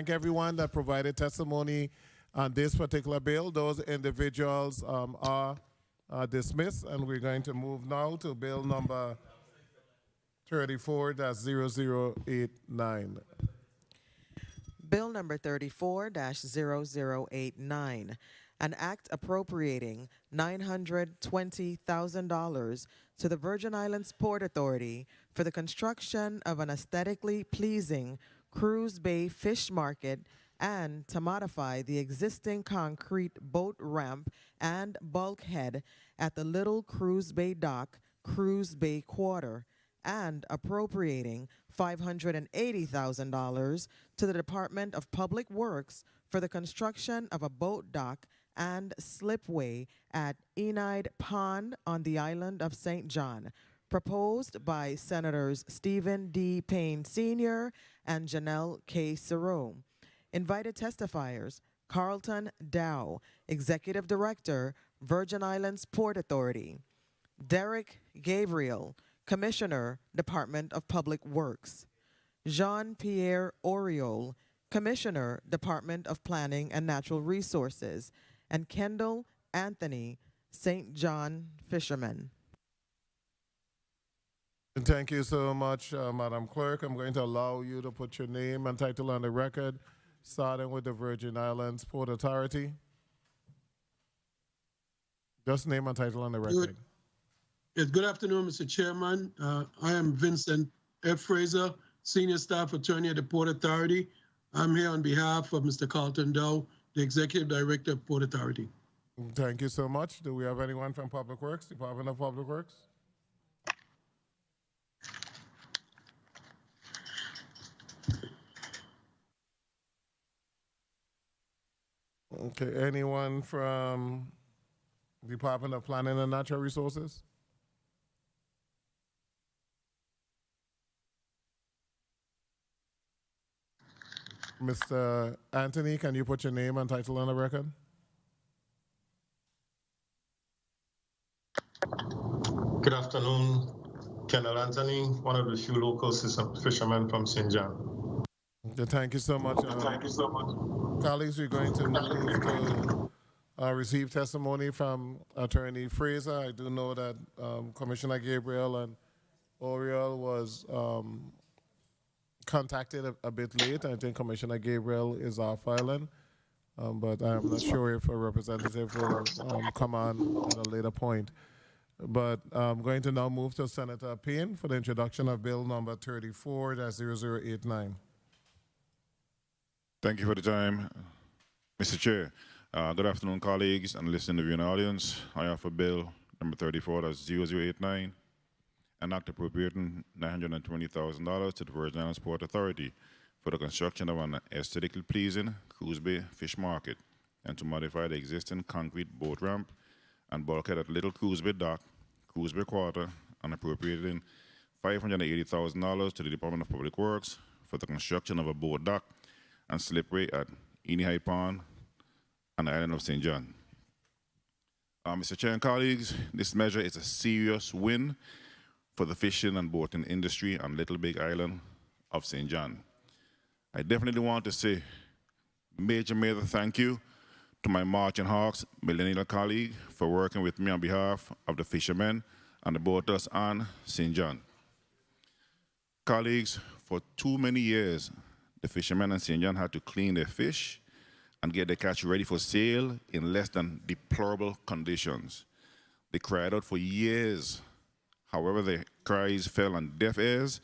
thank everyone that provided testimony on this particular bill. Those individuals are dismissed, and we're going to move now to bill number 34-0089. Bill number 34-0089, an act appropriating $920,000 to the Virgin Islands Port Authority for the construction of an aesthetically pleasing cruise bay fish market and to modify the existing concrete boat ramp and bulkhead at the Little Cruise Bay Dock, Cruise Bay Quarter, and appropriating $580,000 to the Department of Public Works for the construction of a boat dock and slipway at Enide Pond on the island of St. John, proposed by Senators Stephen D. Payne Sr. and Janelle K. Serow. Invited testifiers, Carlton Dow, Executive Director, Virgin Islands Port Authority; Derek Gabriel, Commissioner, Department of Public Works; Jean-Pierre Oriol, Commissioner, Department of Planning and Natural Resources; and Kendall Anthony, St. John Fisherman. Thank you so much, Madam Clerk. I'm going to allow you to put your name and title on the record, starting with the Virgin Islands Port Authority. Just name and title on the record. Yes, good afternoon, Mr. Chairman. I am Vincent F. Fraser, Senior Staff Attorney at the Port Authority. I'm here on behalf of Mr. Carlton Dow, the Executive Director of Port Authority. Thank you so much. Do we have anyone from Public Works, Department of Public Works? Okay, anyone from Department of Planning and Natural Resources? Mr. Anthony, can you put your name and title on the record? Good afternoon, Kendall Anthony, one of the few local fishermen from St. John. Okay, thank you so much. Thank you so much. Colleagues, we're going to move to receive testimony from Attorney Fraser. I do know that Commissioner Gabriel and Oriel was contacted a bit late. I think Commissioner Gabriel is our filing, but I'm not sure if a representative will come on at a later point. But I'm going to now move to Senator Payne for the introduction of Bill number 34-0089. Thank you for the time, Mr. Chair. Good afternoon, colleagues and listening viewing audience. I offer Bill number 34-0089, an act appropriating $920,000 to the Virgin Islands Port Authority for the construction of an aesthetically pleasing cruise bay fish market and to modify the existing concrete boat ramp and bulkhead at Little Cruise Bay Dock, Cruise Bay Quarter, and appropriating $580,000 to the Department of Public Works for the construction of a boat dock and slipway at Enide Pond on the island of St. John. Mr. Chair and colleagues, this measure is a serious win for the fishing and boating industry on Little Big Island of St. John. I definitely want to say major thank you to my Marching Hawks millennial colleague for working with me on behalf of the fishermen and the boaters on St. John. Colleagues, for too many years, the fishermen in St. John had to clean their fish and get their catch ready for sale in less than deplorable conditions. They cried out for years. However, their cries fell on deaf ears,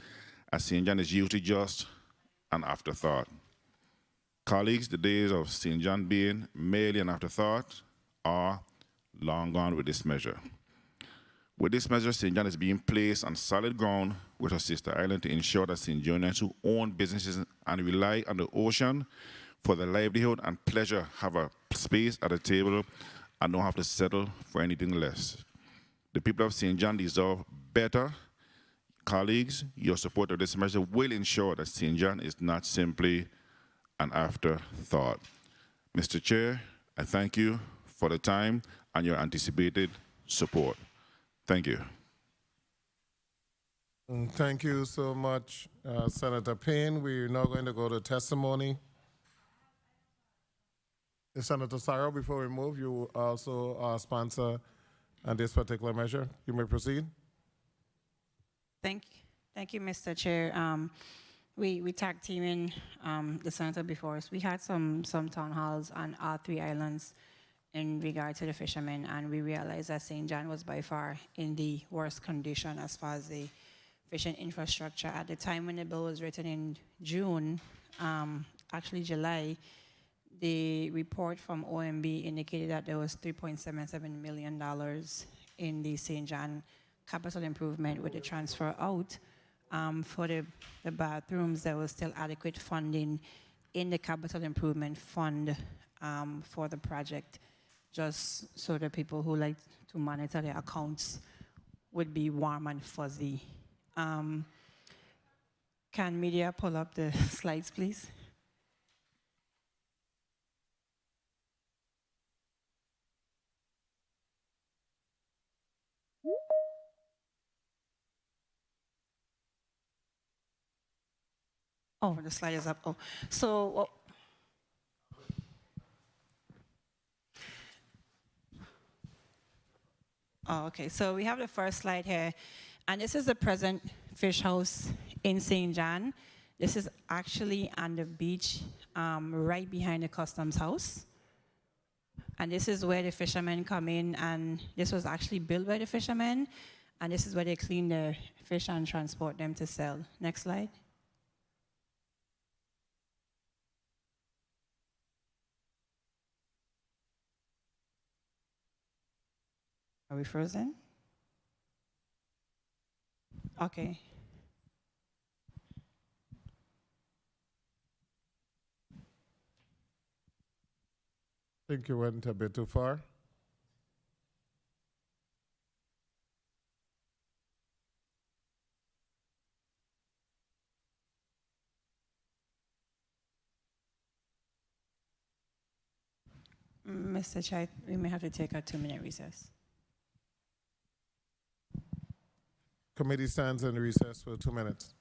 as St. John is usually just an afterthought. Colleagues, the days of St. John being merely an afterthought are long gone with this measure. With this measure, St. John is being placed on solid ground with her sister island to ensure that St. Johnians who own businesses and rely on the ocean for their livelihood and pleasure have a space at the table and don't have to settle for anything less. The people of St. John deserve better. Colleagues, your support of this measure will ensure that St. John is not simply an afterthought. Mr. Chair, I thank you for the time and your anticipated support. Thank you. Thank you so much, Senator Payne. We're now going to go to testimony Senator Saro, before we move, you also sponsor on this particular measure. You may proceed. Thank you, Mr. Chair. We tag teaming the senator before us. We had some town halls on all three islands in regard to the fishermen, and we realized that St. John was by far in the worst condition as far as the fishing infrastructure. At the time when the bill was written in June, actually July, the report from OMB indicated that there was $3.77 million in the St. John capital improvement. With the transfer out for the bathrooms, there was still adequate funding in the capital improvement fund for the project, just so the people who like to monitor their accounts would be warm and fuzzy. Can media pull up the slides, please? Oh, the slide is up. Oh, so. Oh, okay, so we have the first slide here, and this is the present fish house in St. John. This is actually on the beach right behind the customs house. And this is where the fishermen come in, and this was actually built by the fishermen, and this is where they clean their fish and transport them to sell. Next slide. Are we frozen? Okay. I think you went a bit too far. Mr. Chair, we may have to take a 2-minute recess. Committee stands in recess for 2 minutes.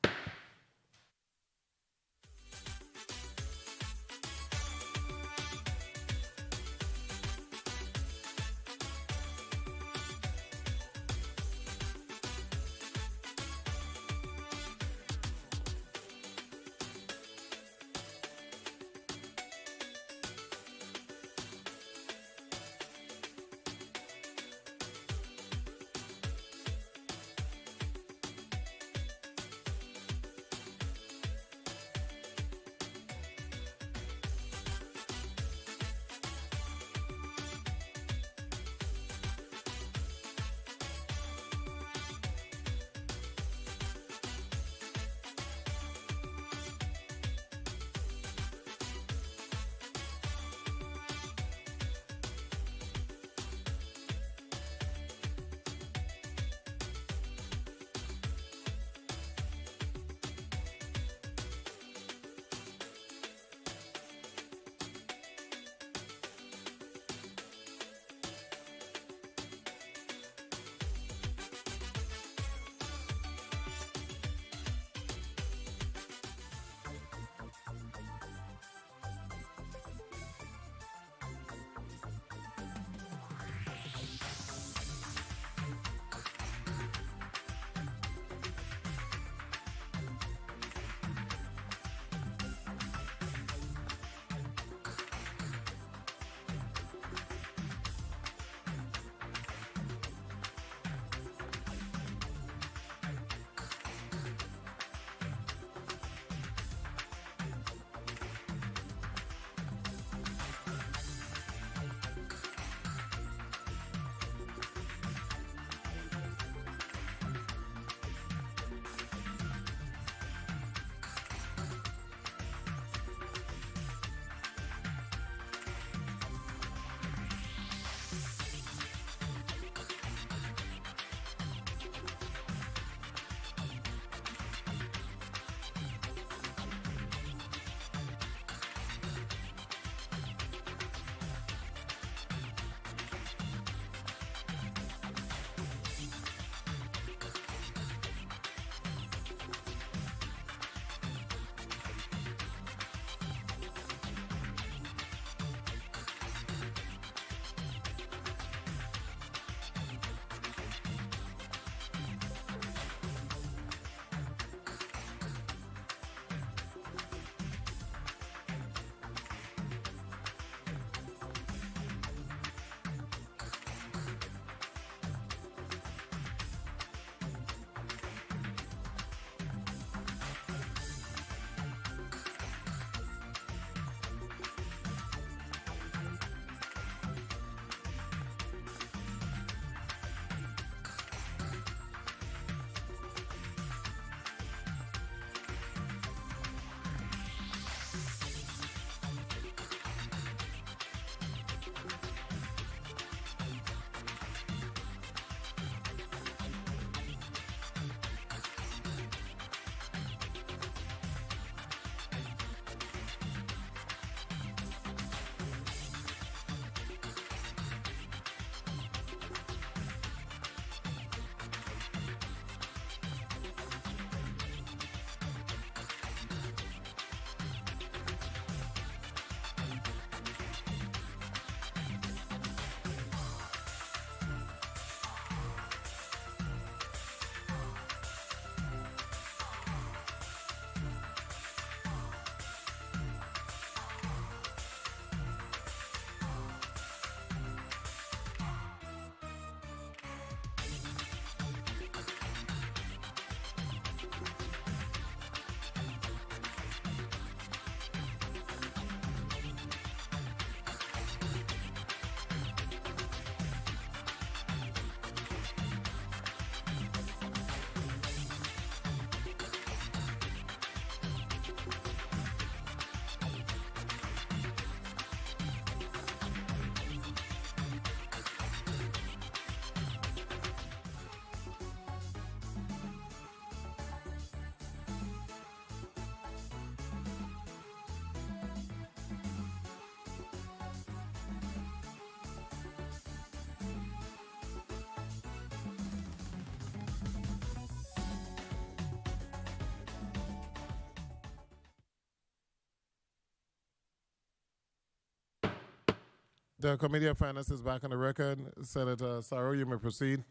The Committee of Finance is back on the record. Senator Saro, you may proceed.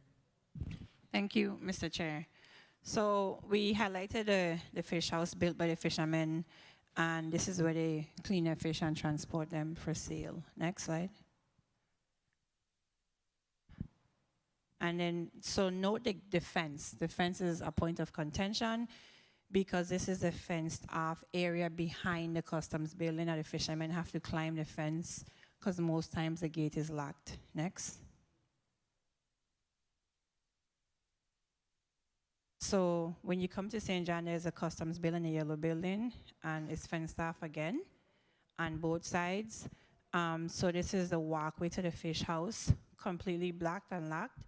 Thank you, Mr. Chair. So we highlighted the fish house built by the fishermen, and this is where they clean their fish and transport them for sale. Next slide. And then, so note the fence. The fence is a point of contention because this is a fenced off area behind the customs building that the fishermen have to climb the fence because most times the gate is locked. Next. So when you come to St. John, there's a customs building, a yellow building, and it's fenced off again on both sides. So this is the walkway to the fish house, completely blocked and locked.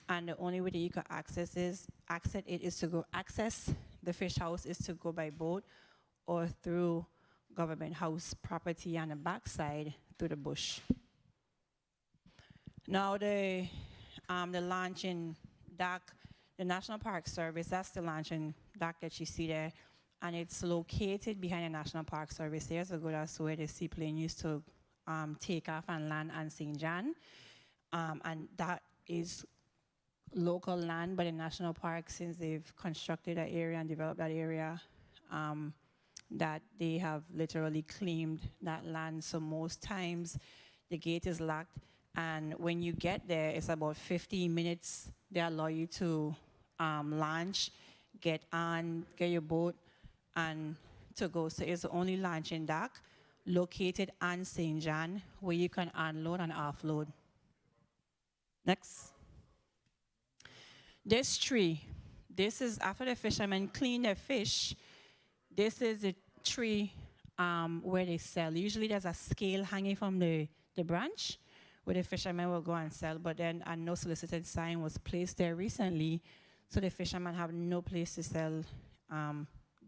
And the only way that you can access the fish house is to go by boat or through government house property on the backside through the bush. Now the launching dock, the National Park Service, that's the launching dock that you see there, and it's located behind the National Park Service years ago. That's where the seaplane used to take off and land on St. John, and that is local land by the national park since they've constructed that area and developed that area, that they have literally claimed that land. So most times the gate is locked, and when you get there, it's about 15 minutes. They allow you to launch, get your boat, and to go. So it's the only launching dock located on St. John where you can unload and offload. Next. This tree, this is after the fishermen clean their fish, this is the tree where they sell. Usually there's a scale hanging from the branch where the fishermen will go and sell, but then a no solicited sign was placed there recently, so the fishermen have no place to sell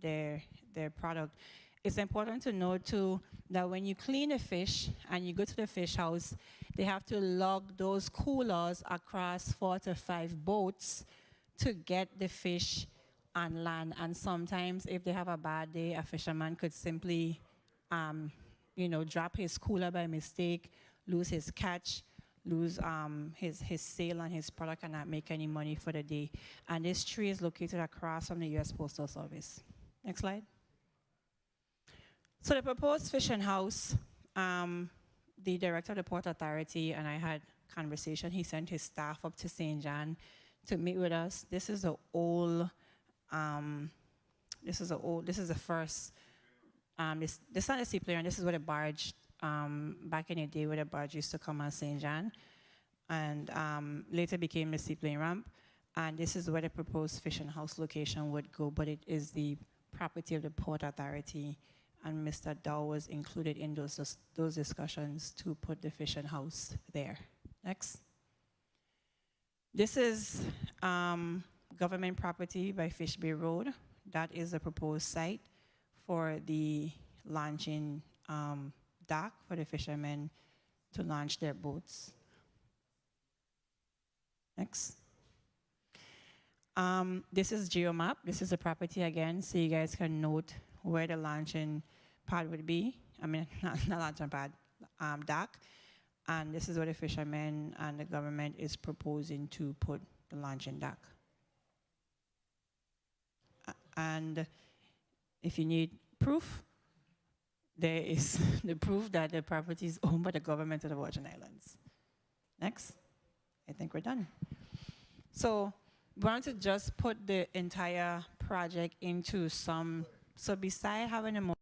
their product. It's important to note too that when you clean a fish and you go to the fish house, they have to lug those coolers across 4 to 5 boats to get the fish on land. And sometimes if they have a bad day, a fisherman could simply drop his cooler by mistake, lose his catch, lose his sale on his product and not make any money for the day. And this tree is located across from the U.S. Postal Service. Next slide. So the proposed fishing house, the director of the Port Authority and I had conversation. He sent his staff up to St. John to meet with us. This is the old, this is the first, this is not a seaplane, and this is where the barge, back in the day where the barge used to come on St. John, and later became the seaplane ramp. And this is where the proposed fishing house location would go, but it is the property of the Port Authority, and Mr. Dow was included in those discussions to put the fishing house there. Next. This is government property by Fish Bay Road. That is the proposed site for the launching dock for the fishermen to launch their boats. Next. This is GeoMap. This is the property again, so you guys can note where the launching pad would be. I mean, not launching pad, dock. And this is where the fishermen and the government is proposing to put the launching dock. And if you need proof, there is the proof that the property is owned by the government of the Virgin Islands. Next. I think we're done. So we want to just put the entire project into some, so besides having a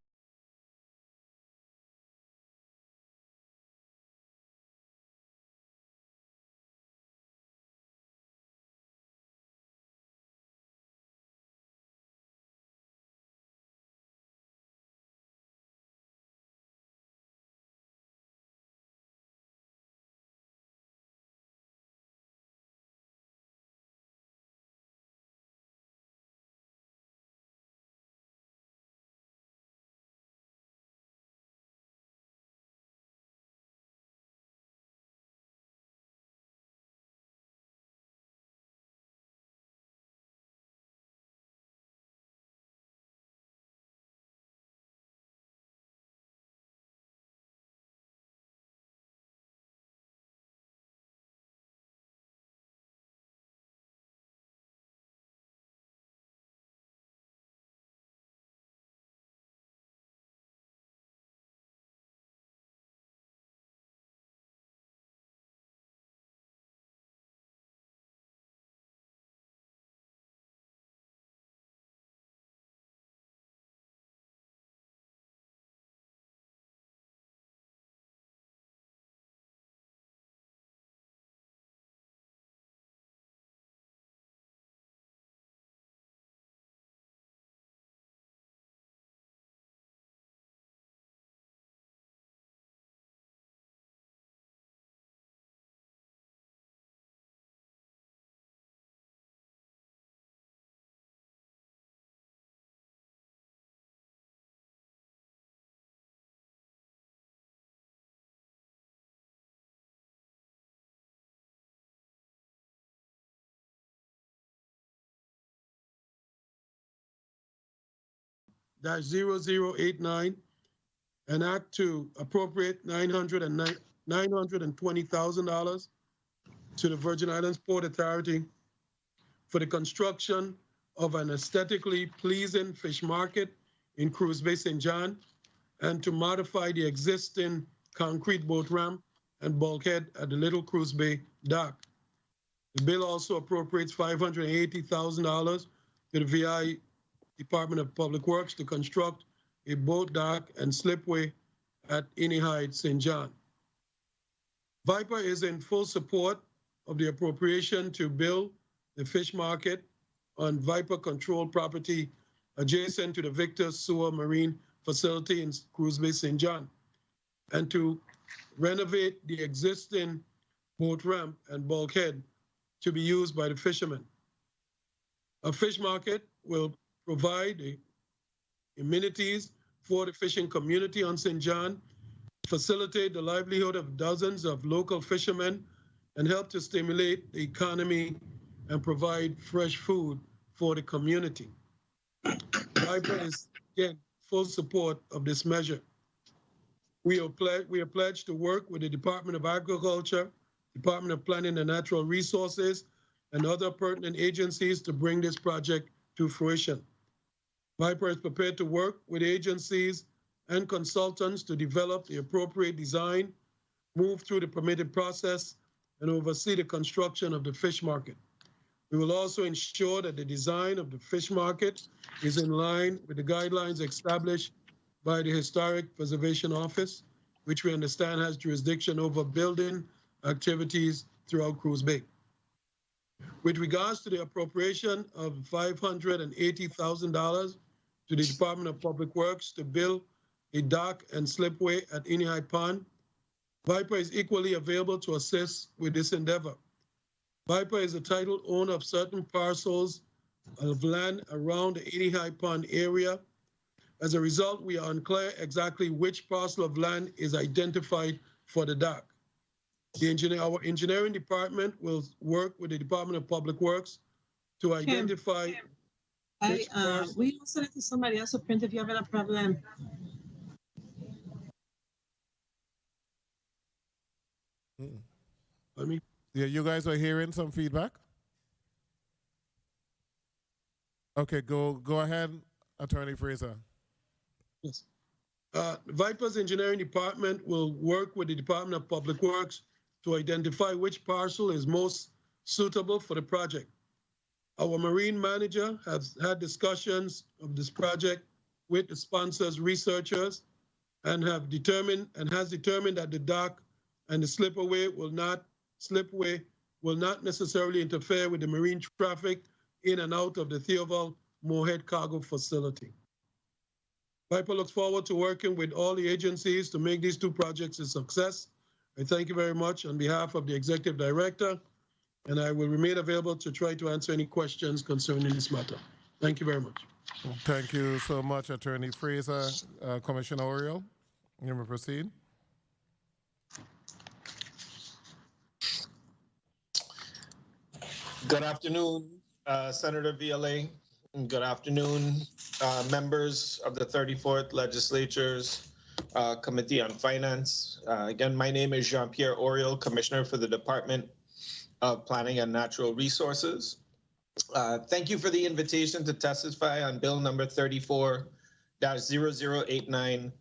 2020-0089, an act to appropriate $920,000 to the Virgin Islands Port Authority for the construction of an aesthetically pleasing fish market in Cruise Bay St. John, and to modify the existing concrete boat ramp and bulkhead at the Little Cruise Bay dock. The bill also appropriates $580,000 to the VI Department of Public Works to construct a boat dock and slipway at Inihide, St. John. Viper is in full support of the appropriation to build the fish market on Viper-controlled property adjacent to the Victor Sewer Marine Facility in Cruise Bay, St. John, and to renovate the existing boat ramp and bulkhead to be used by the fishermen. A fish market will provide the amenities for the fishing community on St. John, facilitate the livelihood of dozens of local fishermen, and help to stimulate the economy and provide fresh food for the community. Viper is, again, full support of this measure. We are pledged to work with the Department of Agriculture, Department of Planning and Natural Resources, and other pertinent agencies to bring this project to fruition. Viper is prepared to work with agencies and consultants to develop the appropriate design, move through the permitted process, and oversee the construction of the fish market. We will also ensure that the design of the fish market is in line with the guidelines established by the Historic Preservation Office, which we understand has jurisdiction over building activities throughout Cruise Bay. With regards to the appropriation of $580,000 to the Department of Public Works to build a dock and slipway at Inihide Pond, Viper is equally available to assist with this endeavor. Viper is the title owner of certain parcels of land around the Inihide Pond area. As a result, we are unclear exactly which parcel of land is identified for the dock. Our engineering department will work with the Department of Public Works to identify. We also let somebody else print if you have a problem. Yeah, you guys are hearing some feedback? Okay, go ahead, Attorney Fraser. Yes. Viper's engineering department will work with the Department of Public Works to identify which parcel is most suitable for the project. Our marine manager has had discussions of this project with the sponsors, researchers, and has determined that the dock and the slipway will not necessarily interfere with the marine traffic in and out of the Theobald Moorhead Cargo Facility. Viper looks forward to working with all the agencies to make these two projects a success. I thank you very much on behalf of the Executive Director, and I will remain available to try to answer any questions concerning this matter. Thank you very much. Thank you so much, Attorney Fraser. Commissioner Oriole, you may proceed. Good afternoon, Senator VLA. Good afternoon, members of the 34th Legislature's Committee on Finance. Again, my name is Jean-Pierre Oriole, Commissioner for the Department of Planning and Natural Resources. Thank you for the invitation to testify on Bill number 34-0089,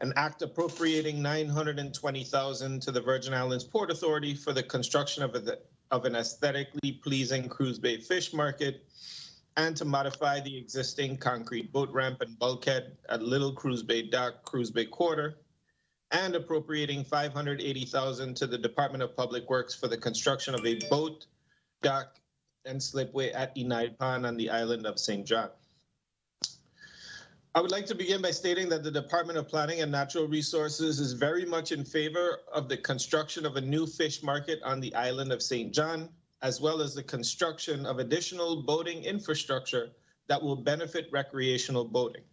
an act appropriating $920,000 to the Virgin Islands Port Authority for the construction of an aesthetically pleasing Cruise Bay fish market, and to modify the existing concrete boat ramp and bulkhead at Little Cruise Bay Dock, Cruise Bay Quarter, and appropriating $580,000 to the Department of Public Works for the construction of a boat, dock, and slipway at Inihide Pond on the island of St. John. I would like to begin by stating that the Department of Planning and Natural Resources is very much in favor of the construction of a new fish market on the island of St. John, as well as the construction of additional boating infrastructure that will benefit recreational boating.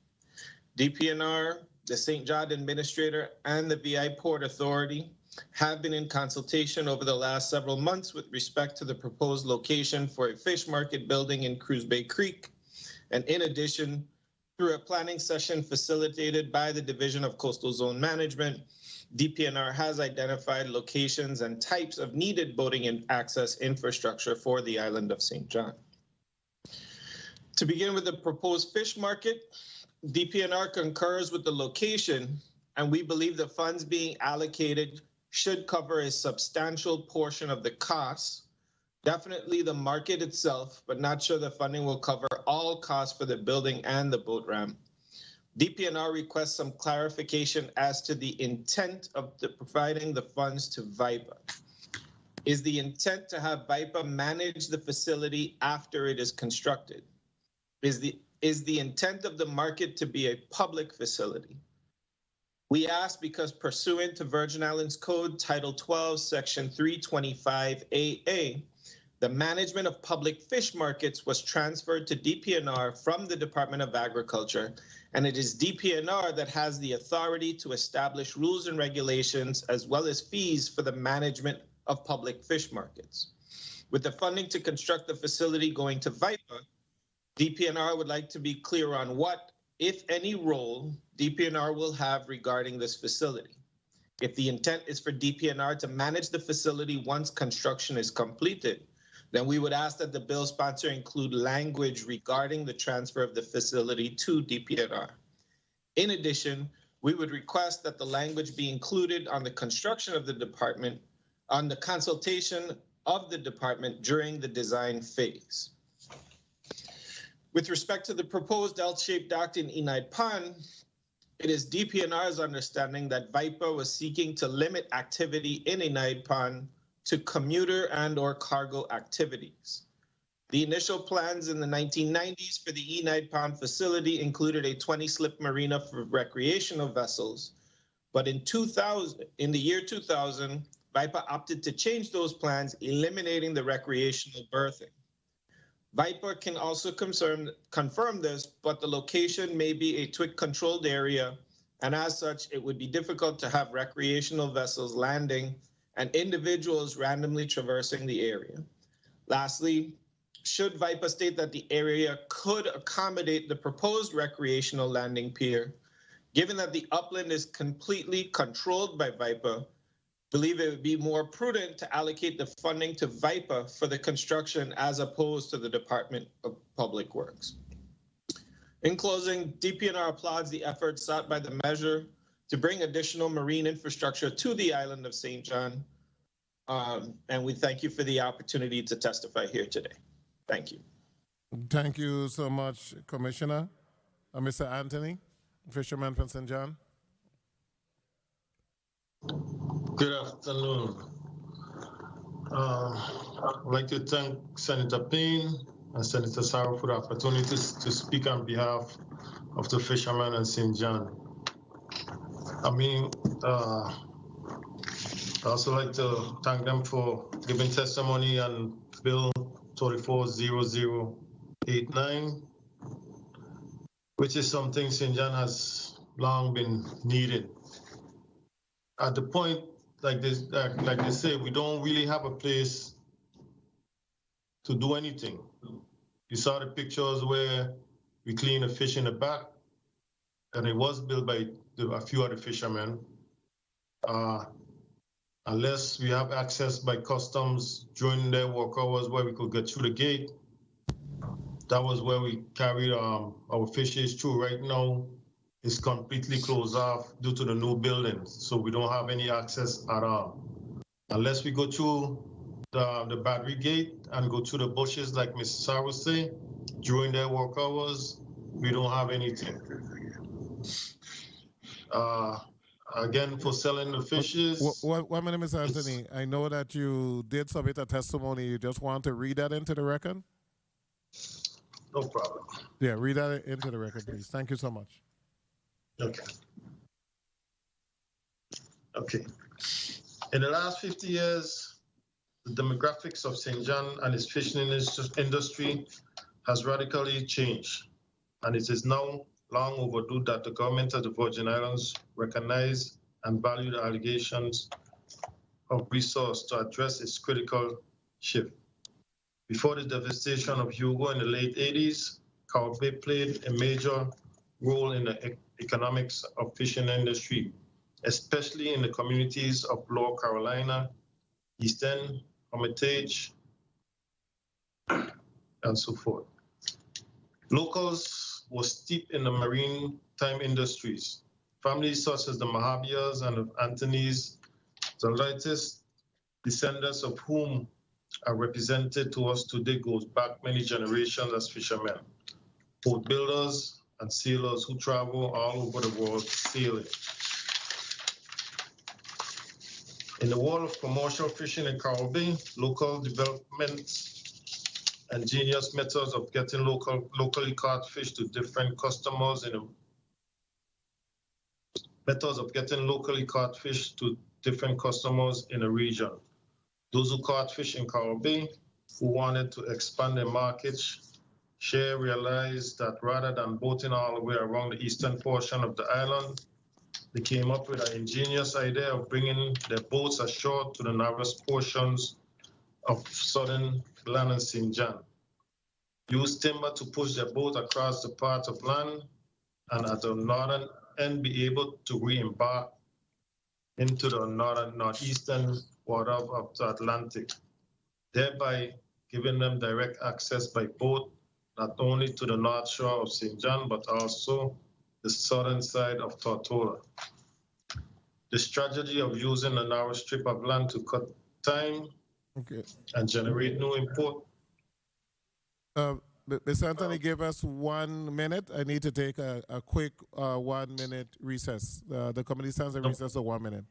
DPNR, the St. John Administrator, and the VI Port Authority have been in consultation over the last several months with respect to the proposed location for a fish market building in Cruise Bay Creek. And in addition, Through a planning session facilitated by the Division of Coastal Zone Management, DPNR has identified locations and types of needed boating and access infrastructure for the island of St. John. To begin with the proposed fish market, DPNR concurs with the location, and we believe the funds being allocated should cover a substantial portion of the costs. Definitely the market itself, but not sure the funding will cover all costs for the building and the boat ramp. DPNR requests some clarification as to the intent of providing the funds to VIPA. Is the intent to have VIPA manage the facility after it is constructed? Is the intent of the market to be a public facility? We ask because pursuant to Virgin Islands Code Title 12, Section 325AA, the management of public fish markets was transferred to DPNR from the Department of Agriculture, and it is DPNR that has the authority to establish rules and regulations as well as fees for the management of public fish markets. With the funding to construct the facility going to VIPA, DPNR would like to be clear on what, if any, role DPNR will have regarding this facility. If the intent is for DPNR to manage the facility once construction is completed, then we would ask that the bill sponsor include language regarding the transfer of the facility to DPNR. In addition, we would request that the language be included on the construction of the department, on the consultation of the department during the design phase. With respect to the proposed L-shaped dock in Enide Pond, it is DPNR's understanding that VIPA was seeking to limit activity in Enide Pond to commuter and or cargo activities. The initial plans in the 1990s for the Enide Pond facility included a 20-slip marina for recreational vessels, but in the year 2000, VIPA opted to change those plans, eliminating the recreational berthing. VIPA can also confirm this, but the location may be a TWIC-controlled area, and as such, it would be difficult to have recreational vessels landing and individuals randomly traversing the area. Lastly, should VIPA state that the area could accommodate the proposed recreational landing pier, given that the upland is completely controlled by VIPA, believe it would be more prudent to allocate the funding to VIPA for the construction as opposed to the Department of Public Works. In closing, DPNR applauds the efforts sought by the measure to bring additional marine infrastructure to the island of St. John. And we thank you for the opportunity to testify here today. Thank you. Thank you so much, Commissioner. Mr. Anthony, fisherman from St. John. Good afternoon. I'd like to thank Senator Payne and Senator Sarah for the opportunity to speak on behalf of the fishermen in St. John. I'd also like to thank them for giving testimony on Bill 340089, which is something St. John has long been needed. At the point, like they say, we don't really have a place to do anything. You saw the pictures where we clean the fish in the back, and it was built by a few other fishermen. Unless we have access by customs during their work hours where we could get through the gate, that was where we carried our fishes through. Right now, it's completely closed off due to the new buildings, so we don't have any access at all. Unless we go through the battery gate and go through the bushes, like Mrs. Sarah was saying, during their work hours, we don't have anything. Again, for selling the fishes. One minute, Mr. Anthony. I know that you did submit a testimony. You just want to read that into the record? No problem. Yeah, read that into the record, please. Thank you so much. Okay. In the last 50 years, the demographics of St. John and its fishing industry has radically changed, and it is now long overdue that the government of the Virgin Islands recognize and value the allegations of resource to address its critical shift. Before the devastation of Hugo in the late 80s, Carl Bay played a major role in the economics of fishing industry, especially in the communities of Lower Carolina, East End, Hermitage, and so forth. Locals were steeped in the maritime industries. Families such as the Mahabias and the Anthonys, the latest descendants of whom are represented to us today goes back many generations as fishermen, boat builders and sailors who travel all over the world sailing. In the world of commercial fishing in Caribbean, local developments and ingenious methods of getting locally caught fish to different customers in a region. Those who caught fish in Caribbean who wanted to expand their markets share realized that rather than boating all the way around the eastern portion of the island, they came up with an ingenious idea of bringing their boats ashore to the narrowest portions of southern land and St. John. Use timber to push their boat across the part of land and at the northern end be able to re-embark into the northeastern water of the Atlantic, thereby giving them direct access by boat not only to the north shore of St. John, but also the southern side of Tortola. The strategy of using a narrow strip of land to cut time and generate new import. Mr. Anthony, give us 1 minute. I need to take a quick 1 minute recess. The committee stands at recess of 1 minute.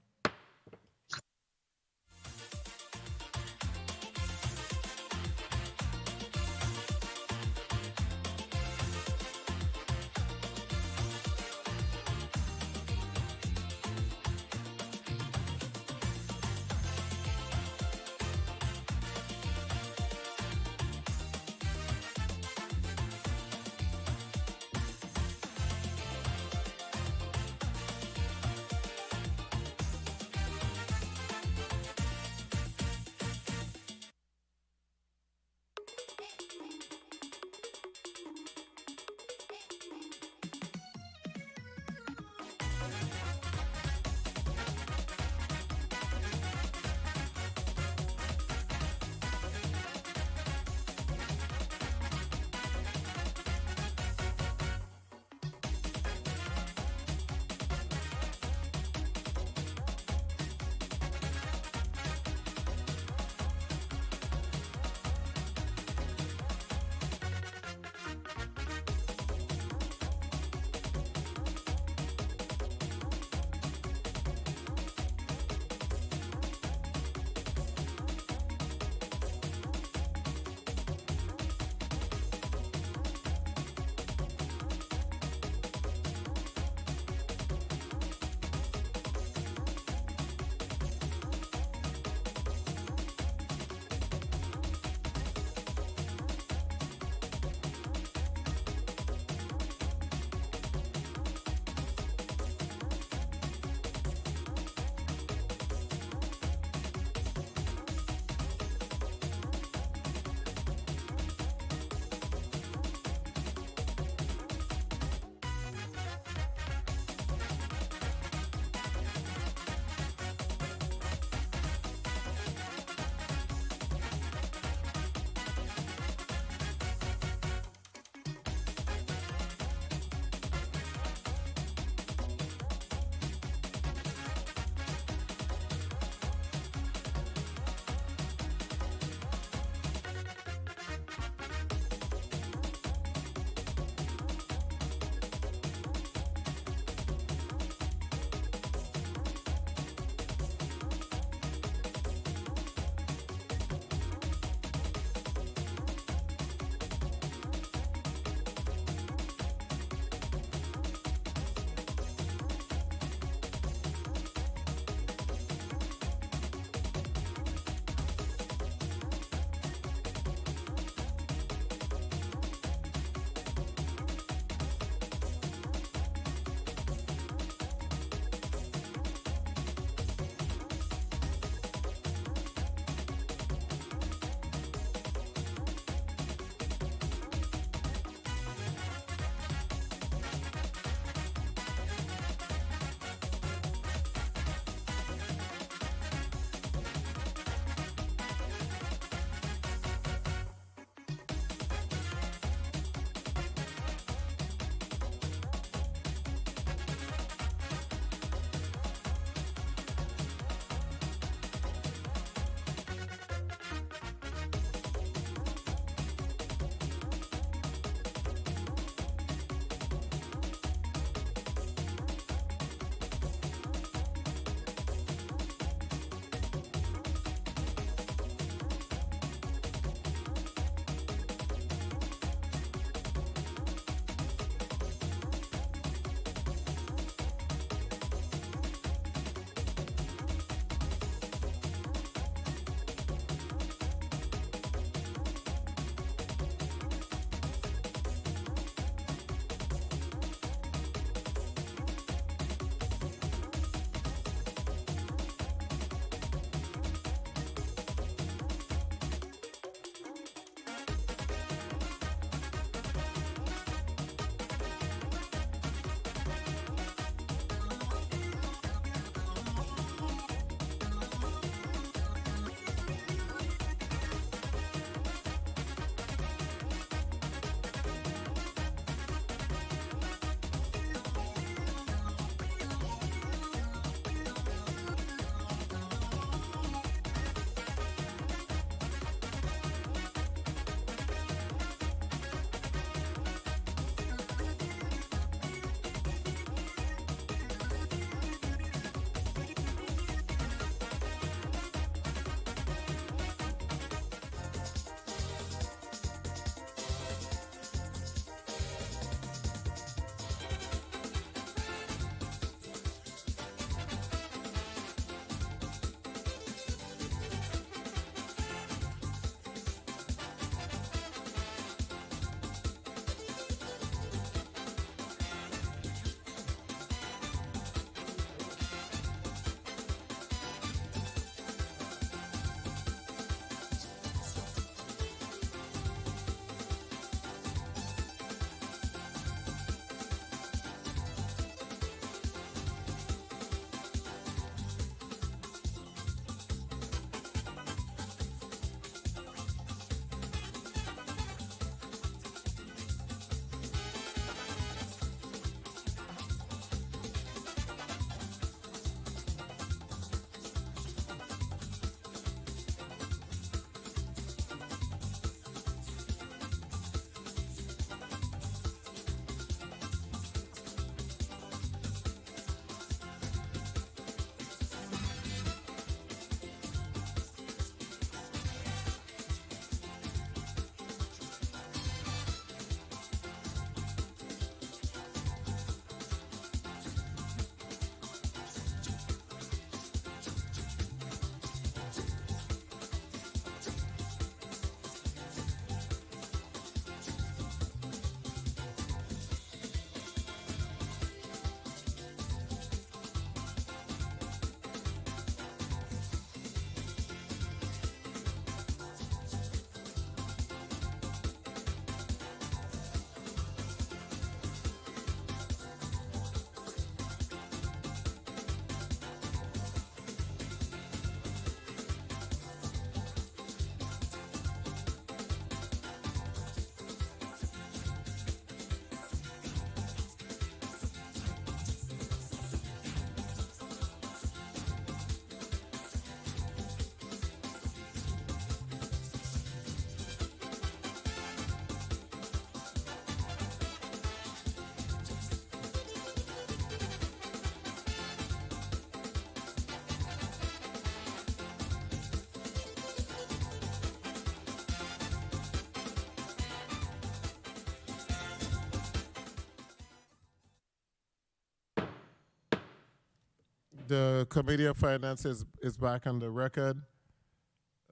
The Committee of Finance is back on the record.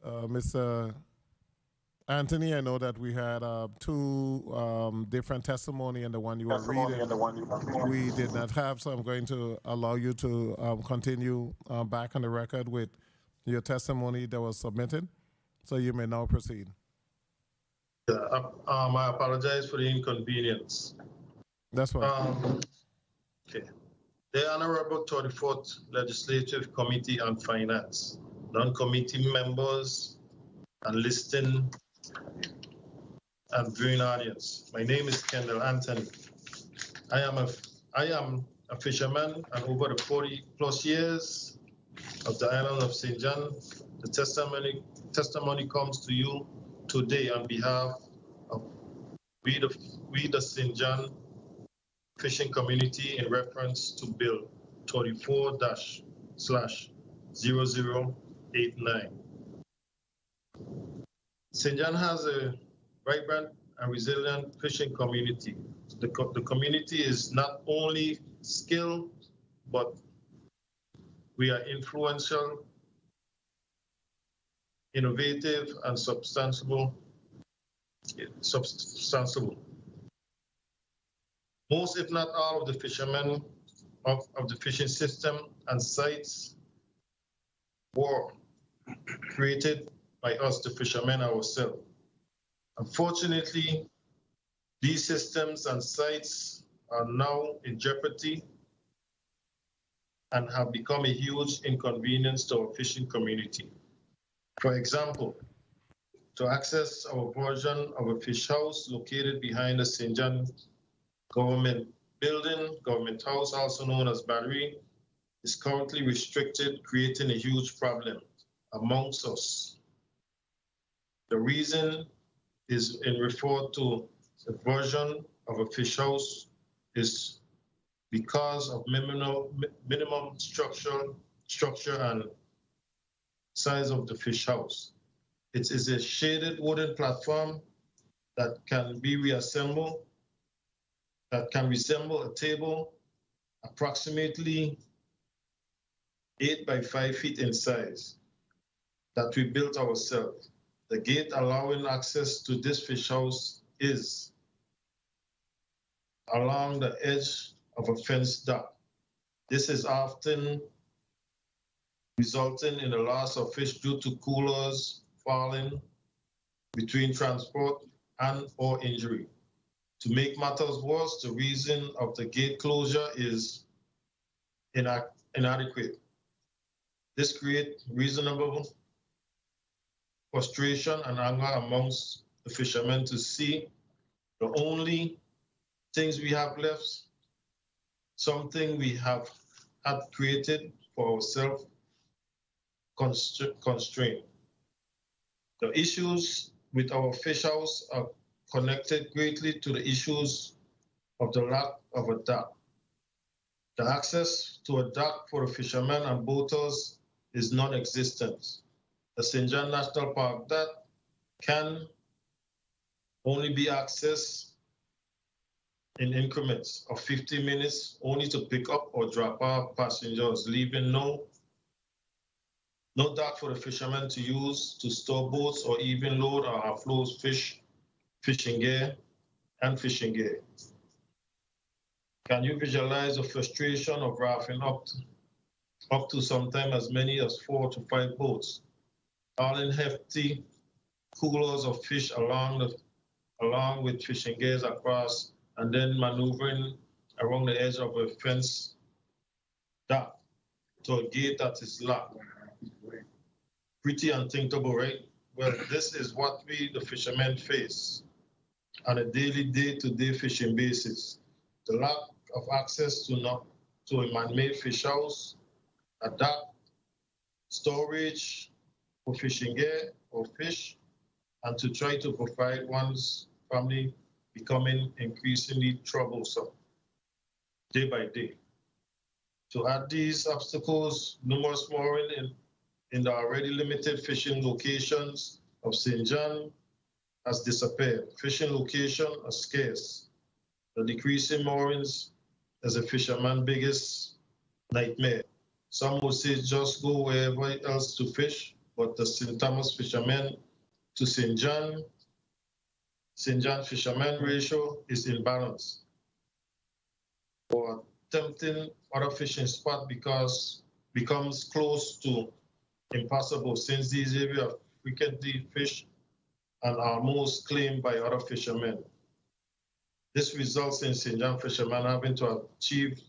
Mr. Anthony, I know that we had two different testimony and the one you were reading we did not have, so I'm going to allow you to continue back on the record with your testimony that was submitted. So you may now proceed. I apologize for the inconvenience. That's fine. Okay. The Honorable 34th Legislative Committee on Finance, non-committee members, and listening and viewing audience. My name is Kendall Anthony. I am a fisherman, and over the 40+ years of the island of St. John, the testimony comes to you today on behalf of we the St. John fishing community in reference to Bill 34-0089. St. John has a vibrant and resilient fishing community. The community is not only skilled, but we are influential, innovative, and substantial. Most, if not all, of the fishermen of the fishing system and sites were created by us, the fishermen ourselves. Unfortunately, these systems and sites are now in jeopardy and have become a huge inconvenience to our fishing community. For example, to access our version of a fish house located behind the St. John government building, government house, also known as Battery, is currently restricted, creating a huge problem amongst us. The reason is in refer to the version of a fish house is because of minimum structure and size of the fish house. It is a shaded wooden platform that can be reassembled, that can resemble a table, approximately 8 by 5 feet in size, that we built ourselves. The gate allowing access to this fish house is along the edge of a fenced dock. This is often resulting in the loss of fish due to coolers falling between transport and or injury. To make matters worse, the reason of the gate closure is inadequate. This creates reasonable frustration and anger amongst the fishermen to see the only things we have left, something we have had created for ourselves, constrained. The issues with our fish house are connected greatly to the issues of the lack of a dock. The access to a dock for the fishermen and boaters is non-existent. The St. John National Park dock can only be accessed in increments of 50 minutes, only to pick up or drop off passengers, leaving no dock for the fishermen to use to store boats or even load or offload fishing gear. Can you visualize the frustration of rafting up to sometimes as many as 4 to 5 boats, all in hefty coolers of fish along with fishing gears across, and then maneuvering around the edge of a fence dock to a gate that is locked? Pretty unthinkable, right? Well, this is what we, the fishermen, face on a daily, day-to-day fishing basis. The lack of access to a man-made fish house, a dock, storage for fishing gear or fish, and to try to provide one's family becoming increasingly troublesome day by day. To add these obstacles, numerous mooring in the already limited fishing locations of St. John has disappeared. Fishing locations are scarce. The decreasing moorings is a fisherman's biggest nightmare. Some would say just go wherever else to fish, but the St. Thomas fishermen to St. John fishermen ratio is in balance. Or tempting other fishing spot becomes close to impossible since these areas are frequently fished and are most claimed by other fishermen. This results in St. John fishermen having to achieve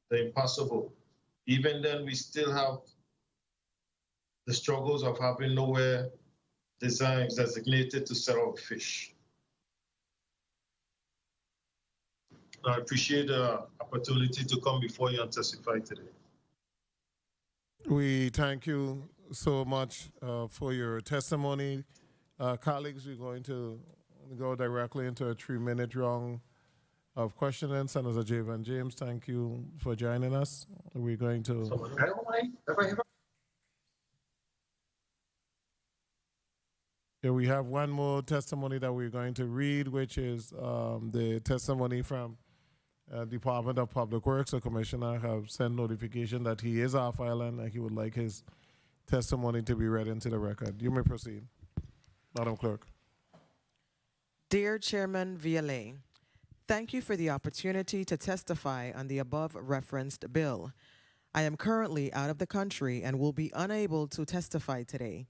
the impossible. Even then, we still have the struggles of having nowhere designated to sell our fish. I appreciate the opportunity to come before you and testify today. We thank you so much for your testimony. Colleagues, we're going to go directly into a 3-minute round of questioning. Senator Javan James, thank you for joining us. We're going to... Yeah, we have one more testimony that we're going to read, which is the testimony from Department of Public Works. The commissioner have sent notification that he is off island and he would like his testimony to be read into the record. You may proceed, Madam Clerk. Dear Chairman Vialet, thank you for the opportunity to testify on the above referenced bill. I am currently out of the country and will be unable to testify today.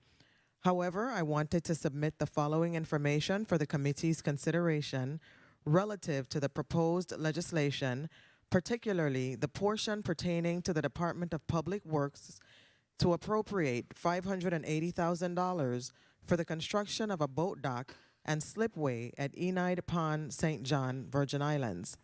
However, I wanted to submit the following information for the committee's consideration relative to the proposed legislation, particularly the portion pertaining to the Department of Public Works to appropriate $580,000 for the construction of a boat dock and slipway at Enide Pond, St. John, Virgin Islands.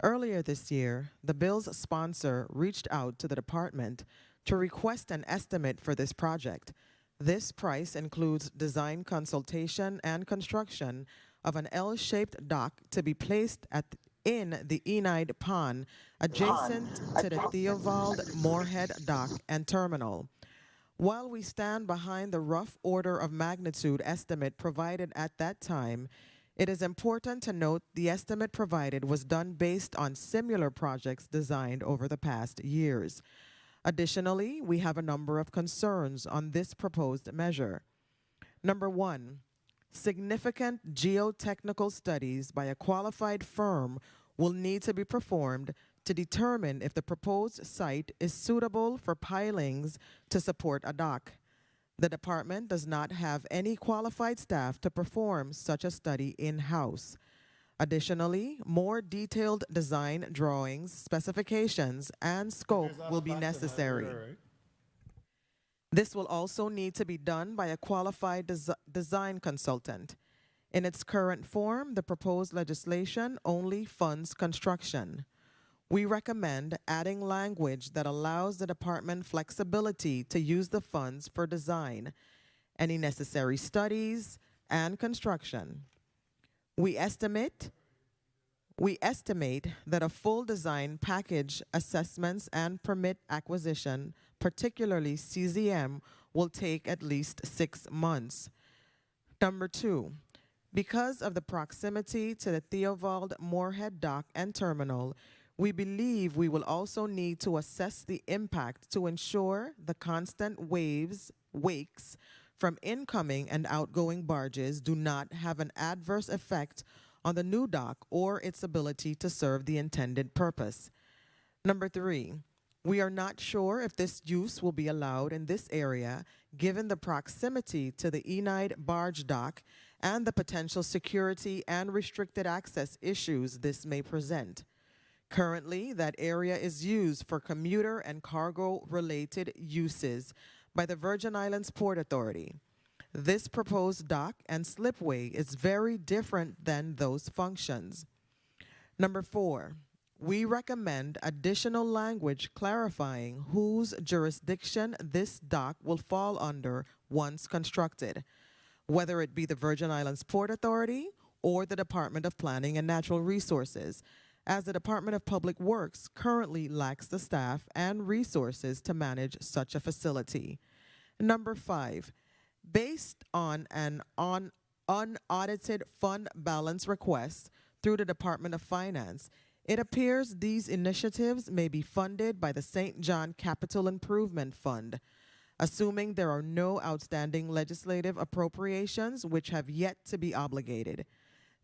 Earlier this year, the bill's sponsor reached out to the department to request an estimate for this project. This price includes design consultation and construction of an L-shaped dock to be placed in the Enide Pond, adjacent to the Theobald Moorhead Dock and Terminal. While we stand behind the rough order of magnitude estimate provided at that time, it is important to note the estimate provided was done based on similar projects designed over the past years. Additionally, we have a number of concerns on this proposed measure. Number one, significant geotechnical studies by a qualified firm will need to be performed to determine if the proposed site is suitable for pilings to support a dock. The department does not have any qualified staff to perform such a study in-house. Additionally, more detailed design drawings, specifications, and scope will be necessary. This will also need to be done by a qualified design consultant. In its current form, the proposed legislation only funds construction. We recommend adding language that allows the department flexibility to use the funds for design, any necessary studies, and construction. We estimate that a full design package, assessments, and permit acquisition, particularly CZM, will take at least 6 months. Number two, because of the proximity to the Theobald Moorhead Dock and Terminal, we believe we will also need to assess the impact to ensure the constant wakes from incoming and outgoing barges do not have an adverse effect on the new dock or its ability to serve the intended purpose. Number three, we are not sure if this use will be allowed in this area given the proximity to the Enide barge dock and the potential security and restricted access issues this may present. Currently, that area is used for commuter and cargo-related uses by the Virgin Islands Port Authority. This proposed dock and slipway is very different than those functions. Number four, we recommend additional language clarifying whose jurisdiction this dock will fall under once constructed, whether it be the Virgin Islands Port Authority or the Department of Planning and Natural Resources, as the Department of Public Works currently lacks the staff and resources to manage such a facility. Number five, based on an unaudited fund balance request through the Department of Finance, It appears these initiatives may be funded by the St. John Capital Improvement Fund, assuming there are no outstanding legislative appropriations which have yet to be obligated.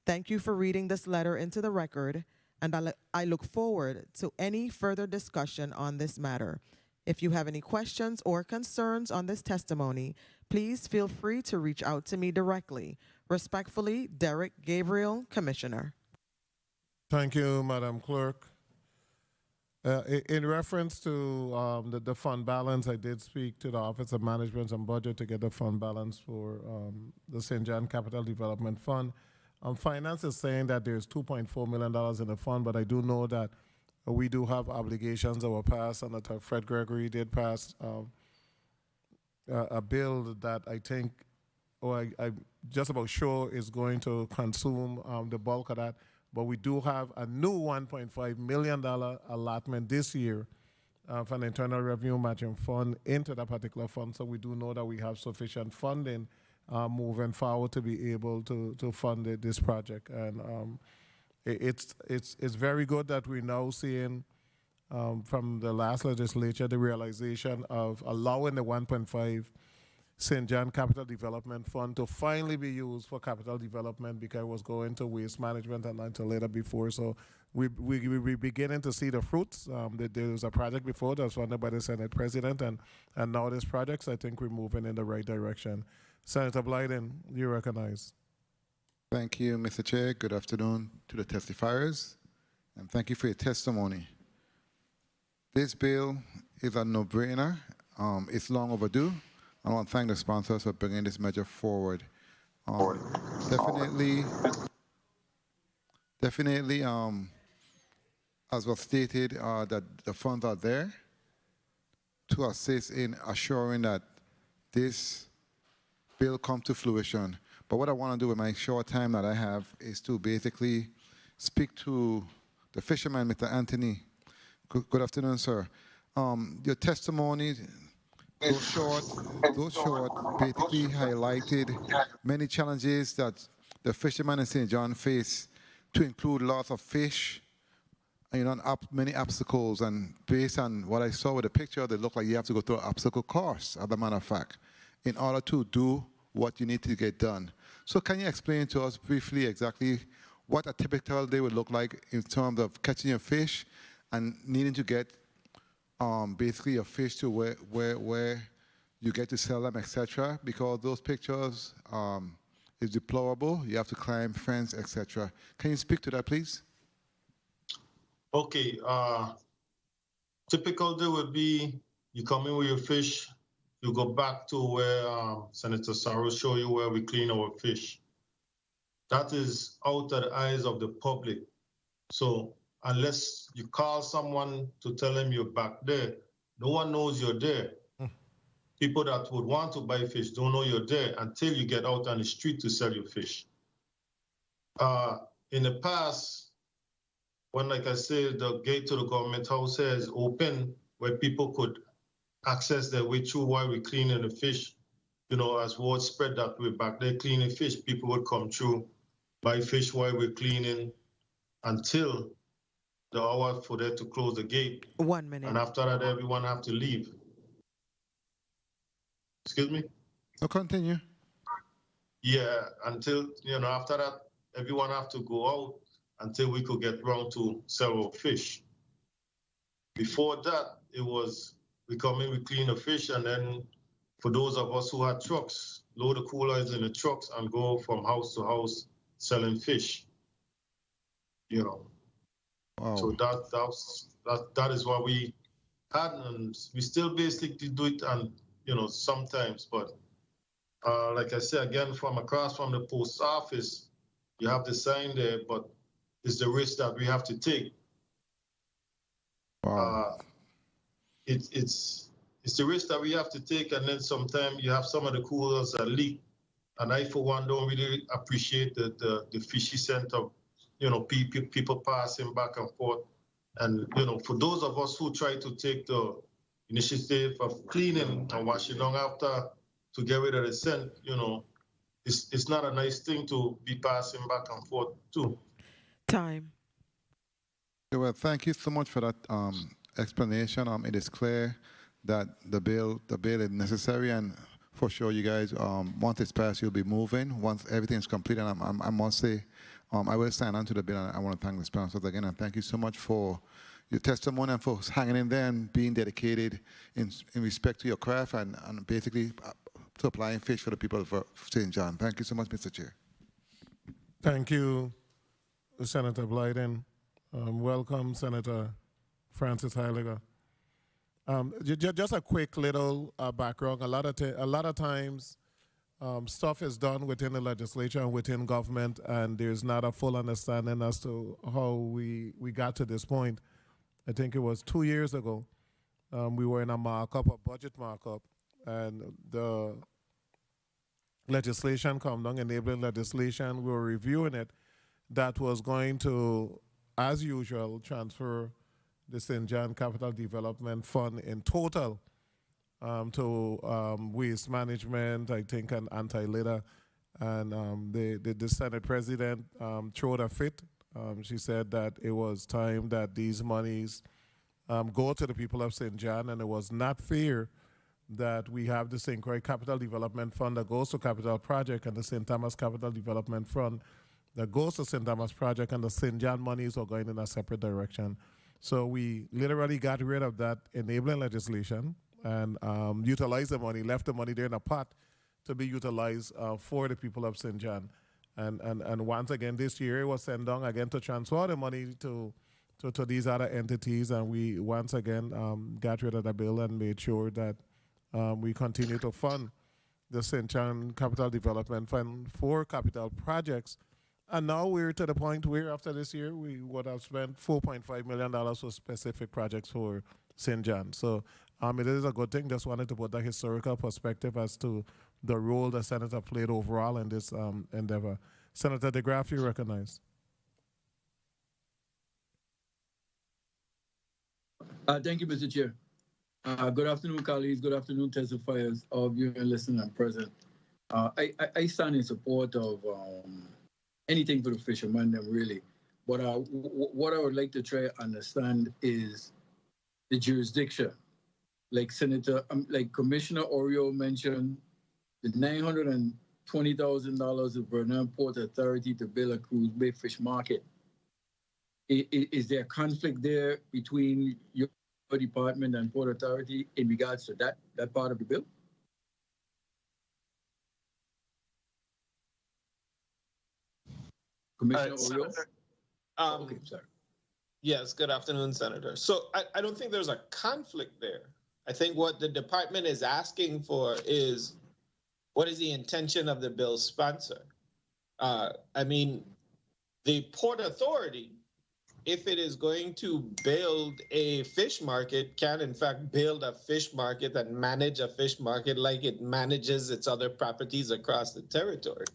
Thank you for reading this letter into the record, and I look forward to any further discussion on this matter. If you have any questions or concerns on this testimony, please feel free to reach out to me directly. Respectfully, Derek Gabriel, Commissioner. Thank you, Madam Clerk. In reference to the fund balance, I did speak to the Office of Management and Budget to get the fund balance for the St. John Capital Development Fund. Finance is saying that there's $2.4 million in the fund, but I do know that we do have obligations that were passed, and that Fred Gregory did pass a bill that I think, or I'm just about sure is going to consume the bulk of that. But we do have a new $1.5 million allotment this year for an Internal Revenue Matching Fund into that particular fund. So we do know that we have sufficient funding moving forward to be able to fund this project. And it's very good that we're now seeing from the last legislature the realization of allowing the 1.5 St. John Capital Development Fund to finally be used for capital development, because it was going to waste management and until later before. So we're beginning to see the fruits. There was a project before that was funded by the Senate President, and now this project, so I think we're moving in the right direction. Senator Blyden, you recognize. Thank you, Mr. Chair. Good afternoon to the testifiers, and thank you for your testimony. This bill is a no-brainer. It's long overdue. I want to thank the sponsors for bringing this measure forward. Definitely, as was stated, that the funds are there to assist in assuring that this bill comes to fruition. But what I want to do with my short time that I have is to basically speak to the fisherman, Mr. Anthony. Good afternoon, sir. Your testimony, those short, basically highlighted many challenges that the fishermen in St. John face, to include loss of fish, many obstacles. And based on what I saw with the picture, they look like you have to go through an obstacle course, as a matter of fact, in order to do what you need to get done. So can you explain to us briefly exactly what a typical day would look like in terms of catching your fish and needing to get basically your fish to where you get to sell them, etc. Because those pictures is deplorable. You have to climb fence, etc. Can you speak to that, please? Okay. Typical day would be you come in with your fish, you go back to where Senator Saros showed you where we clean our fish. That is out of the eyes of the public. So unless you call someone to tell them you're back there, no one knows you're there. People that would want to buy fish don't know you're there until you get out on the street to sell your fish. In the past, when, like I said, the gate to the government house is open, where people could access their way through while we're cleaning the fish, as word spread that we're back there cleaning fish, people would come through, buy fish while we're cleaning until the hour for them to close the gate. 1 minute. And after that, everyone have to leave. Excuse me? No, continue. Yeah, until, after that, everyone have to go out until we could get round to sell our fish. Before that, it was, we come in, we clean the fish, and then for those of us who had trucks, load the coolers in the trucks and go from house to house selling fish. Wow. So that is what we had, and we still basically do it, and sometimes, but like I said, again, from across from the post office, you have the sign there, but it's the risk that we have to take. Wow. It's the risk that we have to take, and then sometimes you have some of the coolers that leak, and I, for one, don't really appreciate the fishy scent of people passing back and forth. And for those of us who try to take the initiative of cleaning and washing down after to get rid of the scent, it's not a nice thing to be passing back and forth too. Time. Yeah, well, thank you so much for that explanation. It is clear that the bill is necessary, and for sure, you guys, once it's passed, you'll be moving. Once everything's complete, and I must say, I will sign on to the bill, and I want to thank the sponsors again, and thank you so much for your testimony and for hanging in there and being dedicated in respect to your craft and basically supplying fish for the people of St. John. Thank you so much, Mr. Chair. Thank you, Senator Blyden. Welcome, Senator Francis Heiliger. Just a quick little background. A lot of times, stuff is done within the legislature and within government, and there's not a full understanding as to how we got to this point. I think it was 2 years ago. We were in a budget markup, and the legislation come down, enabling legislation. We were reviewing it. That was going to, as usual, transfer the St. John Capital Development Fund in total to waste management, I think, and anti-litter. And the Senate President threw a fit. She said that it was time that these monies go to the people of St. John, and it was not fair that we have the St. Croix Capital Development Fund that goes to capital project and the St. Thomas Capital Development Fund that goes to St. Thomas project, and the St. John monies are going in a separate direction. So we literally got rid of that enabling legislation and utilized the money, left the money there in a pot to be utilized for the people of St. John. And once again, this year it was sent down again to transfer the money to these other entities, and we once again got rid of the bill and made sure that we continue to fund the St. John Capital Development Fund for capital projects. And now we're to the point where after this year, we would have spent $4.5 million for specific projects for St. John. So it is a good thing. Just wanted to put that historical perspective as to the role the Senator played overall in this endeavor. Senator DeGraff, you recognize. Thank you, Mr. Chair. Good afternoon, colleagues. Good afternoon, testifiers, all of you listening and present. I stand in support of anything for the fishermen, really. But what I would like to try to understand is the jurisdiction. Like Commissioner Oriol mentioned, the $920,000 of Vernon Port Authority to build a Cruise Bay fish market. Is there a conflict there between your department and Port Authority in regards to that part of the bill? Commissioner Oriol? Okay, sorry. Yes, good afternoon, Senator. So I don't think there's a conflict there. I think what the department is asking for is, what is the intention of the bill's sponsor? I mean, the Port Authority, if it is going to build a fish market, can in fact build a fish market and manage a fish market like it manages its other properties across the territory.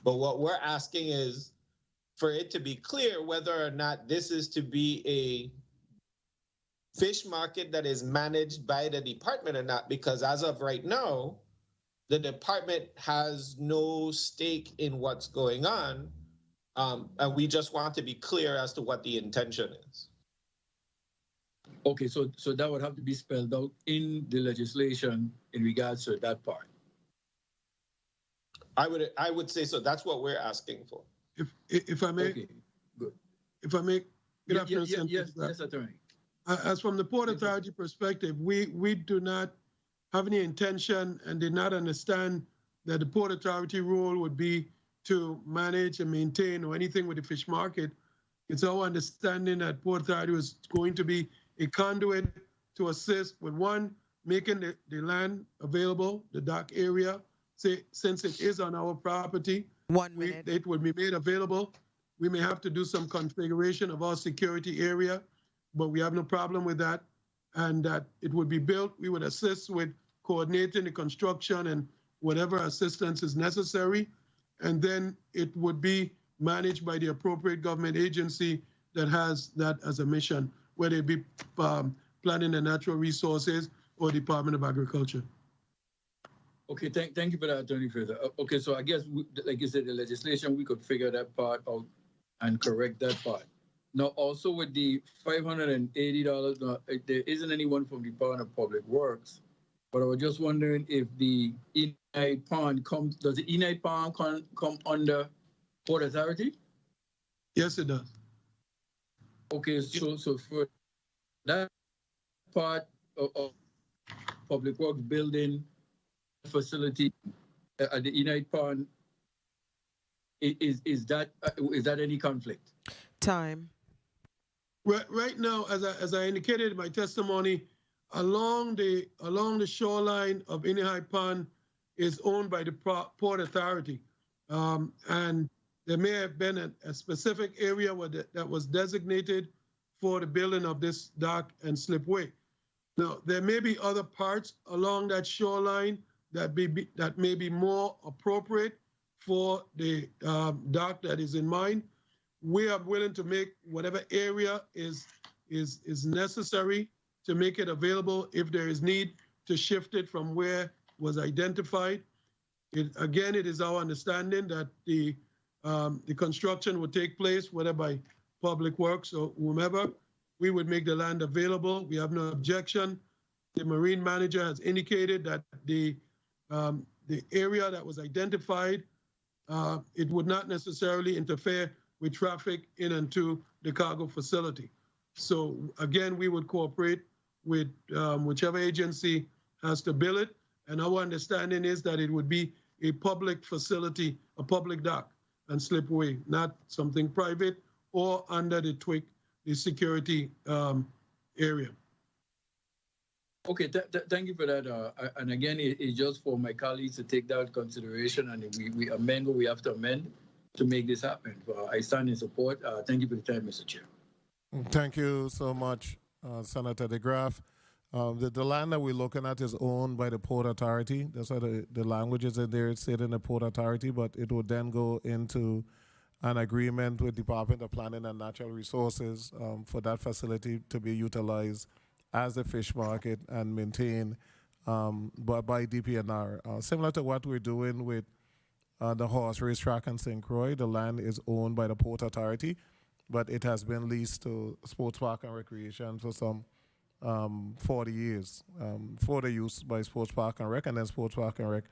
But what we're asking is for it to be clear whether or not this is to be a fish market that is managed by the department or not, because as of right now, the department has no stake in what's going on. And we just want to be clear as to what the intention is. Okay, so that would have to be spelled out in the legislation in regards to that part. I would say so. That's what we're asking for. If I may, Okay, good. if I may, good afternoon, yes, Attorney. As from the Port Authority perspective, we do not have any intention and did not understand that the Port Authority role would be to manage and maintain or anything with the fish market. It's our understanding that Port Authority was going to be a conduit to assist with one, making the land available, the dock area, since it is on our property. 1 minute. It would be made available. We may have to do some configuration of our security area, but we have no problem with that. And that it would be built. We would assist with coordinating the construction and whatever assistance is necessary. And then it would be managed by the appropriate government agency that has that as a mission, whether it be Planning and Natural Resources or Department of Agriculture. Okay, thank you for that, Attorney Fraser. Okay, so I guess, like you said, the legislation, we could figure that part out and correct that part. Now, also with the $580, there isn't anyone from the Department of Public Works, but I was just wondering if the Enide Pond does the Enide Pond come under Port Authority? Yes, it does. Okay, so for that part of Public Works building facility at the Enide Pond, is that any conflict? Time. Right now, as I indicated in my testimony, along the shoreline of Enide Pond is owned by the Port Authority, and there may have been a specific area that was designated for the building of this dock and slipway. Now, there may be other parts along that shoreline that may be more appropriate for the dock that is in mind. We are willing to make whatever area is necessary to make it available if there is need to shift it from where was identified. Again, it is our understanding that the construction would take place, whether by Public Works or whomever. We would make the land available. We have no objection. The marine manager has indicated that the area that was identified, it would not necessarily interfere with traffic in and to the cargo facility. So again, we would cooperate with whichever agency has to build it. And our understanding is that it would be a public facility, a public dock and slipway, not something private or under the TWIC, the security area. Okay, thank you for that. And again, it's just for my colleagues to take that into consideration, and if we amend what we have to amend to make this happen. I stand in support. Thank you for the time, Mr. Chair. Thank you so much, Senator DeGraff. The land that we're looking at is owned by the Port Authority. That's why the language is in there. It's said in the Port Authority, but it would then go into an agreement with Department of Planning and Natural Resources for that facility to be utilized as a fish market and maintained by DPNR. Similar to what we're doing with the horse racetrack in St. Croix, the land is owned by the Port Authority, but it has been leased to Sports Park and Recreation for some 40 years for the use by Sports Park and Rec, and then Sports Park and Rec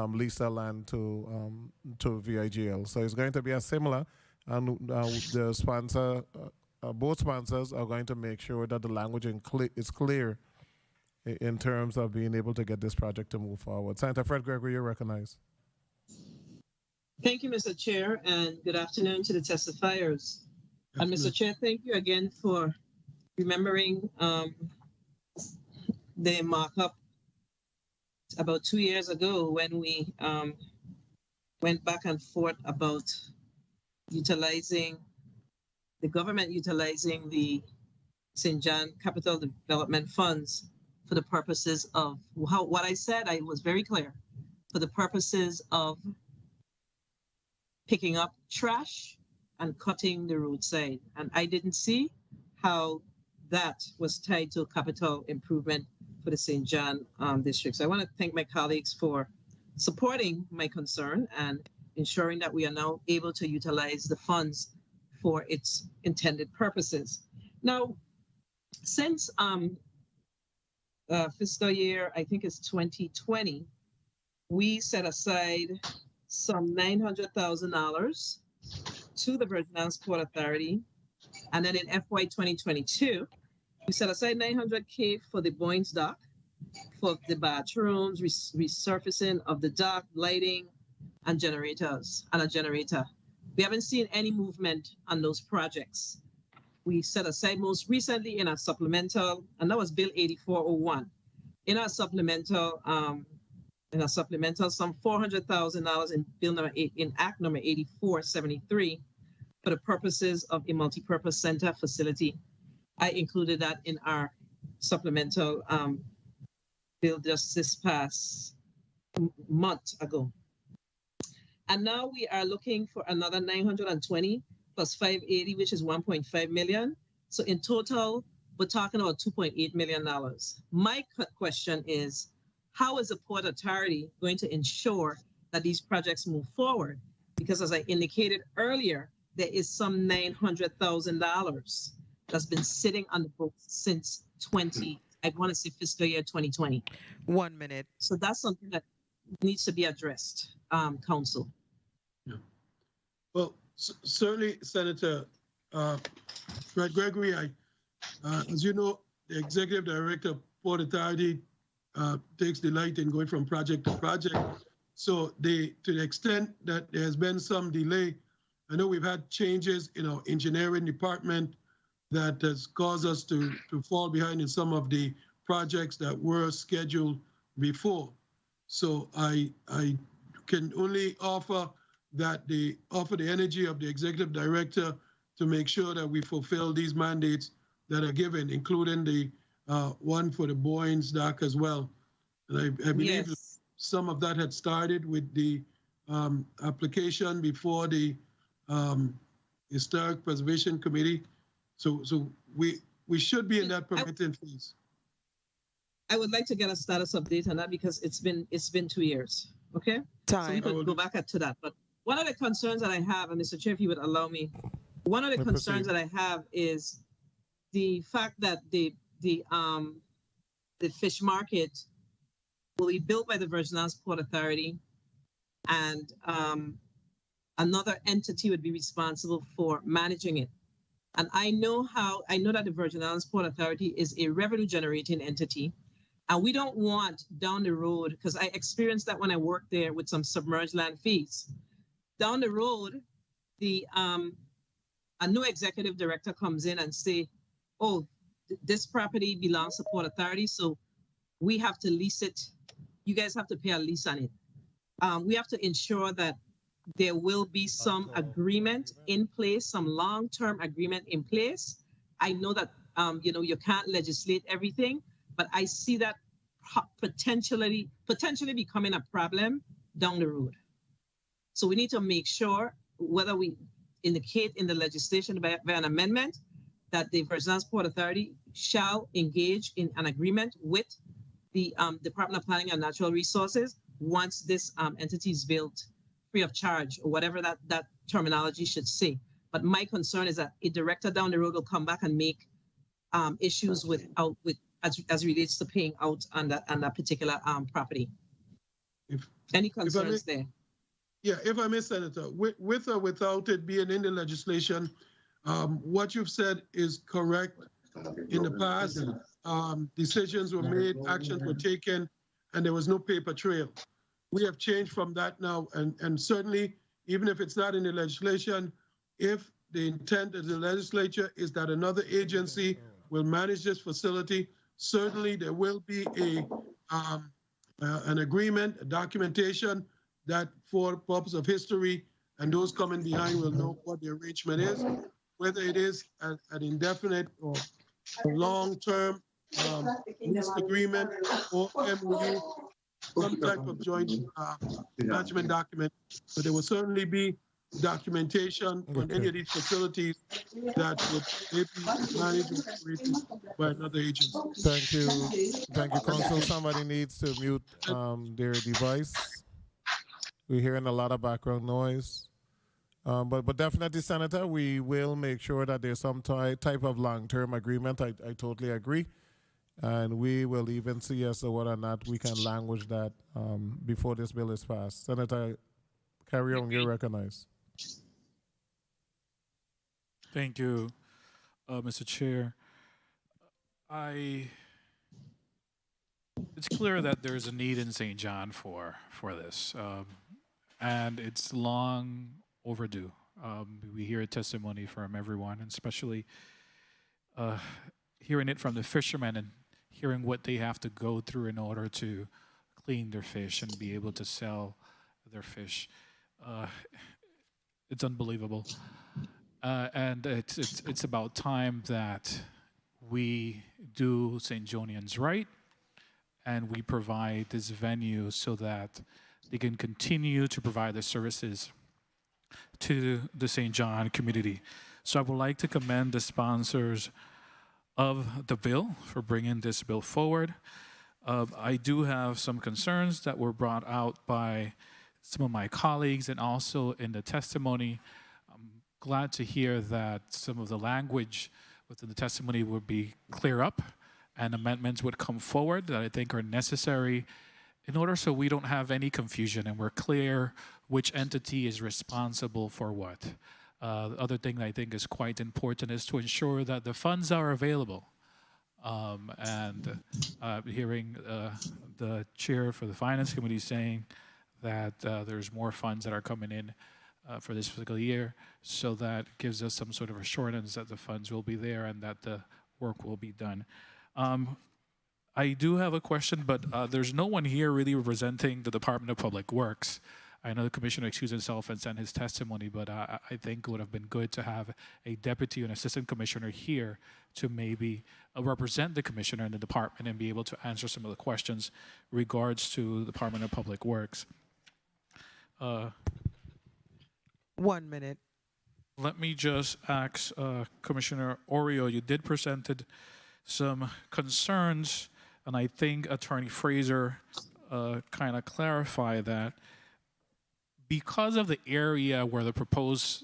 leased that land to VIGL. So it's going to be a similar, and the sponsor, both sponsors are going to make sure that the language is clear in terms of being able to get this project to move forward. Senator Fred Gregory, you're recognized. Thank you, Mr. Chair, and good afternoon to the testifiers. And Mr. Chair, thank you again for remembering the markup about 2 years ago when we went back and forth about utilizing the government utilizing the St. John Capital Development Funds for the purposes of what I said. I was very clear, for the purposes of picking up trash and cutting the roadside. And I didn't see how that was tied to capital improvement for the St. John district. So I want to thank my colleagues for supporting my concern and ensuring that we are now able to utilize the funds for its intended purposes. Now, since fiscal year, I think it's 2020, we set aside some $900,000 to the Virgin Islands Port Authority. And then in FY 2022, we set aside $900K for the Boynes dock, for the bathrooms, resurfacing of the dock, lighting, and generators, and a generator. We haven't seen any movement on those projects. We set aside most recently in our supplemental, and that was Bill 8401. In our supplemental, some $400,000 in Bill number 8, in Act number 8473 for the purposes of a multi-purpose center facility. I included that in our supplemental bill just this past month ago. And now we are looking for another 920 plus 580, which is 1.5 million. So in total, we're talking about $2.8 million. My question is, how is the Port Authority going to ensure that these projects move forward? Because as I indicated earlier, there is some $900,000 that's been sitting on the books since I want to say fiscal year 2020. 1 minute. So that's something that needs to be addressed, Council. Yeah. Well, certainly, Senator Fred Gregory, as you know, the Executive Director of Port Authority takes delight in going from project to project. So to the extent that there has been some delay, I know we've had changes in our engineering department that has caused us to fall behind in some of the projects that were scheduled before. So I can only offer the energy of the Executive Director to make sure that we fulfill these mandates that are given, including the one for the Boynes dock as well. And I believe Yes. some of that had started with the application before the Historic Preservation Committee. So we should be in that permitting phase. I would like to get a status update on that because it's been 2 years. Okay. So we Time. could go back to that. But one of the concerns that I have, and Mr. Chair, if you would allow me, one of the concerns that I have is the fact that the fish market will be built by the Virgin Islands Port Authority, and another entity would be responsible for managing it. And I know that the Virgin Islands Port Authority is a revenue generating entity. And we don't want down the road, because I experienced that when I worked there with some submerged land fees. Down the road, a new executive director comes in and say, oh, this property belongs to Port Authority, so we have to lease it. You guys have to pay a lease on it. We have to ensure that there will be some agreement in place, some long-term agreement in place. I know that you can't legislate everything, but I see that potentially becoming a problem down the road. So we need to make sure, whether we indicate in the legislation by an amendment, that the Virgin Islands Port Authority shall engage in an agreement with the Department of Planning and Natural Resources once this entity is built free of charge, or whatever that terminology should say. But my concern is that a director down the road will come back and make issues as relates to paying out on that particular property. Any concerns there? Yeah, if I may, Senator, with or without it being in the legislation, what you've said is correct. In the past, decisions were made, actions were taken, and there was no paper trail. We have changed from that now, and certainly, even if it's not in the legislation, if the intent of the legislature is that another agency will manage this facility, certainly there will be an agreement, a documentation that, for the purpose of history, and those coming behind will know what the arrangement is, whether it is an indefinite or long-term lease agreement or MOU, some type of joint management document. But there will certainly be documentation on any of these facilities that would be managed and operated by another agency. Thank you, Council. Somebody needs to mute their device. We're hearing a lot of background noise. But definitely, Senator, we will make sure that there's some type of long-term agreement. I totally agree. And we will even see as to whether or not we can language that before this bill is passed. Senator, carry on, you're recognized. Thank you, Mr. Chair. It's clear that there's a need in St. John for this, and it's long overdue. We hear testimony from everyone, and especially hearing it from the fishermen and hearing what they have to go through in order to clean their fish and be able to sell their fish. It's unbelievable. And it's about time that we do St. Jonians right, and we provide this venue so that they can continue to provide the services to the St. John community. So I would like to commend the sponsors of the bill for bringing this bill forward. I do have some concerns that were brought out by some of my colleagues and also in the testimony. glad to hear that some of the language within the testimony would be clear up and amendments would come forward that I think are necessary in order so we don't have any confusion and we're clear which entity is responsible for what. The other thing that I think is quite important is to ensure that the funds are available. Hearing the chair for the Finance Committee saying that there's more funds that are coming in for this fiscal year, so that gives us some sort of assurance that the funds will be there and that the work will be done. I do have a question, but there's no one here really representing the Department of Public Works. I know the commissioner excused himself and sent his testimony, but I think it would have been good to have a deputy and assistant commissioner here to maybe represent the commissioner and the department and be able to answer some of the questions regards to the Department of Public Works. 1 minute. Let me just ask Commissioner Oreo, you did presented some concerns, and I think Attorney Fraser kind of clarified that because of the area where the proposed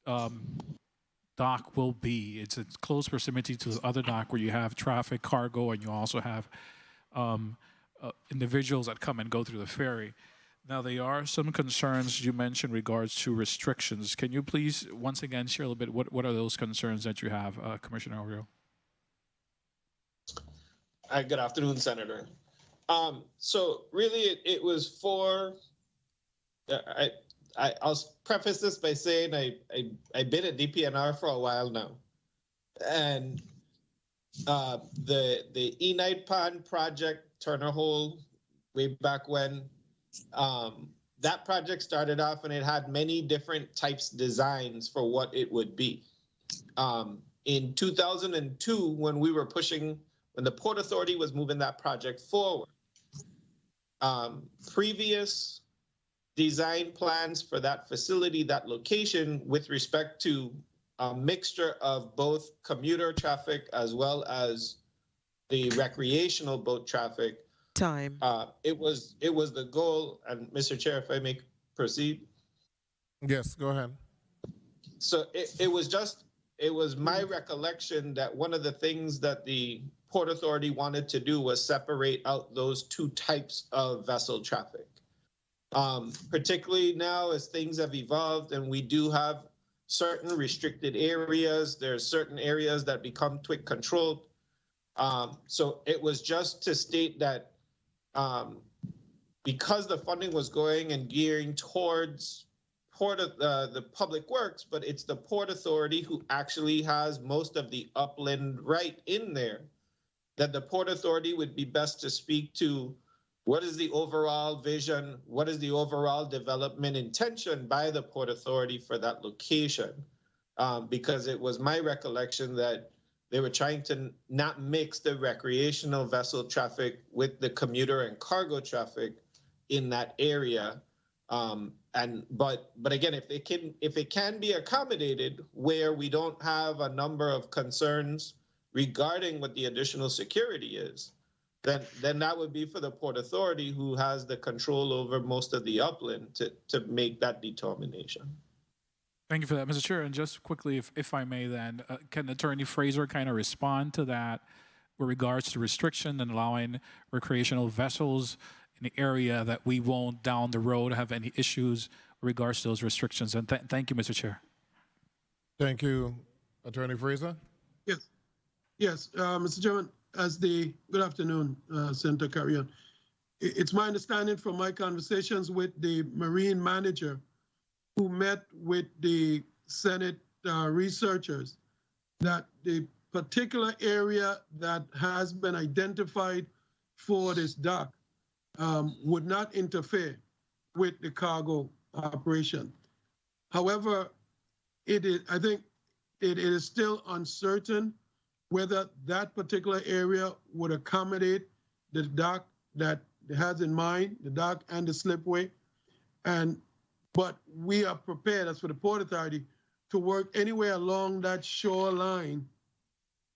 dock will be, it's in close proximity to the other dock where you have traffic, cargo, and you also have individuals that come and go through the ferry. Now, there are some concerns you mentioned regards to restrictions. Can you please, once again, share a little bit, what are those concerns that you have, Commissioner Oreo? Good afternoon, Senator. So really, it was for, I'll preface this by saying I've been at DPNR for a while now. And the Enide Pond project, Turner Hole, way back when, that project started off and it had many different types designs for what it would be. In 2002, when we were pushing, when the Port Authority was moving that project forward, previous design plans for that facility, that location, with respect to a mixture of both commuter traffic as well as the recreational boat traffic. Time. It was the goal, and Mr. Chair, if I may proceed. Yes, go ahead. So it was my recollection that one of the things that the Port Authority wanted to do was separate out those two types of vessel traffic. Particularly now as things have evolved and we do have certain restricted areas, there's certain areas that become TWIC controlled. So it was just to state that because the funding was going and gearing towards the Public Works, but it's the Port Authority who actually has most of the upland right in there, that the Port Authority would be best to speak to what is the overall vision, what is the overall development intention by the Port Authority for that location, because it was my recollection that they were trying to not mix the recreational vessel traffic with the commuter and cargo traffic in that area. But again, if it can be accommodated where we don't have a number of concerns regarding what the additional security is, then that would be for the Port Authority, who has the control over most of the upland, to make that determination. Thank you for that, Mr. Chair. And just quickly, if I may then, can Attorney Fraser kind of respond to that with regards to restriction and allowing recreational vessels in the area that we won't down the road have any issues with regards to those restrictions? And thank you, Mr. Chair. Thank you, Attorney Fraser. Yes, Mr. Chairman, good afternoon, Senator Carrion. It's my understanding from my conversations with the Marine manager who met with the Senate researchers that the particular area that has been identified for this dock would not interfere with the cargo operation. However, I think it is still uncertain whether that particular area would accommodate the dock that it has in mind, the dock and the slipway. But we are prepared, as for the Port Authority, to work anywhere along that shoreline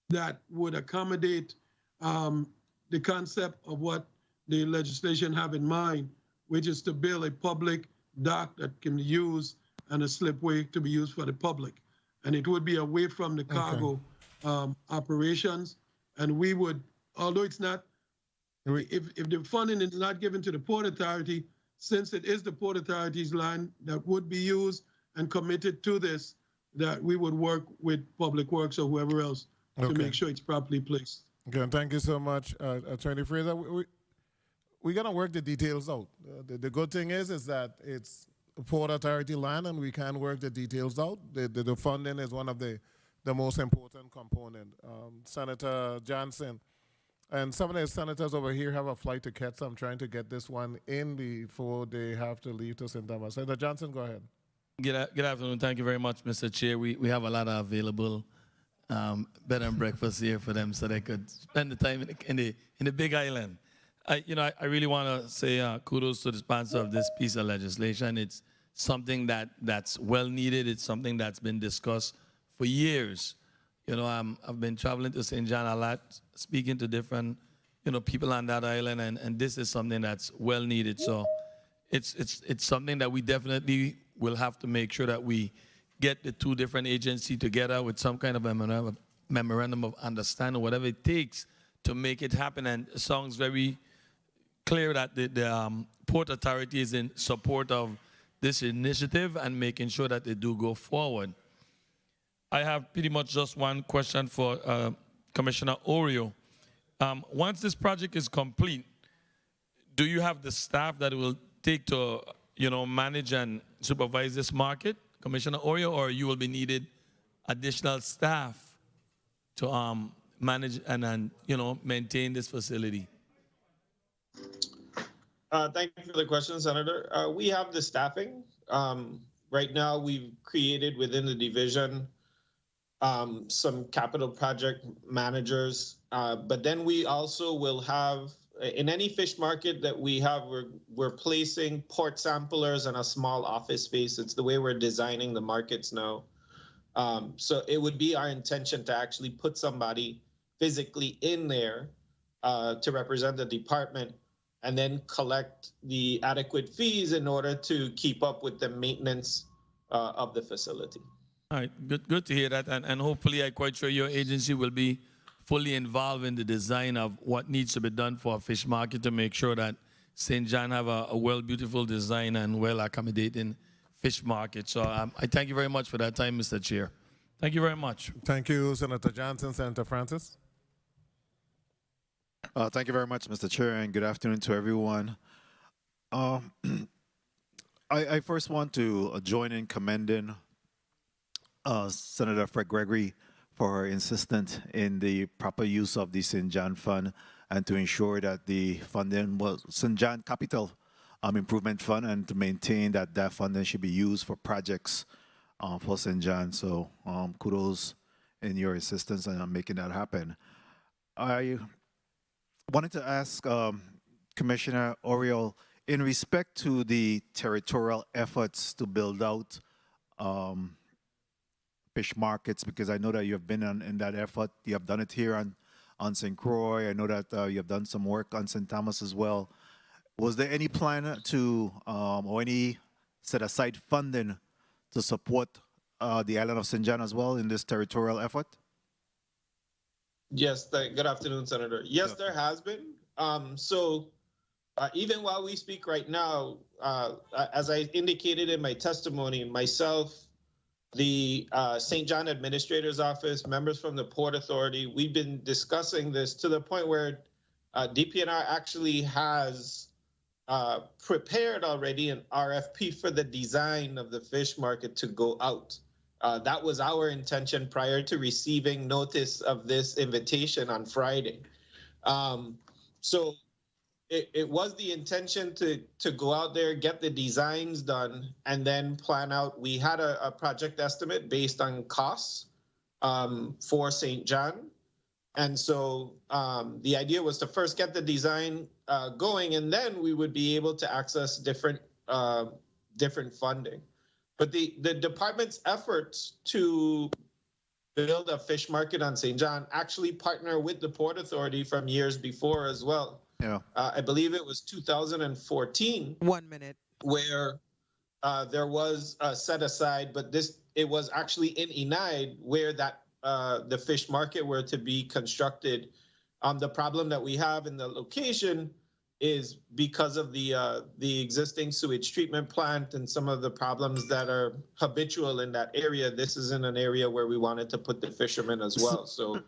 that would accommodate the concept of what the legislation have in mind, which is to build a public dock that can be used and a slipway to be used for the public. And it would be away from the cargo operations. And we would, although it's not, if the funding is not given to the Port Authority, since it is the Port Authority's land that would be used and committed to this, that we would work with Public Works or whoever else to make sure it's properly placed. Okay, thank you so much, Attorney Fraser. We're gonna work the details out. The good thing is that it's Port Authority land, and we can work the details out. The funding is one of the most important component. Senator Johnson, and some of the senators over here have a flight to catch, so I'm trying to get this one in before they have to leave to St. Thomas. Senator Johnson, go ahead. Good afternoon. Thank you very much, Mr. Chair. We have a lot of available bed and breakfast here for them so they could spend the time in the Big Island. I really want to say kudos to the sponsor of this piece of legislation. It's something that's well needed. It's something that's been discussed for years. I've been traveling to St. John a lot, speaking to different, people on that island, and this is something that's well needed. So it's something that we definitely will have to make sure that we get the two different agencies together with some kind of a memorandum of understanding, whatever it takes to make it happen. And it sounds very clear that the Port Authority is in support of this initiative and making sure that they do go forward. I have pretty much just one question for Commissioner Oreo. Once this project is complete, do you have the staff that it will take to, manage and supervise this market, Commissioner Oreo, or you will be needed additional staff to manage and maintain this facility? Thank you for the question, Senator. We have the staffing. Right now, we've created within the division some capital project managers, but then we also will have, in any fish market that we have, we're placing port samplers and a small office space. It's the way we're designing the markets now. So it would be our intention to actually put somebody physically in there to represent the department and then collect the adequate fees in order to keep up with the maintenance of the facility. All right, good to hear that. And hopefully, I'm quite sure your agency will be fully involved in the design of what needs to be done for a fish market to make sure that St. John have a beautiful design and well-accommodating fish market. So I thank you very much for that time, Mr. Chair. Thank you very much. Thank you, Senator Johnson. Senator Francis. Thank you very much, Mr. Chair, and good afternoon to everyone. I first want to join in commending Senator Fred Gregory for her insistence in the proper use of the St. John Fund and to ensure that the funding was St. John Capital Improvement Fund, and to maintain that that funding should be used for projects for St. John. So kudos in your assistance in making that happen. I wanted to ask Commissioner Oriol, in respect to the territorial efforts to build out fish markets, because I know that you have been in that effort. You have done it here on St. Croix. I know that you have done some work on St. Thomas as well. Was there any plan to, or any set aside funding to support the island of St. John as well in this territorial effort? Yes, good afternoon, Senator. Yes, there has been. Even while we speak right now, as I indicated in my testimony, myself, the St. John Administrator's Office, members from the Port Authority, we've been discussing this to the point where DPNR actually has prepared already an RFP for the design of the fish market to go out. That was our intention prior to receiving notice of this invitation on Friday. So it was the intention to go out there, get the designs done, and then plan out. We had a project estimate based on costs for St. John. And so the idea was to first get the design going, and then we would be able to access different funding. But the department's efforts to build a fish market on St. John actually partner with the Port Authority from years before as well. Yeah. I believe it was 2014. 1 minute. Where there was set aside, but it was actually in Enaid where that the fish market were to be constructed. The problem that we have in the location is because of the existing sewage treatment plant and some of the problems that are habitual in that area. This isn't an area where we wanted to put the fishermen as well. So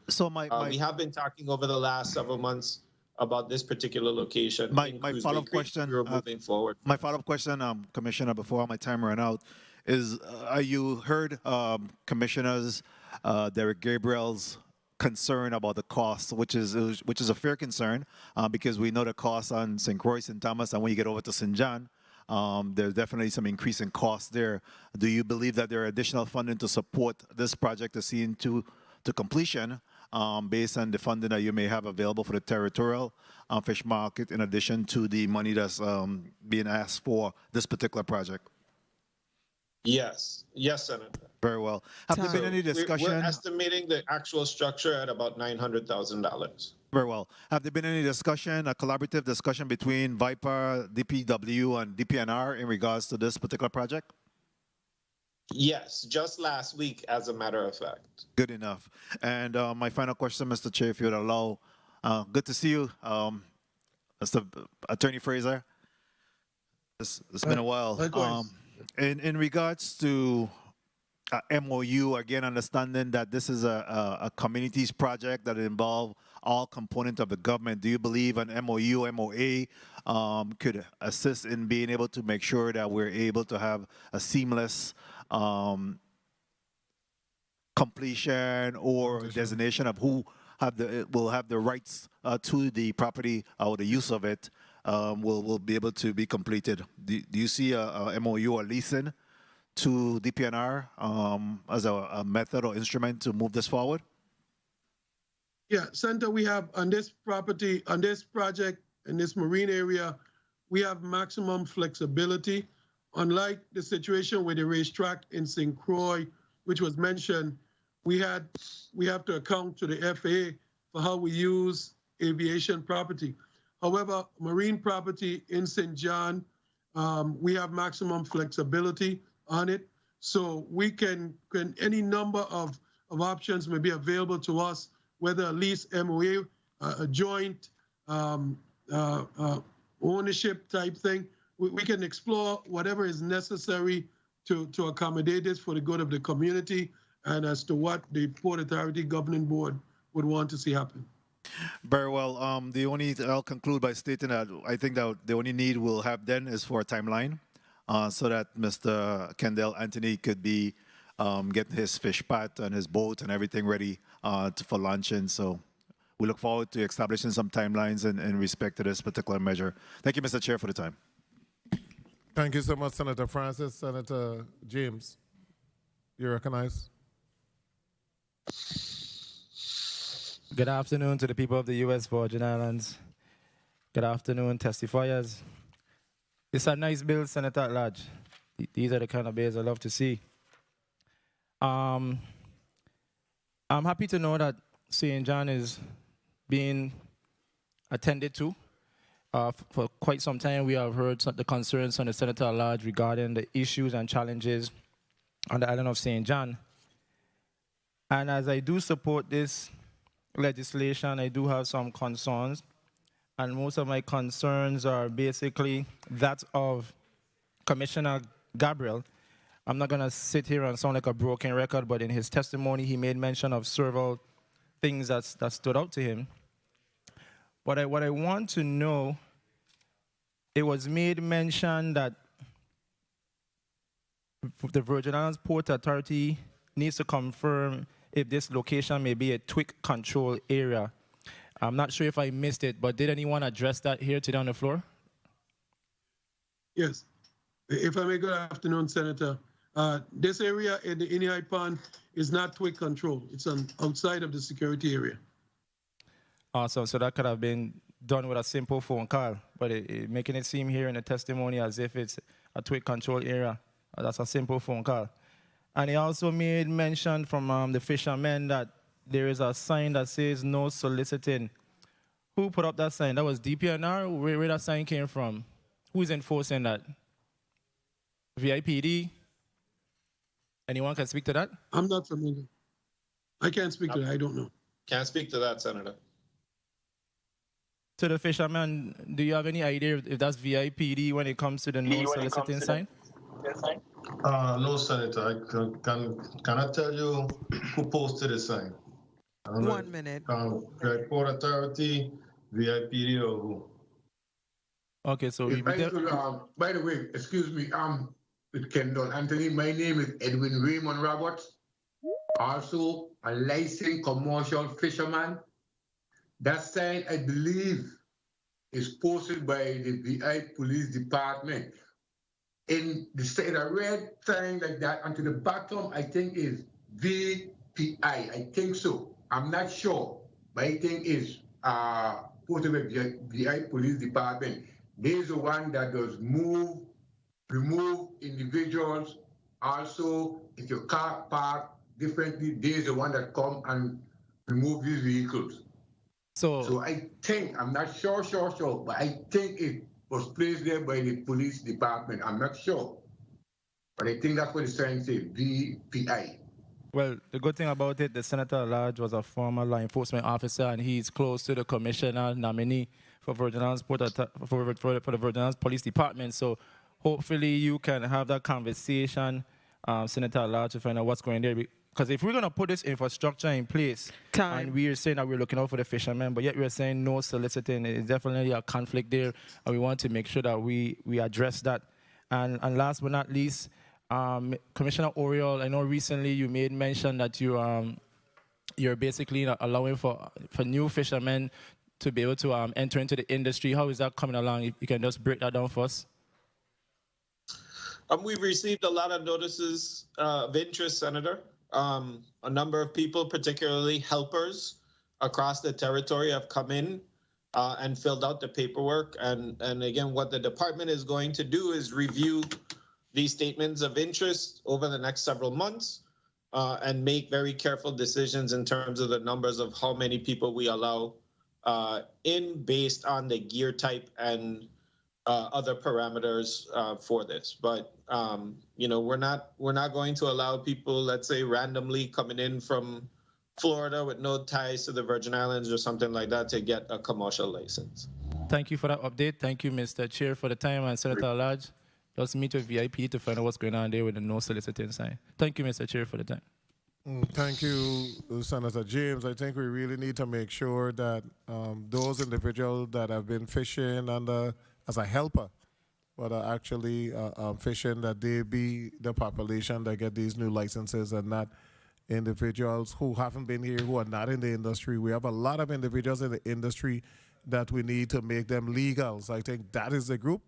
we have been talking over the last several months about this particular location. My follow-up question. We're moving forward. My follow-up question, Commissioner, before my time ran out, is you heard Commissioners Derek Gabriel's concern about the cost, which is a fair concern because we know the costs on St. Croix, St. Thomas, and when you get over to St. John, there's definitely some increase in cost there. Do you believe that there are additional funding to support this project to see into completion based on the funding that you may have available for the territorial fish market in addition to the money that's being asked for this particular project? Yes, Senator. Very well. Have there been any discussion? We're estimating the actual structure at about $900,000. Very well. Have there been any discussion, a collaborative discussion between Viper, DPW, and DPNR in regards to this particular project? Yes, just last week, as a matter of fact. Good enough. And my final question, Mr. Chair, if you would allow, good to see you, Mr. Attorney Fraser. It's been a while. In regards to MOU, again, understanding that this is a communities project that involves all components of the government, do you believe an MOU, MOA could assist in being able to make sure that we're able to have a seamless completion or designation of who will have the rights to the property or the use of it will be able to be completed? Do you see a MOU or leasing to DPNR as a method or instrument to move this forward? Yeah, Senator, we have on this property, on this project, in this marine area, we have maximum flexibility. Unlike the situation with the racetrack in St. Croix, which was mentioned, we have to account to the FAA for how we use aviation property. However, marine property in St. John, we have maximum flexibility on it. So we can any number of options may be available to us, whether a lease, MOA, a joint ownership type thing. We can explore whatever is necessary to accommodate this for the good of the community and as to what the Port Authority Governing Board would want to see happen. Very well. I'll conclude by stating that I think that the only need we'll have then is for a timeline so that Mr. Kendall Anthony could be getting his fish pot and his boat and everything ready for launching. So we look forward to establishing some timelines in respect to this particular measure. Thank you, Mr. Chair, for the time. Thank you so much, Senator Francis. Senator James, you recognize. Good afternoon to the people of the U.S. Virgin Islands. Good afternoon, testifiers. It's a nice bill, Senator at large. These are the kind of bills I love to see. I'm happy to know that St. John is being attended to. For quite some time, we have heard the concerns from the Senator at large regarding the issues and challenges on the island of St. John. And as I do support this legislation, I do have some concerns. And most of my concerns are basically that of Commissioner Gabriel. I'm not going to sit here and sound like a broken record, but in his testimony, he made mention of several things that stood out to him. What I want to know, it was made mention that the Virgin Islands Port Authority needs to confirm if this location may be a TWIC control area. I'm not sure if I missed it, but did anyone address that here today on the floor? Yes. If I may, good afternoon, Senator. This area in the Enaid Pond is not TWIC control. It's outside of the security area. Awesome. So that could have been done with a simple phone call, but making it seem here in the testimony as if it's a TWIC control area. That's a simple phone call. And he also made mention from the fishermen that there is a sign that says no soliciting. Who put up that sign? That was DPNR? Where that sign came from? Who is enforcing that? VIPD? Anyone can speak to that? I'm not familiar. I can't speak to that. I don't know. Can't speak to that, Senator. To the fisherman, do you have any idea if that's VIPD when it comes to the no soliciting sign? No, Senator. Cannot tell you who posted the sign. 1 minute. Port Authority, VIPD, or who? Okay, so If I could, by the way, excuse me, with Kendall Anthony, my name is Edwin Raymond Roberts, also a licensed commercial fisherman. That sign, I believe, is posted by the VI Police Department. In the state, a red sign like that, and to the bottom, I think is VPI. I think so. I'm not sure, but I think it's posted by VI Police Department. There's the one that does remove individuals. Also, if your car parked differently, there's the one that come and remove these vehicles. So I think, I'm not sure, but I think it was placed there by the police department. I'm not sure, but I think that's what the sign says, VPI. Well, the good thing about it, the Senator at Large was a former law enforcement officer, and he's close to the commissioner nominee for Virgin Islands for the Virgin Islands Police Department. So hopefully you can have that conversation, Senator at Large, to find out what's going there. Because if we're going to put this infrastructure in place, and we're saying that we're looking out for the fishermen, but yet we're saying no soliciting, it's definitely a conflict there, and we want to make sure that we address that. And last but not least, Commissioner Oriol, I know recently you made mention that you're basically allowing for new fishermen to be able to enter into the industry. How is that coming along? If you can just break that down for us. We've received a lot of notices of interest, Senator. A number of people, particularly helpers across the territory, have come in and filled out the paperwork. And again, what the department is going to do is review these statements of interest over the next several months and make very careful decisions in terms of the numbers of how many people we allow in based on the gear type and other parameters for this. But you know, we're not going to allow people, let's say, randomly coming in from Florida with no ties to the Virgin Islands or something like that to get a commercial license. Thank you for that update. Thank you, Mr. Chair, for the time, and Senator at Large. Just meet with VIP to find out what's going on there with the no soliciting sign. Thank you, Mr. Chair, for the time. Thank you, Senator James. I think we really need to make sure that those individuals that have been fishing as a helper, but are actually fishing, that they be the population that get these new licenses and not individuals who haven't been here, who are not in the industry. We have a lot of individuals in the industry that we need to make them legal. So I think that is the group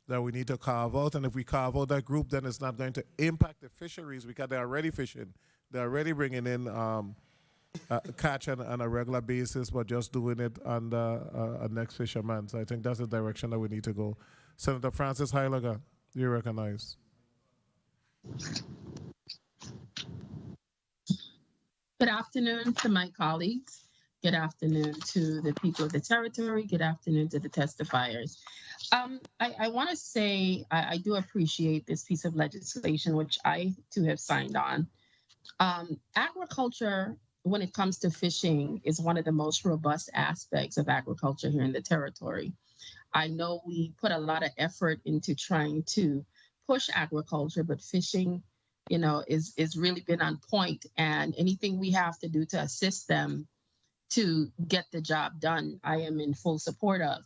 that we need to carve out. And if we carve out that group, then it's not going to impact the fisheries because they're already fishing. They're already bringing in catch on a regular basis, but just doing it under a next fisherman. So I think that's the direction that we need to go. Senator Francis Heiliger, you recognize. Good afternoon to my colleagues. Good afternoon to the people of the territory. Good afternoon to the testifiers. I want to say I do appreciate this piece of legislation, which I too have signed on. Agriculture, when it comes to fishing, is one of the most robust aspects of agriculture here in the territory. I know we put a lot of effort into trying to push agriculture, but fishing, you know, is really been on point, and anything we have to do to assist them to get the job done, I am in full support of.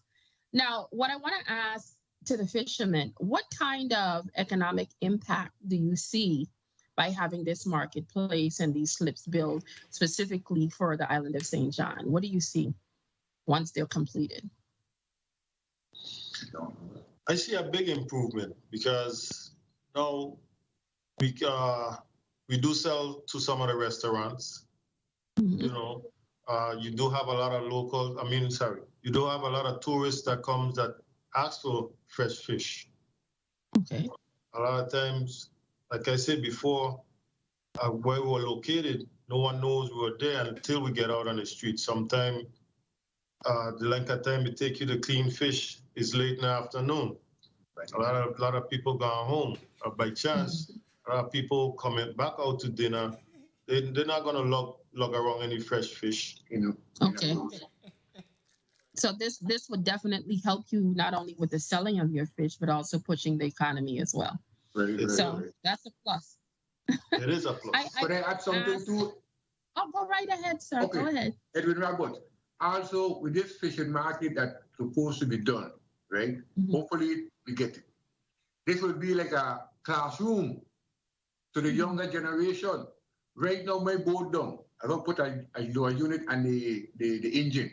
Now, what I want to ask to the fishermen, what kind of economic impact do you see by having this marketplace and these slips built specifically for the island of St. John? What do you see once they're completed? I see a big improvement because now we do sell to some of the restaurants. You know, you do have a lot of you do have a lot of tourists that comes that ask for fresh fish. Okay. A lot of times, like I said before, where we were located, no one knows we were there until we get out on the street. Sometimes the length of time it takes you to clean fish is late in the afternoon. A lot of people gone home by chance. A lot of people coming back out to dinner. They're not gonna lug around any fresh fish. Okay. So this would definitely help you not only with the selling of your fish, but also pushing the economy as well. So that's a plus. It is a plus. Could I add something to it? Oh, go right ahead, sir. Okay. Go ahead. Edwin Roberts. Also, with this fishing market that's supposed to be done, right? Hopefully we get it. This will be like a classroom to the younger generation. Right now, my boat down. I don't put a unit and the engine.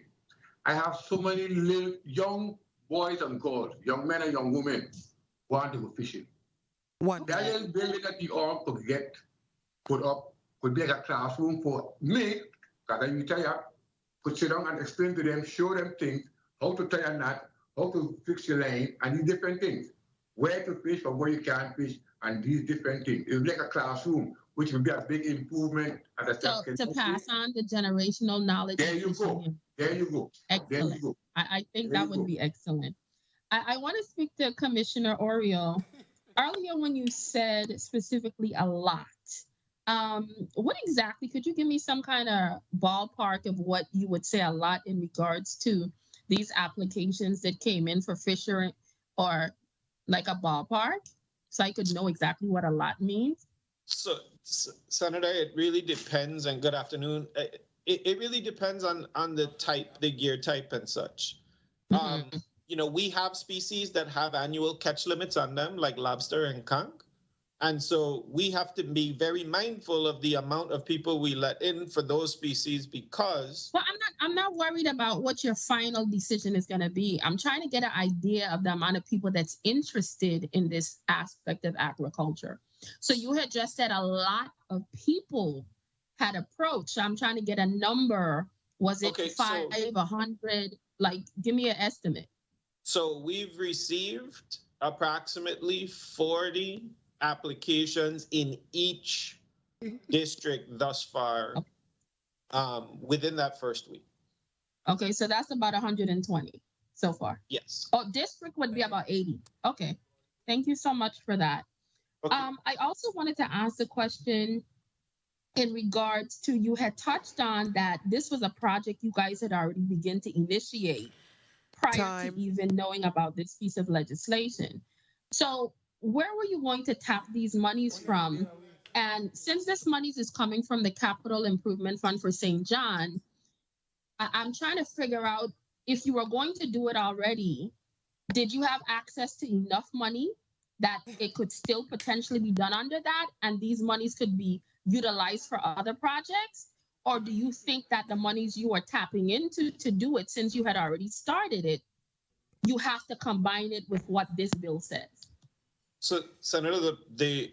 I have so many little young boys and girls, young men and young women want to go fishing. That little building that the arm could get put up could be like a classroom for me, because I retire, could sit down and explain to them, show them things, how to tie a knot, how to fix your line, and these different things. Where to fish or where you can't fish, and these different things. It would be like a classroom, which would be a big improvement. So to pass on the generational knowledge. There you go. There you go. Excellent. There you go. I think that would be excellent. I want to speak to Commissioner Oriol. Earlier when you said specifically a lot, what exactly, could you give me some kind of ballpark of what you would say a lot in regards to these applications that came in for fishery, or like a ballpark, so I could know exactly what a lot means? So, Senator, it really depends, and good afternoon. It really depends on the type, the gear type and such. You know, we have species that have annual catch limits on them, like lobster and conch. And so we have to be very mindful of the amount of people we let in for those species, because... Well, I'm not worried about what your final decision is going to be. I'm trying to get an idea of the amount of people that's interested in this aspect of agriculture. So you had just said a lot of people had approached. So I'm trying to get a number. Was it 5, 100? Like, give me an estimate. So we've received approximately 40 applications in each district thus far within that first week. Okay, so that's about 120 so far. Yes. Oh, district would be about 80. Okay, thank you so much for that. Okay. I also wanted to ask a question in regards to, you had touched on that this was a project you guys had already begun to initiate prior to even knowing about this piece of legislation. So where were you going to tap these monies from? And since this money is coming from the Capital Improvement Fund for St. John, I'm trying to figure out, if you were going to do it already, did you have access to enough money that it could still potentially be done under that, and these monies could be utilized for other projects? Or do you think that the monies you are tapping into to do it, since you had already started it, you have to combine it with what this bill says? So, Senator,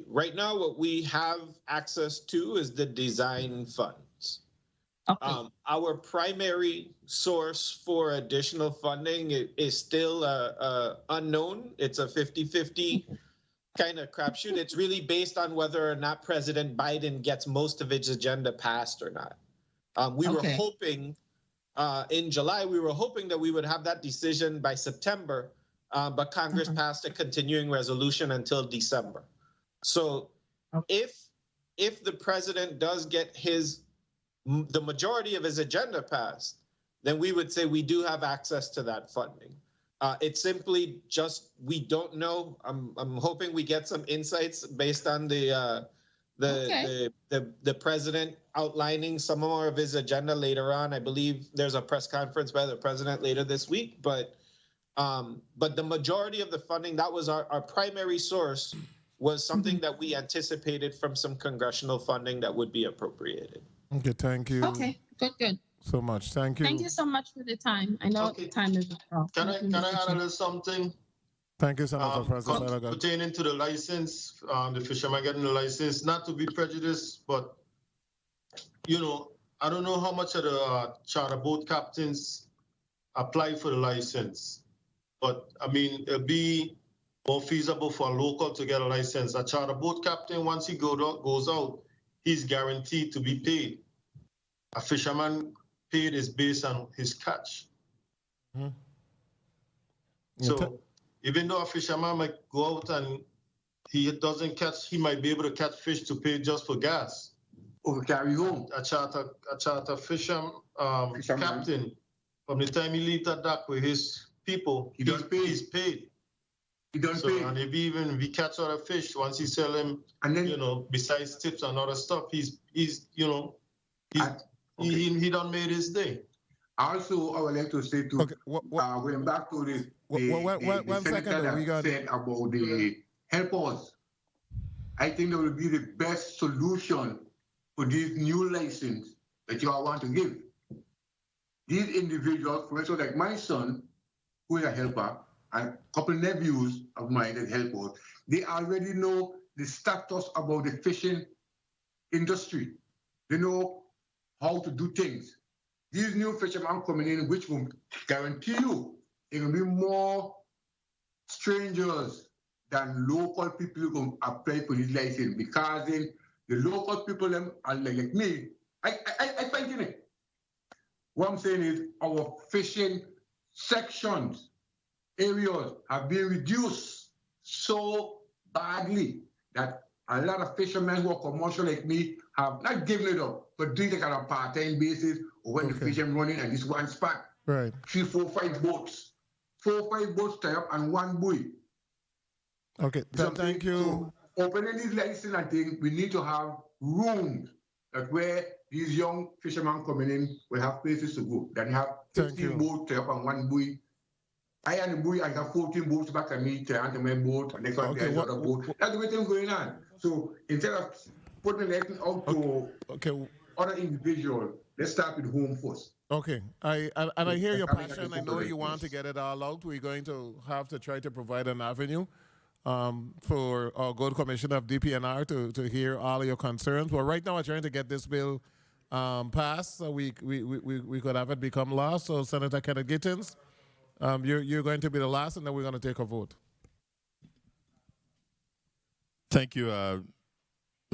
right now what we have access to is the design funds. Okay. Our primary source for additional funding is still unknown. It's a 50-50 kind of crapshoot. It's really based on whether or not President Biden gets most of his agenda passed or not. We were hoping in July, we were hoping that we would have that decision by September, but Congress passed a continuing resolution until December. So if the president does get the majority of his agenda passed, then we would say we do have access to that funding. It's simply just, we don't know. I'm hoping we get some insights based on the president outlining some more of his agenda later on. I believe there's a press conference by the president later this week, but the majority of the funding, that was our primary source, was something that we anticipated from some congressional funding that would be appropriated. Okay, thank you. Okay, good. So much. Thank you. Thank you so much for the time. I know the time is up. Can I add a little something? Thank you, Senator President. Pertaining to the license, the fishermen getting the license, not to be prejudiced, but, you know, I don't know how much of the charter boat captains apply for the license, but I mean, it'll be more feasible for a local to get a license. A charter boat captain, once he goes out, he's guaranteed to be paid. A fisherman paid is based on his catch. So even though a fisherman might go out and he doesn't catch, he might be able to catch fish to pay just for gas. Or carry home. A charter fisherman, captain, from the time he leaves the dock with his people, he's paid. He don't So, pay. and if he catch other fish, once he sell him, And then, you know, besides tips and other stuff, he done made his day. Also, I would like to say to, going back to the one senator second, that we got- said about the helpers, I think that will be the best solution for these new license that you all want to give. These individuals, for instance, like my son, who is a helper, and a couple nephews of mine that help out, they already know the status about the fishing industry. They know how to do things. These new fishermen coming in, which will guarantee you it will be more strangers than local people who can apply for this license, because then the local people them are like me. I find it. What I'm saying is our fishing sections, areas have been reduced so badly that a lot of fishermen who are commercial like me have not given it up, but doing it on a part-time basis, or when the fishermen running at this one spot. Right. 3, 4, 5 boats. 4 or 5 boats tie up and one buoy. Okay, thank you. So opening these licenses, I think we need to have rooms that where these young fishermen coming in will have places to go. Then have 15 boats tie up on one buoy. I and the buoy, I have 14 boats back at me, tie onto my boat, and next one there's another boat. That's the way things going on. So instead of putting the license out to other individuals, let's start with home first. Okay, I hear your passion. I know you want to get it all out. We're going to have to try to provide an avenue for our good commissioner of DPNR to hear all of your concerns. But right now, we're trying to get this bill passed so we could have it become law. So, Senator Kenneth Gittins, you're going to be the last, and then we're going to take a vote. Thank you,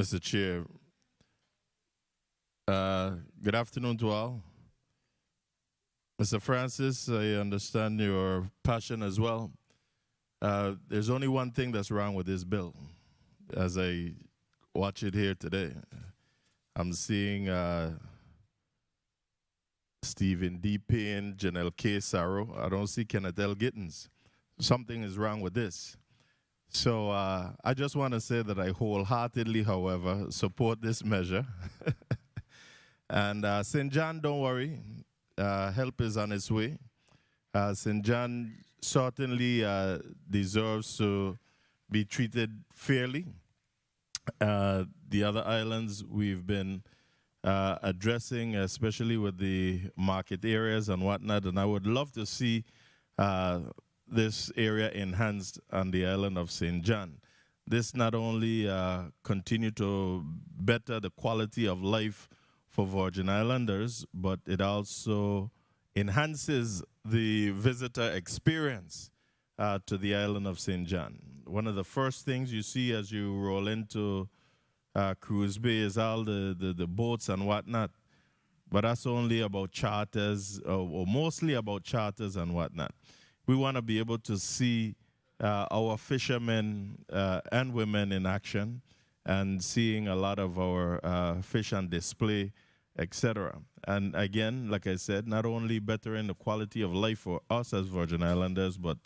Mr. Chair. Good afternoon to all. Mr. Francis, I understand your passion as well. There's only one thing that's wrong with this bill. As I watch it here today, I'm seeing Stephen D. Payne, Janelle K. Sarro. I don't see Kenneth L. Gittins. Something is wrong with this. So I just want to say that I wholeheartedly, however, support this measure. And St. John, don't worry. Help is on its way. St. John certainly deserves to be treated fairly. The other islands we've been addressing, especially with the market areas and whatnot, and I would love to see this area enhanced on the island of St. John. This not only continue to better the quality of life for Virgin Islanders, but it also enhances the visitor experience to the island of St. John. One of the first things you see as you roll into Cruise Bay is all the boats and whatnot, but that's only about charters, or mostly about charters and whatnot. We want to be able to see our fishermen and women in action, and seeing a lot of our fish on display, etc. And again, like I said, not only bettering the quality of life for us as Virgin Islanders, but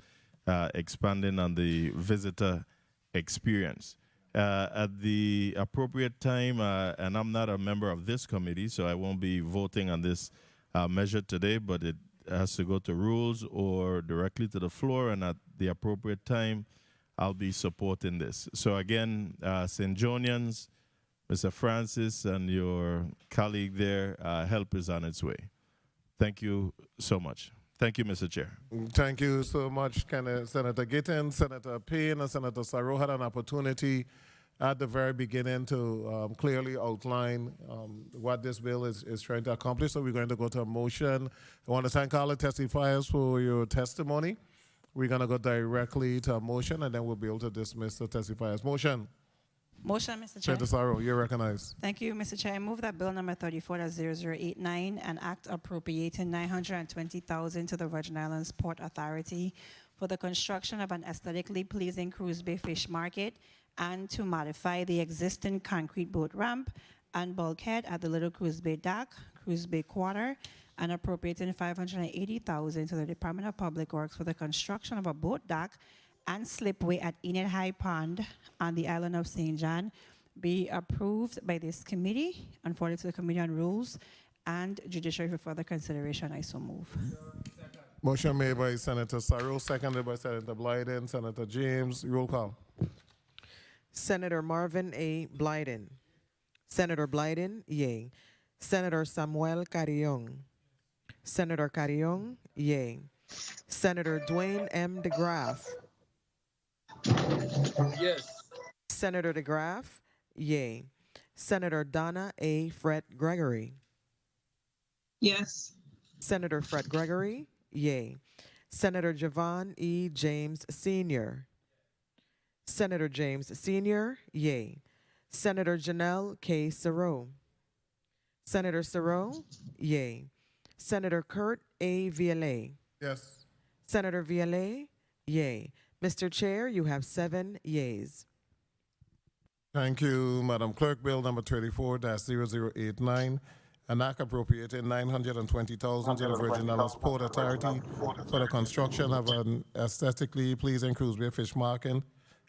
expanding on the visitor experience. At the appropriate time, and I'm not a member of this committee, so I won't be voting on this measure today, but it has to go to rules or directly to the floor, and at the appropriate time, I'll be supporting this. So again, St. Johnians, Mr. Francis and your colleague there, help is on its way. Thank you so much. Thank you, Mr. Chair. Thank you so much, Senator Gittins. Senator Payne and Senator Sarro had an opportunity at the very beginning to clearly outline what this bill is trying to accomplish. So we're going to go to a motion. I want to thank all the testifiers for your testimony. We're going to go directly to a motion, and then we'll be able to dismiss the testifiers. Motion. Motion, Mr. Chair. Senator Sarro, you're recognized. Thank you, Mr. Chair. I move that Bill number 34-0089, an act appropriating $920,000 to the Virgin Islands Port Authority for the construction of an aesthetically pleasing Cruise Bay Fish Market and to modify the existing concrete boat ramp and bulkhead at the Little Cruise Bay Dock, Cruise Bay Quarter, and appropriating $580,000 to the Department of Public Works for the construction of a boat dock and slipway at Enid High Pond on the island of St. John be approved by this committee and forwarded to the Committee on Rules and Judiciary for further consideration. I so move. Motion made by Senator Saru, seconded by Senator Blyden. Senator James, roll call. Senator Marvin A. Blyden. Senator Blyden, yea. Senator Samuel Carrion. Senator Carrion, yea. Senator Dwayne M. DeGraff. Yes. Senator DeGraff, yea. Senator Donna A. Fred Gregory. Yes. Senator Fred Gregory, yea. Senator Javon E. James Sr. Senator James Sr., yea. Senator Janelle K. Sarow. Senator Sarow, yea. Senator Kurt A. Vialet. Yes. Senator Vialet, yea. Mr. Chair, you have 7 yeas. Thank you, Madam Clerk. Bill number 34-0089, an act appropriating $920,000 to the Virgin Islands Port Authority for the construction of an aesthetically pleasing Cruise Bay Fish Market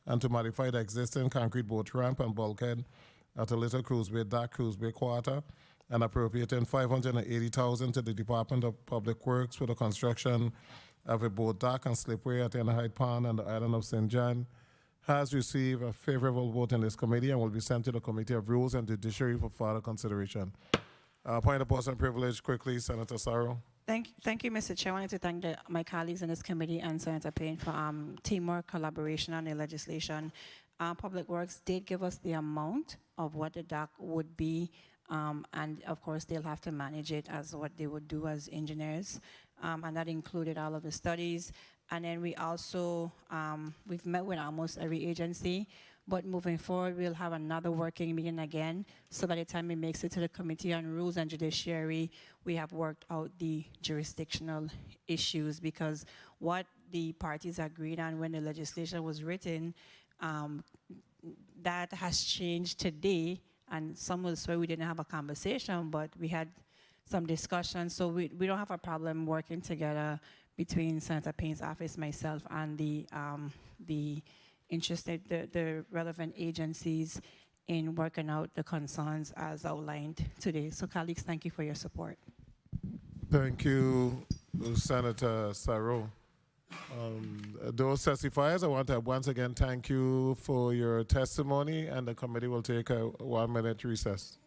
and to modify the existing concrete boat ramp and bulkhead at the Little Cruise Bay Dock, Cruise Bay Quarter, and appropriating $580,000 to the Department of Public Works for the construction of a boat dock and slipway at Enid Pond and the island of St. John, has received a favorable vote in this committee and will be sent to the Committee of Rules and Judiciary for further consideration. Point of person privilege, quickly, Senator Saru. Thank you, Mr. Chair. I wanted to thank my colleagues in this committee and Senator Payne for teamwork, collaboration on the legislation. Public Works did give us the amount of what the dock would be, and of course they'll have to manage it as what they would do as engineers, and that included all of the studies. And then we also, we've met with almost every agency, but moving forward, we'll have another working meeting again. So by the time it makes it to the Committee on Rules and Judiciary, we have worked out the jurisdictional issues, because what the parties agreed on when the legislation was written, that has changed today. And some will swear we didn't have a conversation, but we had some discussion. So we don't have a problem working together between Senator Payne's office, myself, and the relevant agencies in working out the concerns as outlined today. So colleagues, thank you for your support. Thank you, Senator Saru. Those testifiers, I want to once again thank you for your testimony, and the committee will take a 1-minute recess.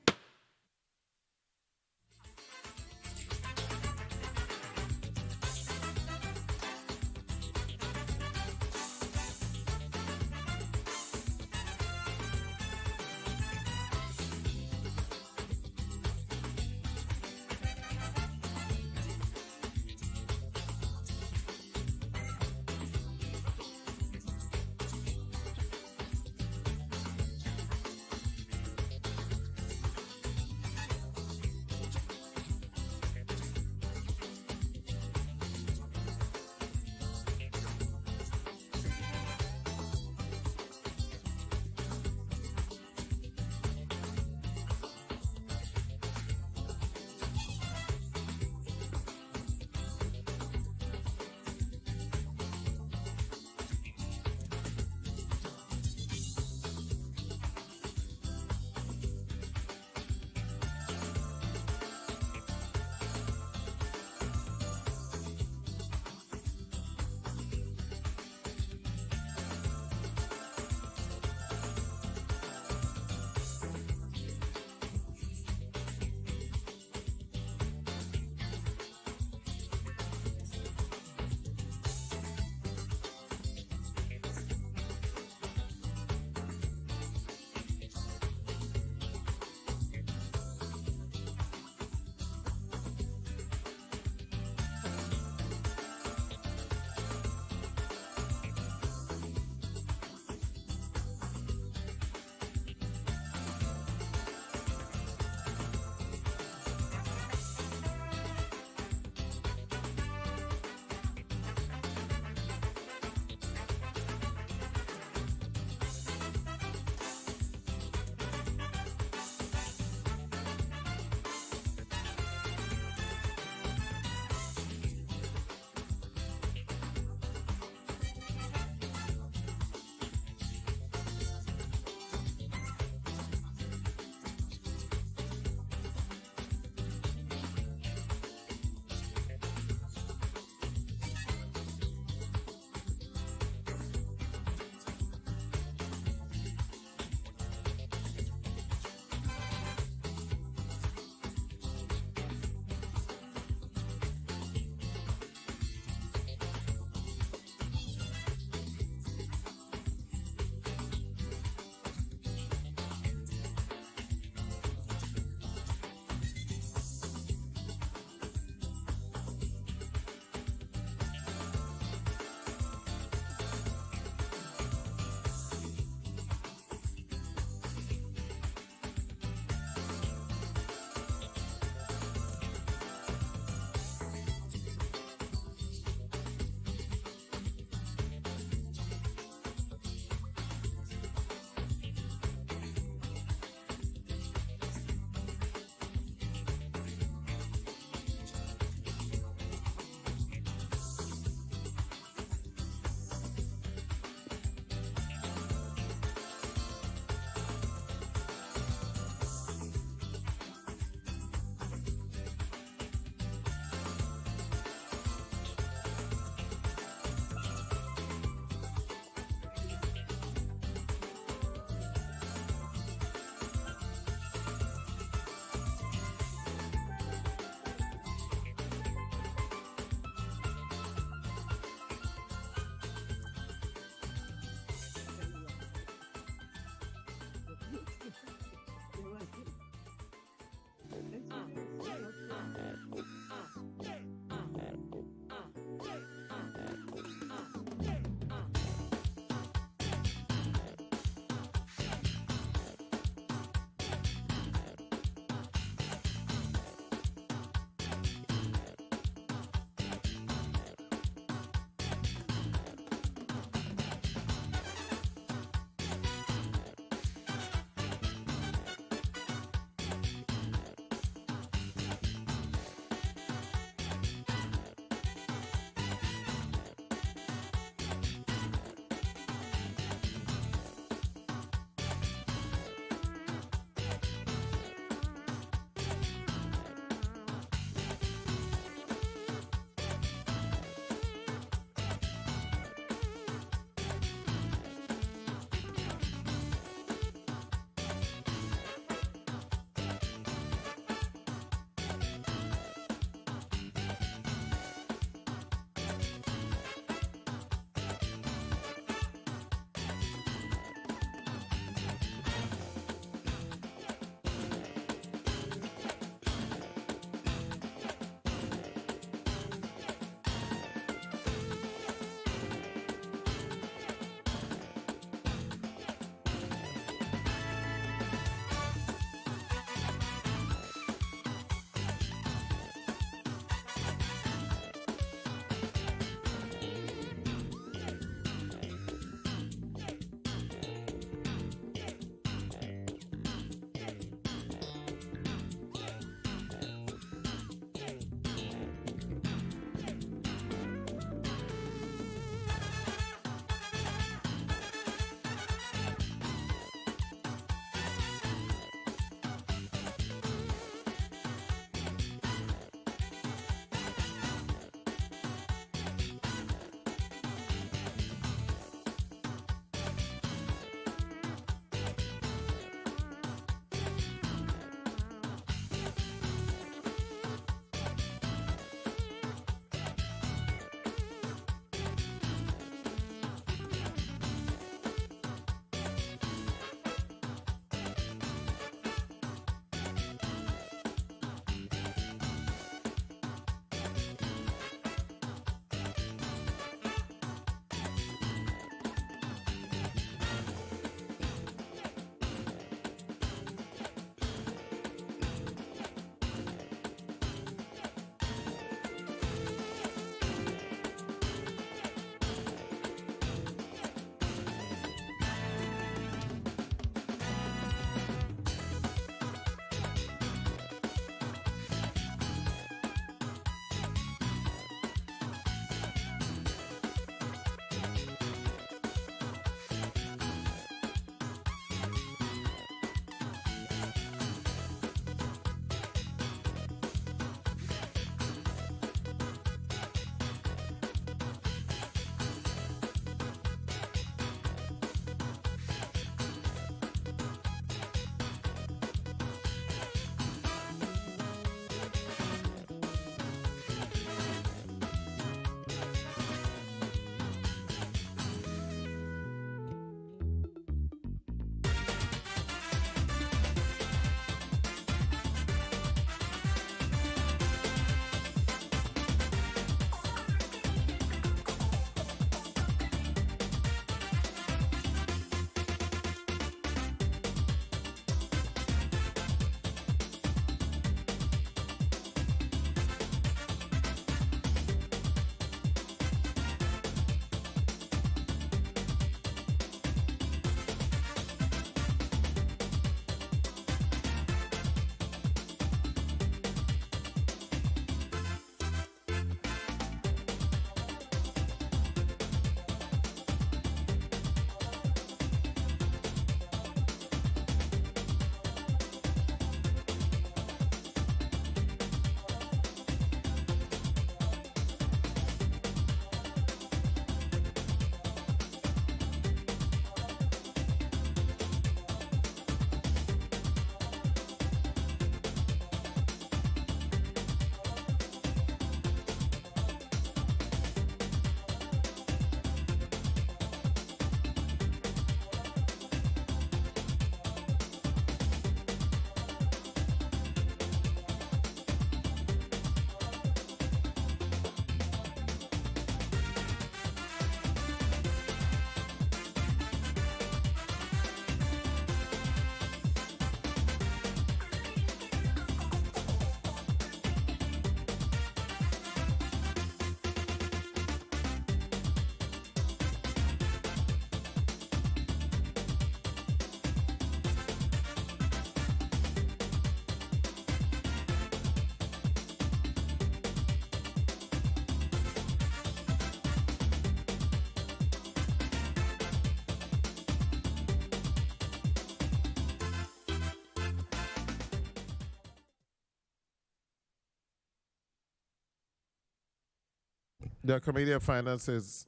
The Committee of Finance is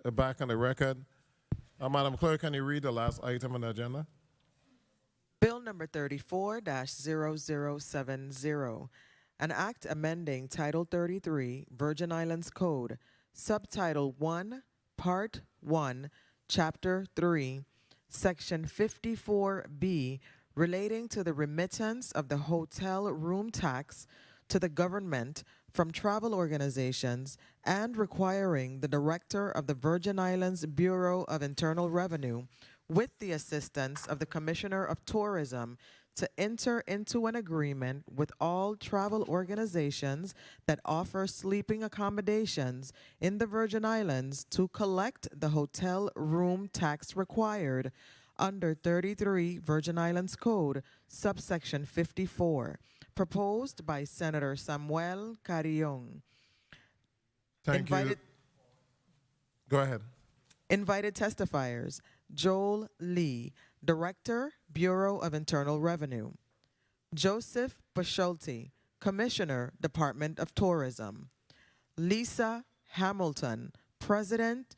back on the record. Madam Clerk, can you read the last item on the agenda? Bill number 34-0070, an act amending Title 33, Virgin Islands Code, Subtitle 1, Part 1, Chapter 3, Section 54B, relating to the remittance of the hotel room tax to the government from travel organizations and requiring the Director of the Virgin Islands Bureau of Internal Revenue, with the assistance of the Commissioner of Tourism, to enter into an agreement with all travel organizations that offer sleeping accommodations in the Virgin Islands to collect the hotel room tax required under 33 Virgin Islands Code, subsection 54, proposed by Senator Samuel Carrion. Thank you. Go ahead. Invited testifiers: Joel Lee, Director, Bureau of Internal Revenue; Joseph Baschulte, Commissioner, Department of Tourism; Lisa Hamilton, President,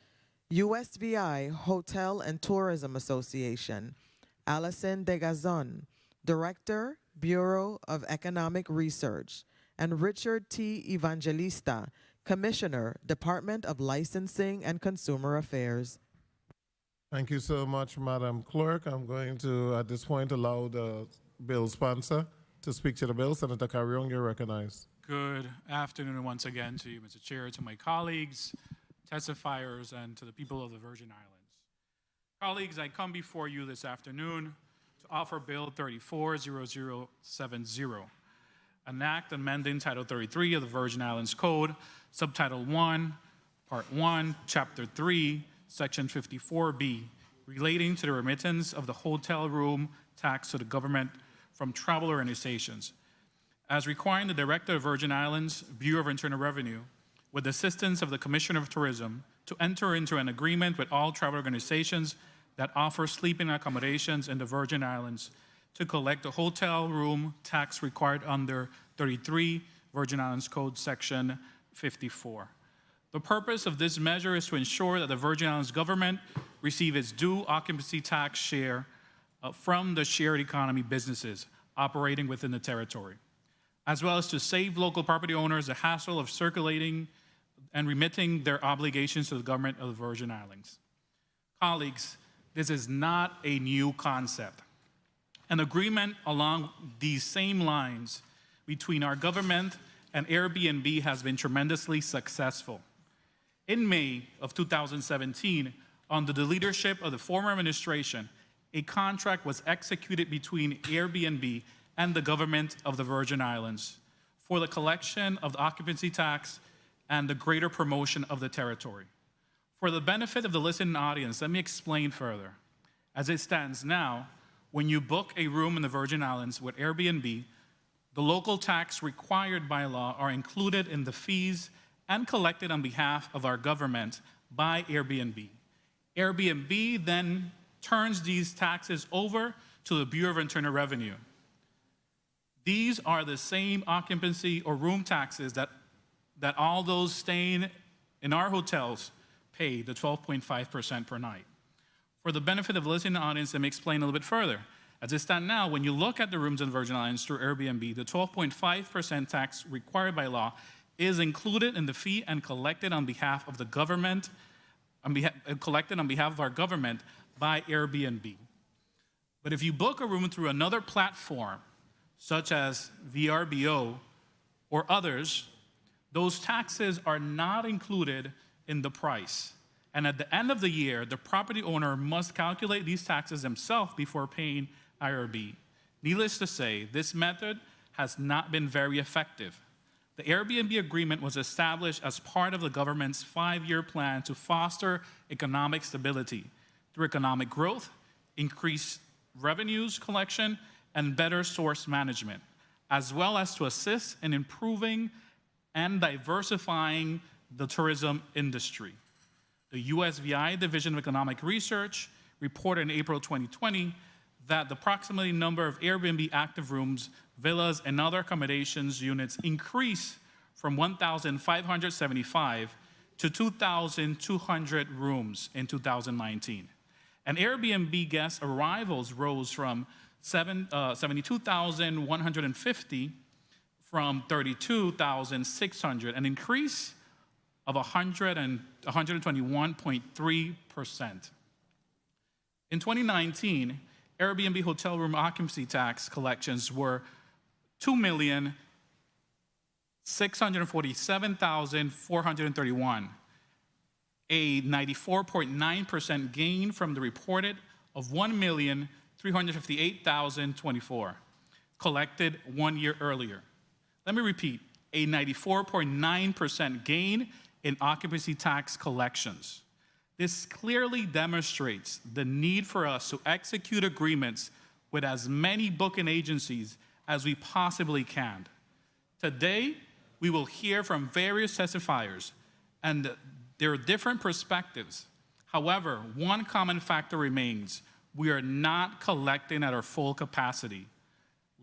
USVI Hotel and Tourism Association; Allison Degazon, Director, Bureau of Economic Research; and Richard T. Evangelista, Commissioner, Department of Licensing and Consumer Affairs. Thank you so much, Madam Clerk. I'm going to, at this point, allow the bill sponsor to speak to the bill. Senator Carrion, you're recognized. Good afternoon once again to you, Mr. Chair, to my colleagues, testifiers, and to the people of the Virgin Islands. Colleagues, I come before you this afternoon to offer Bill 34-0070, an act amending Title 33 of the Virgin Islands Code, Subtitle 1, Part 1, Chapter 3, Section 54B, relating to the remittance of the hotel room tax to the government from travel organizations, as requiring the Director of Virgin Islands Bureau of Internal Revenue, with the assistance of the Commissioner of Tourism, to enter into an agreement with all travel organizations that offer sleeping accommodations in the Virgin Islands to collect the hotel room tax required under 33 Virgin Islands Code Section 54. The purpose of this measure is to ensure that the Virgin Islands government receive its due occupancy tax share from the shared economy businesses operating within the territory, as well as to save local property owners the hassle of circulating and remitting their obligations to the government of the Virgin Islands. Colleagues, this is not a new concept. An agreement along these same lines between our government and Airbnb has been tremendously successful. In May of 2017, under the leadership of the former administration, a contract was executed between Airbnb and the government of the Virgin Islands for the collection of the occupancy tax and the greater promotion of the territory. For the benefit of the listening audience, let me explain further. As it stands now, when you book a room in the Virgin Islands with Airbnb, the local tax required by law are included in the fees and collected on behalf of our government by Airbnb. Airbnb then turns these taxes over to the Bureau of Internal Revenue. These are the same occupancy or room taxes that all those staying in our hotels pay, the 12.5% per night. For the benefit of the listening audience, let me explain a little bit further. As it stands now, when you look at the rooms in the Virgin Islands through Airbnb, the 12.5% tax required by law is included in the fee and collected on behalf of the government, collected on behalf of our government by Airbnb. But if you book a room through another platform, such as VRBO or others, those taxes are not included in the price. And at the end of the year, the property owner must calculate these taxes himself before paying IRB. Needless to say, this method has not been very effective. The Airbnb agreement was established as part of the government's 5-year plan to foster economic stability through economic growth, increased revenues collection, and better source management, as well as to assist in improving and diversifying the tourism industry. The USVI Division of Economic Research reported in April 2020 that the approximately number of Airbnb active rooms, villas, and other accommodations units increased from 1,575 to 2,200 rooms in 2019. And Airbnb guest arrivals rose from 72,150 from 32,600, an increase of 121.3%. In 2019, Airbnb hotel room occupancy tax collections were $2,647,431, a 94.9% gain from the reported of $1,358,024 collected 1 year earlier. Let me repeat, a 94.9% gain in occupancy tax collections. This clearly demonstrates the need for us to execute agreements with as many booking agencies as we possibly can. Today, we will hear from various testifiers, and there are different perspectives. However, one common factor remains: we are not collecting at our full capacity.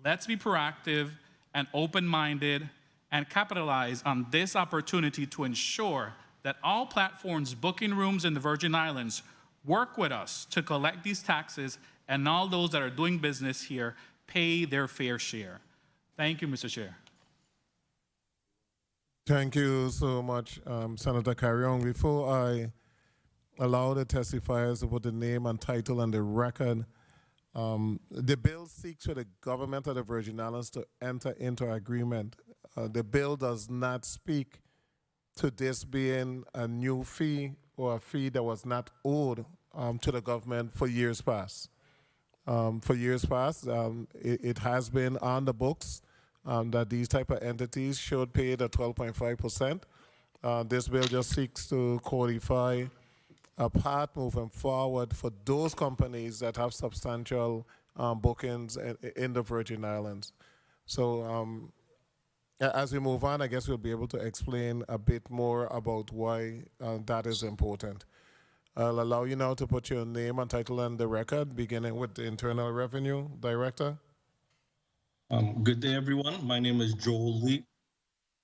Let's be proactive and open-minded and capitalize on this opportunity to ensure that all platforms booking rooms in the Virgin Islands work with us to collect these taxes, and all those that are doing business here pay their fair share. Thank you, Mr. Chair. Thank you so much, Senator Carrion. Before I allow the testifiers to put the name and title on the record, the bill seeks for the government of the Virgin Islands to enter into agreement. The bill does not speak to this being a new fee or a fee that was not owed to the government for years past. It has been on the books that these type of entities should pay the 12.5%. This bill just seeks to codify a path moving forward for those companies that have substantial bookings in the Virgin Islands. So as we move on, I guess we'll be able to explain a bit more about why that is important. I'll allow you now to put your name and title on the record, beginning with the Internal Revenue Director. Good day, everyone. My name is Joel Lee.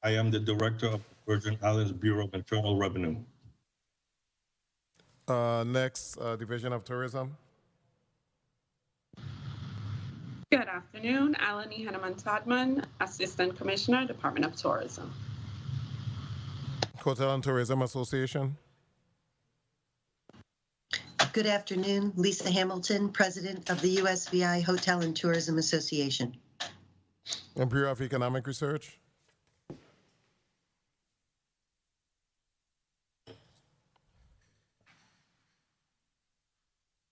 I am the Director of the Virgin Islands Bureau of Internal Revenue. Next, Division of Tourism. Good afternoon, Alani Hanuman-Tadman, Assistant Commissioner, Department of Tourism. Hotel and Tourism Association. Good afternoon, Lisa Hamilton, President of the USVI Hotel and Tourism Association. And Bureau of Economic Research.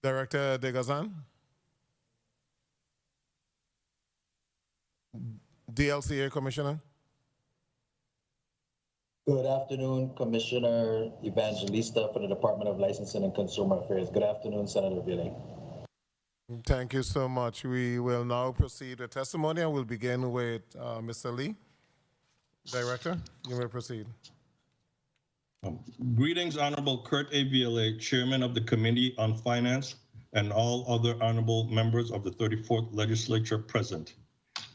Director Degazan. DLCA Commissioner. Good afternoon, Commissioner Evangelista for the Department of Licensing and Consumer Affairs. Good afternoon, Senator Villing. Thank you so much. We will now proceed with testimony, and we'll begin with Mr. Lee. Director, you may proceed. Greetings, Honorable Kurt A. Viale, Chairman of the Committee on Finance, and all other honorable members of the 34th Legislature present.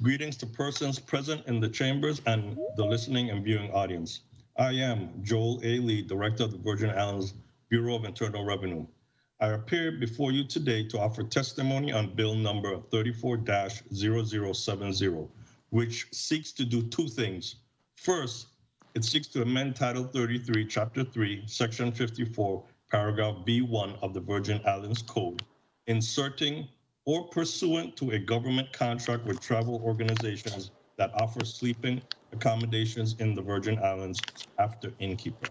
Greetings to persons present in the chambers and the listening and viewing audience. I am Joel A. Lee, Director of the Virgin Islands Bureau of Internal Revenue. I appear before you today to offer testimony on Bill number 34-0070, which seeks to do two things. First, it seeks to amend Title 33, Chapter 3, Section 54, Paragraph B1 of the Virgin Islands Code, inserting or pursuant to a government contract with travel organizations that offer sleeping accommodations in the Virgin Islands after innkeeper.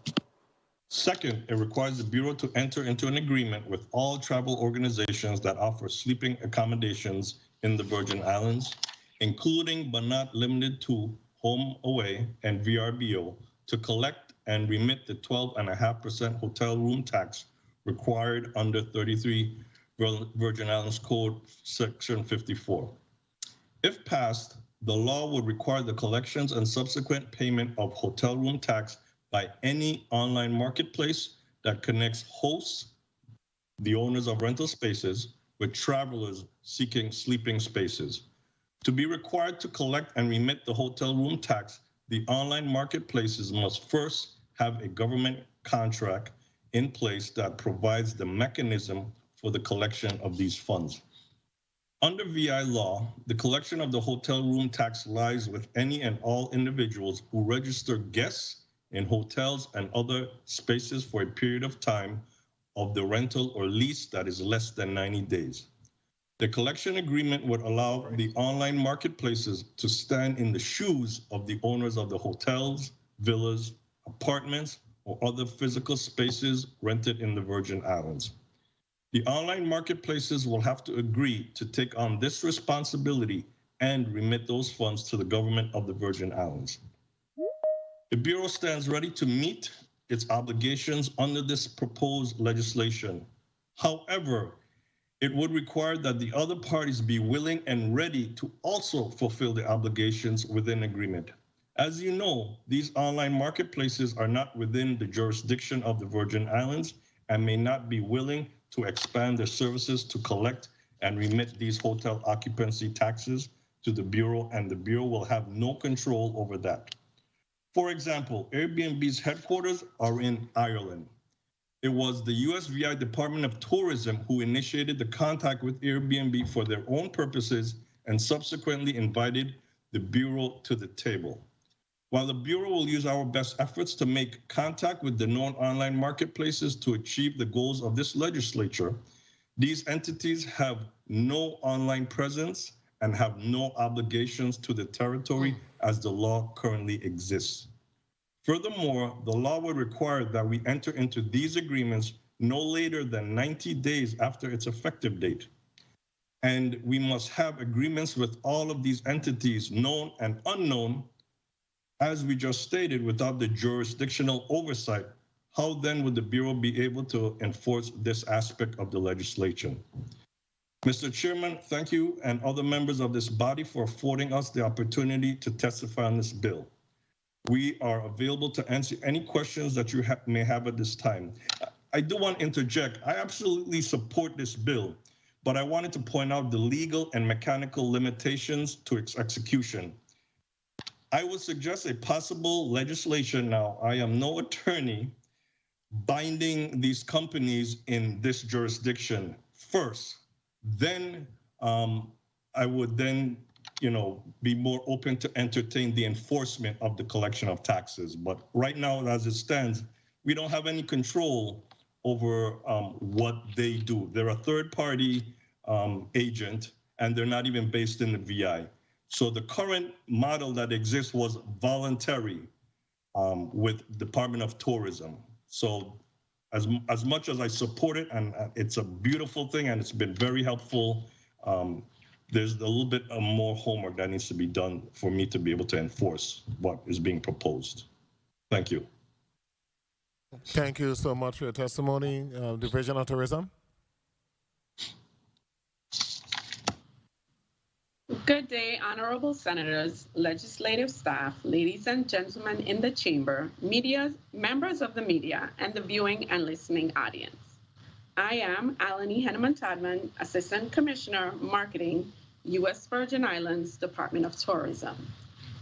Second, it requires the Bureau to enter into an agreement with all travel organizations that offer sleeping accommodations in the Virgin Islands, including but not limited to Home Away and VRBO, to collect and remit the 12.5% hotel room tax required under 33 Virgin Islands Code Section 54. If passed, the law would require the collections and subsequent payment of hotel room tax by any online marketplace that connects hosts, the owners of rental spaces, with travelers seeking sleeping spaces. To be required to collect and remit the hotel room tax, the online marketplaces must first have a government contract in place that provides the mechanism for the collection of these funds. Under VI law, the collection of the hotel room tax lies with any and all individuals who register guests in hotels and other spaces for a period of time of the rental or lease that is less than 90 days. The collection agreement would allow the online marketplaces to stand in the shoes of the owners of the hotels, villas, apartments, or other physical spaces rented in the Virgin Islands. The online marketplaces will have to agree to take on this responsibility and remit those funds to the government of the Virgin Islands. The Bureau stands ready to meet its obligations under this proposed legislation. However, it would require that the other parties be willing and ready to also fulfill the obligations within agreement. As you know, these online marketplaces are not within the jurisdiction of the Virgin Islands and may not be willing to expand their services to collect and remit these hotel occupancy taxes to the Bureau, and the Bureau will have no control over that. For example, Airbnb's headquarters are in Ireland. It was the USVI Department of Tourism who initiated the contact with Airbnb for their own purposes and subsequently invited the Bureau to the table. While the Bureau will use our best efforts to make contact with the known online marketplaces to achieve the goals of this legislature, these entities have no online presence and have no obligations to the territory as the law currently exists. Furthermore, the law would require that we enter into these agreements no later than 90 days after its effective date. And we must have agreements with all of these entities, known and unknown, as we just stated, without the jurisdictional oversight. How then would the Bureau be able to enforce this aspect of the legislation? Mr. Chairman, thank you and other members of this body for affording us the opportunity to testify on this bill. We are available to answer any questions that you may have at this time. I do want to interject. I absolutely support this bill, but I wanted to point out the legal and mechanical limitations to its execution. I would suggest a possible legislation now. I am no attorney, binding these companies in this jurisdiction first. Then I would then, be more open to entertain the enforcement of the collection of taxes. But right now, as it stands, we don't have any control over what they do. They're a third-party agent, and they're not even based in the VI. So the current model that exists was voluntary with Department of Tourism. So as much as I support it, and it's a beautiful thing, and it's been very helpful, there's a little bit more homework that needs to be done for me to be able to enforce what is being proposed. Thank you. Thank you so much for your testimony. Division of Tourism. Good day, honorable senators, legislative staff, ladies and gentlemen in the chamber, media, members of the media, and the viewing and listening audience. I am Alani Henneman-Todman, Assistant Commissioner, Marketing, U.S. Virgin Islands Department of Tourism.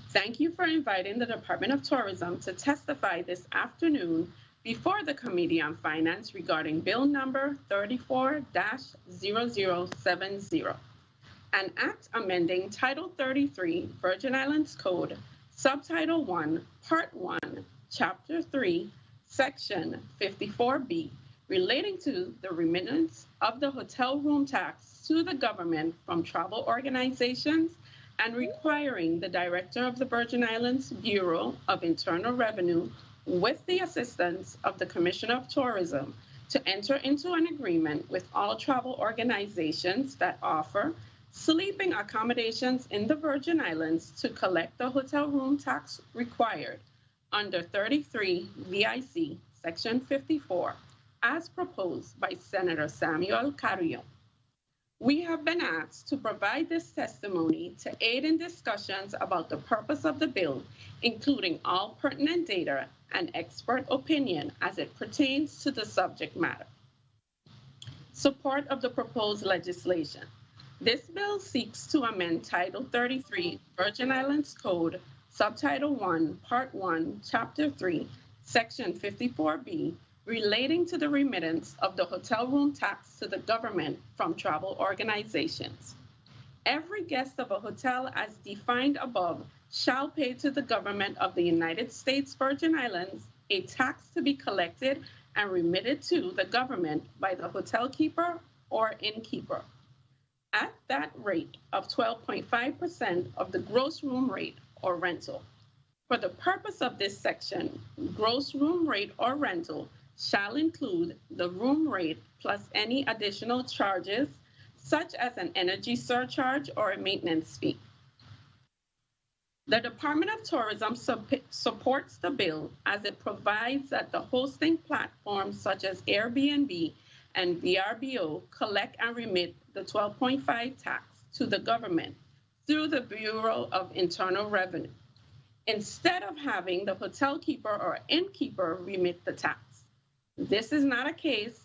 Thank you for inviting the Department of Tourism to testify this afternoon before the Committee on Finance regarding Bill number 34-0070. An act amending Title 33 Virgin Islands Code, Subtitle 1, Part 1, Chapter 3, Section 54B, relating to the remittance of the hotel room tax to the government from travel organizations and requiring the Director of the Virgin Islands Bureau of Internal Revenue, with the assistance of the Commissioner of Tourism, to enter into an agreement with all travel organizations that offer sleeping accommodations in the Virgin Islands to collect the hotel room tax required under 33 VIC Section 54, as proposed by Senator Samuel Carrillo. We have been asked to provide this testimony to aid in discussions about the purpose of the bill, including all pertinent data and expert opinion as it pertains to the subject matter. Support of the proposed legislation. This bill seeks to amend Title 33 Virgin Islands Code, Subtitle 1, Part 1, Chapter 3, Section 54B, relating to the remittance of the hotel room tax to the government from travel organizations. Every guest of a hotel as defined above shall pay to the government of the United States Virgin Islands a tax to be collected and remitted to the government by the hotel keeper or innkeeper at that rate of 12.5% of the gross room rate or rental. For the purpose of this section, gross room rate or rental shall include the room rate plus any additional charges, such as an energy surcharge or a maintenance fee. The Department of Tourism supports the bill as it provides that the hosting platforms such as Airbnb and VRBO collect and remit the 12.5 tax to the government through the Bureau of Internal Revenue, instead of having the hotel keeper or innkeeper remit the tax. This is not a case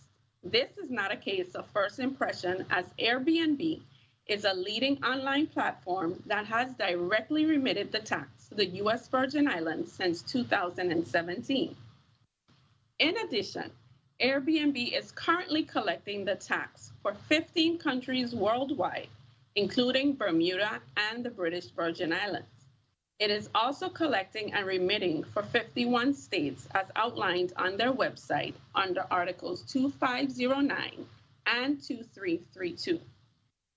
of first impression, as Airbnb is a leading online platform that has directly remitted the tax to the U.S. Virgin Islands since 2017. In addition, Airbnb is currently collecting the tax for 15 countries worldwide, including Bermuda and the British Virgin Islands. It is also collecting and remitting for 51 states as outlined on their website under Articles 2509 and 2332.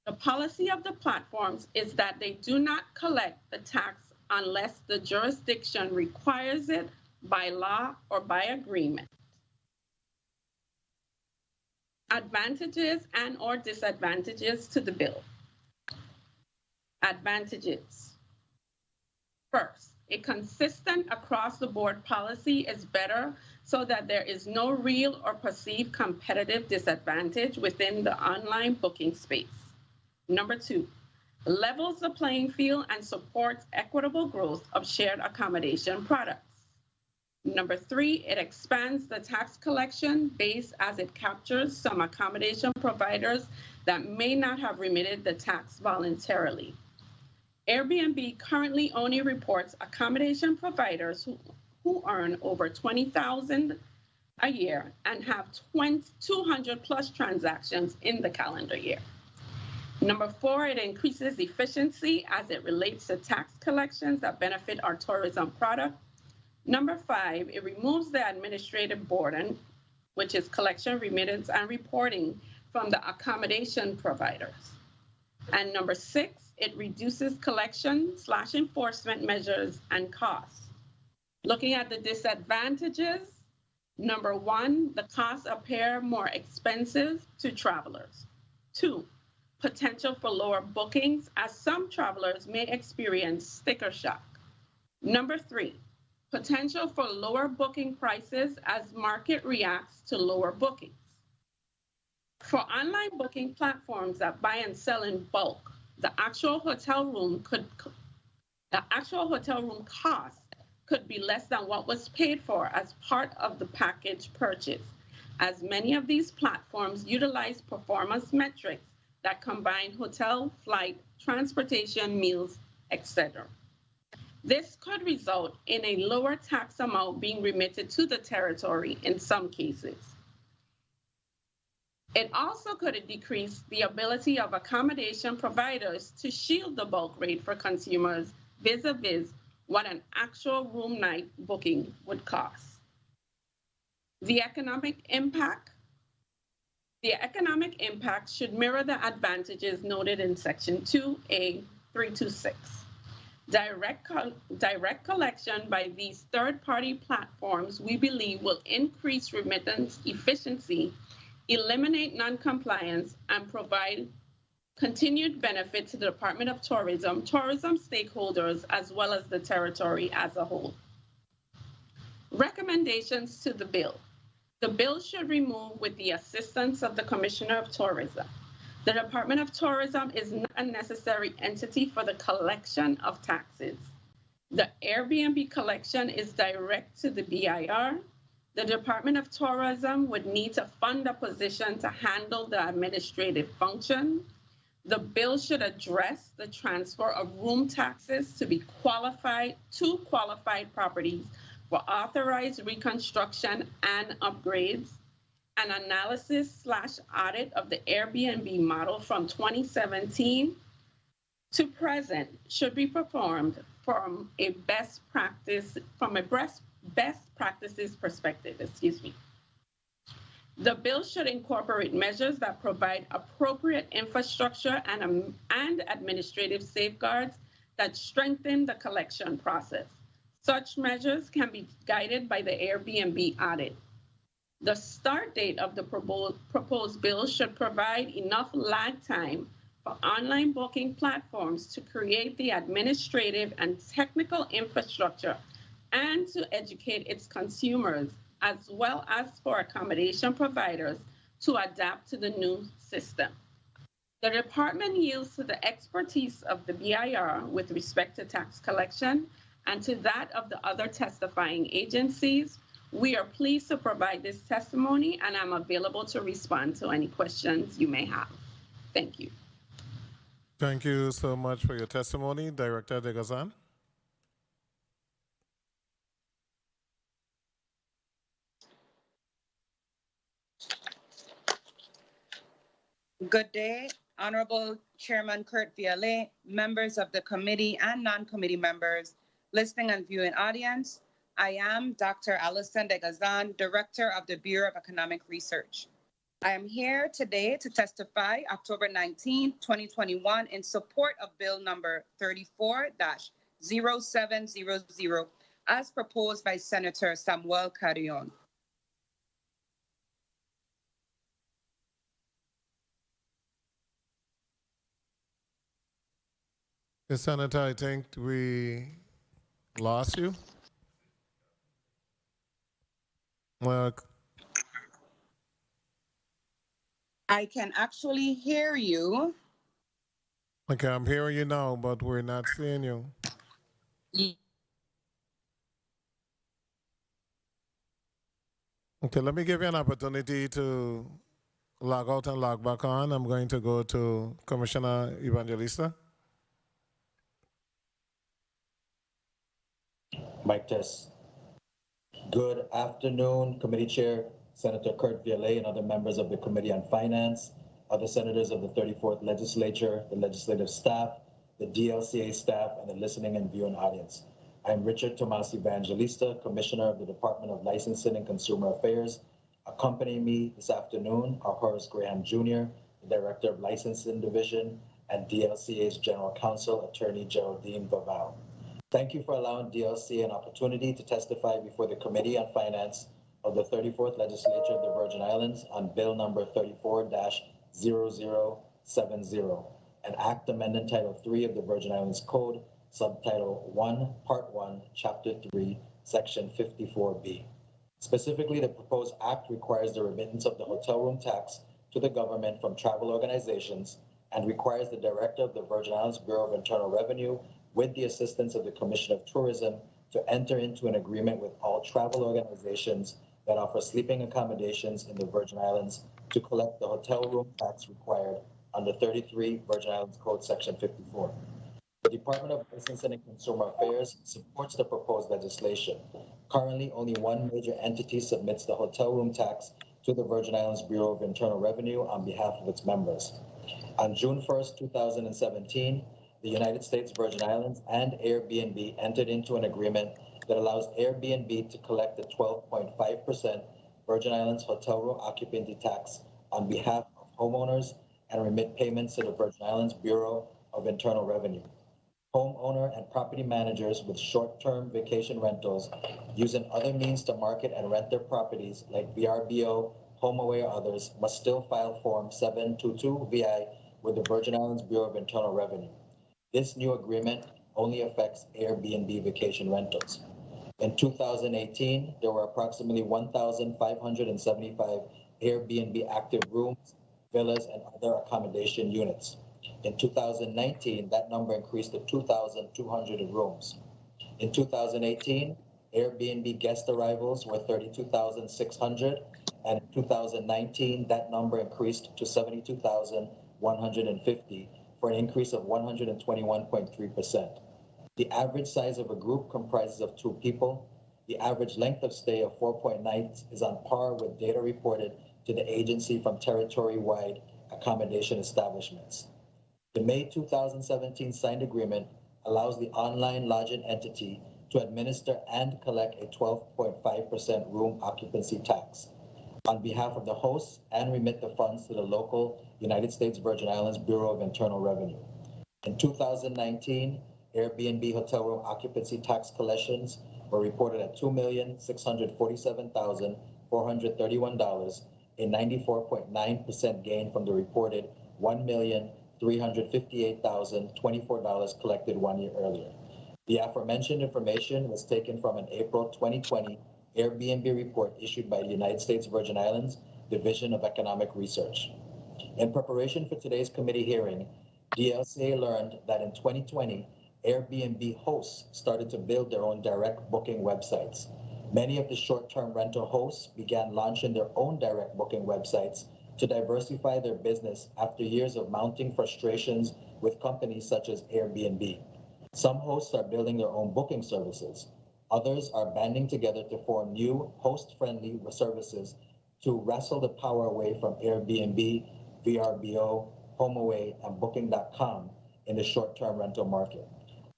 The policy of the platforms is that they do not collect the tax unless the jurisdiction requires it by law or by agreement. Advantages and/or disadvantages to the bill. Advantages. First, a consistent across-the-board policy is better so that there is no real or perceived competitive disadvantage within the online booking space. Number two, levels the playing field and supports equitable growth of shared accommodation products. Number three, it expands the tax collection base as it captures some accommodation providers that may not have remitted the tax voluntarily. Airbnb currently only reports accommodation providers who earn over $20,000 a year and have 200 plus transactions in the calendar year. Number four, it increases efficiency as it relates to tax collections that benefit our tourism product. Number five, it removes the administrative burden, which is collection, remittance, and reporting from the accommodation providers. And number six, it reduces collection/enforcement measures and costs. Looking at the disadvantages, number one, the costs appear more expensive to travelers. Two, potential for lower bookings, as some travelers may experience sticker shock. Number three, potential for lower booking prices as market reacts to lower bookings. For online booking platforms that buy and sell in bulk, the actual hotel room cost could be less than what was paid for as part of the package purchase, as many of these platforms utilize performance metrics that combine hotel, flight, transportation, meals, etc. This could result in a lower tax amount being remitted to the territory in some cases. It also could decrease the ability of accommodation providers to shield the bulk rate for consumers vis-a-vis what an actual room night booking would cost. The economic impact should mirror the advantages noted in Section 2A 326. Direct collection by these third-party platforms, we believe, will increase remittance efficiency, eliminate non-compliance, and provide continued benefit to the Department of Tourism, tourism stakeholders, as well as the territory as a whole. Recommendations to the bill. The bill should remove with the assistance of the Commissioner of Tourism. The Department of Tourism is not a necessary entity for the collection of taxes. The Airbnb collection is direct to the BIR. The Department of Tourism would need to fund a position to handle the administrative function. The bill should address the transfer of room taxes to qualified properties for authorized reconstruction and upgrades. An analysis/audit of the Airbnb model from 2017 to present should be performed from a best practices perspective, The bill should incorporate measures that provide appropriate infrastructure and administrative safeguards that strengthen the collection process. Such measures can be guided by the Airbnb audit. The start date of the proposed bill should provide enough lag time for online booking platforms to create the administrative and technical infrastructure and to educate its consumers, as well as for accommodation providers to adapt to the new system. The department yields to the expertise of the BIR with respect to tax collection and to that of the other testifying agencies. We are pleased to provide this testimony, and I'm available to respond to any questions you may have. Thank you. Thank you so much for your testimony, Director Degazan. Good day, Honorable Chairman Kurt Viale, members of the committee and non-committee members, listening and viewing audience. I am Dr. Alison Degazan, Director of the Bureau of Economic Research. I am here today to testify October 19, 2021 in support of Bill number 34-0700 as proposed by Senator Samuel Carrion. Yes, Senator, I think we lost you. Well, I can actually hear you. okay, I'm hearing you now, but we're not seeing you. Okay, let me give you an opportunity to log out and log back on. I'm going to go to Commissioner Evangelista. Mic test. Good afternoon, Committee Chair, Senator Kurt Viale, and other members of the Committee on Finance, other senators of the 34th Legislature, the legislative staff, the DLCA staff, and the listening and viewing audience. I am Richard Tomas Evangelista, Commissioner of the Department of Licensing and Consumer Affairs. Accompanying me this afternoon are Horace Graham Jr., the Director of Licensing Division, and DLCA's General Counsel, Attorney Geraldine Vaval. Thank you for allowing DLC an opportunity to testify before the Committee on Finance of the 34th Legislature of the Virgin Islands on Bill number 34-0070, an act amending Title 3 of the Virgin Islands Code, Subtitle 1, Part 1, Chapter 3, Section 54B. Specifically, the proposed act requires the remittance of the hotel room tax to the government from travel organizations and requires the Director of the Virgin Islands Bureau of Internal Revenue, with the assistance of the Commission of Tourism, to enter into an agreement with all travel organizations that offer sleeping accommodations in the Virgin Islands to collect the hotel room tax required under 33 Virgin Islands Code Section 54. The Department of Licensing and Consumer Affairs supports the proposed legislation. Currently, only one major entity submits the hotel room tax to the Virgin Islands Bureau of Internal Revenue on behalf of its members. On June 1st, 2017, the United States Virgin Islands and Airbnb entered into an agreement that allows Airbnb to collect the 12.5% Virgin Islands hotel room occupancy tax on behalf of homeowners and remit payments to the Virgin Islands Bureau of Internal Revenue. Homeowner and property managers with short-term vacation rentals using other means to market and rent their properties like VRBO, HomeAway, or others must still file Form 722-VI with the Virgin Islands Bureau of Internal Revenue. This new agreement only affects Airbnb vacation rentals. In 2018, there were approximately 1,575 Airbnb active rooms, villas, and other accommodation units. In 2019, that number increased to 2,200 rooms. In 2018, Airbnb guest arrivals were 32,600, and in 2019, that number increased to 72,150, for an increase of 121.3%. The average size of a group comprises of 2 people. the average length of stay of 4.9 nights is on par with data reported to the agency from territory-wide accommodation establishments. The May 2017 signed agreement allows the online lodging entity to administer and collect a 12.5% room occupancy tax on behalf of the hosts and remit the funds to the local United States Virgin Islands Bureau of Internal Revenue. In 2019, Airbnb hotel room occupancy tax collections were reported at $2,647,431, a 94.9% gain from the reported $1,358,024 collected 1 year earlier. The aforementioned information was taken from an April 2020 Airbnb report issued by the United States Virgin Islands Division of Economic Research. In preparation for today's committee hearing, DLCA learned that in 2020, Airbnb hosts started to build their own direct booking websites. Many of the short-term rental hosts began launching their own direct booking websites to diversify their business after years of mounting frustrations with companies such as Airbnb. Some hosts are building their own booking services. Others are banding together to form new host-friendly services to wrestle the power away from Airbnb, VRBO, HomeAway, and Booking.com in the short-term rental market.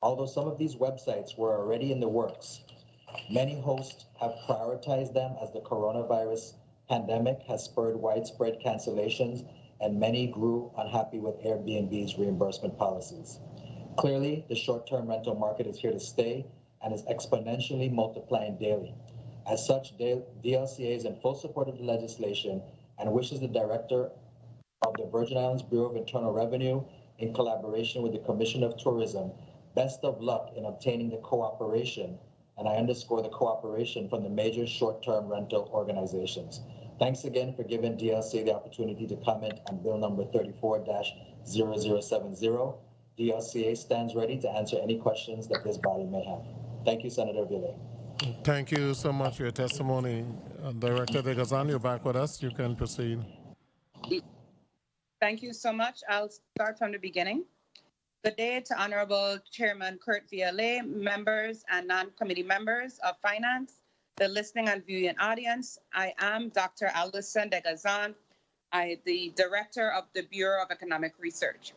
Although some of these websites were already in the works, many hosts have prioritized them as the coronavirus pandemic has spurred widespread cancellations, and many grew unhappy with Airbnb's reimbursement policies. Clearly, the short-term rental market is here to stay and is exponentially multiplying daily. As such, DLCA is in full support of the legislation and wishes the Director of the Virgin Islands Bureau of Internal Revenue, in collaboration with the Commission of Tourism, best of luck in obtaining the cooperation, and I underscore the cooperation, from the major short-term rental organizations. Thanks again for giving DLCA the opportunity to comment on Bill number 34-0070. DLCA stands ready to answer any questions that this body may have. Thank you, Senator Ville. Thank you so much for your testimony. Director De Gazan, you're back with us. You can proceed. Thank you so much. I'll start from the beginning. Good day to Honorable Chairman Kurt Viale, members and non-committee members of Finance, the listening and viewing audience. I am Dr. Alison De Gazan, the Director of the Bureau of Economic Research.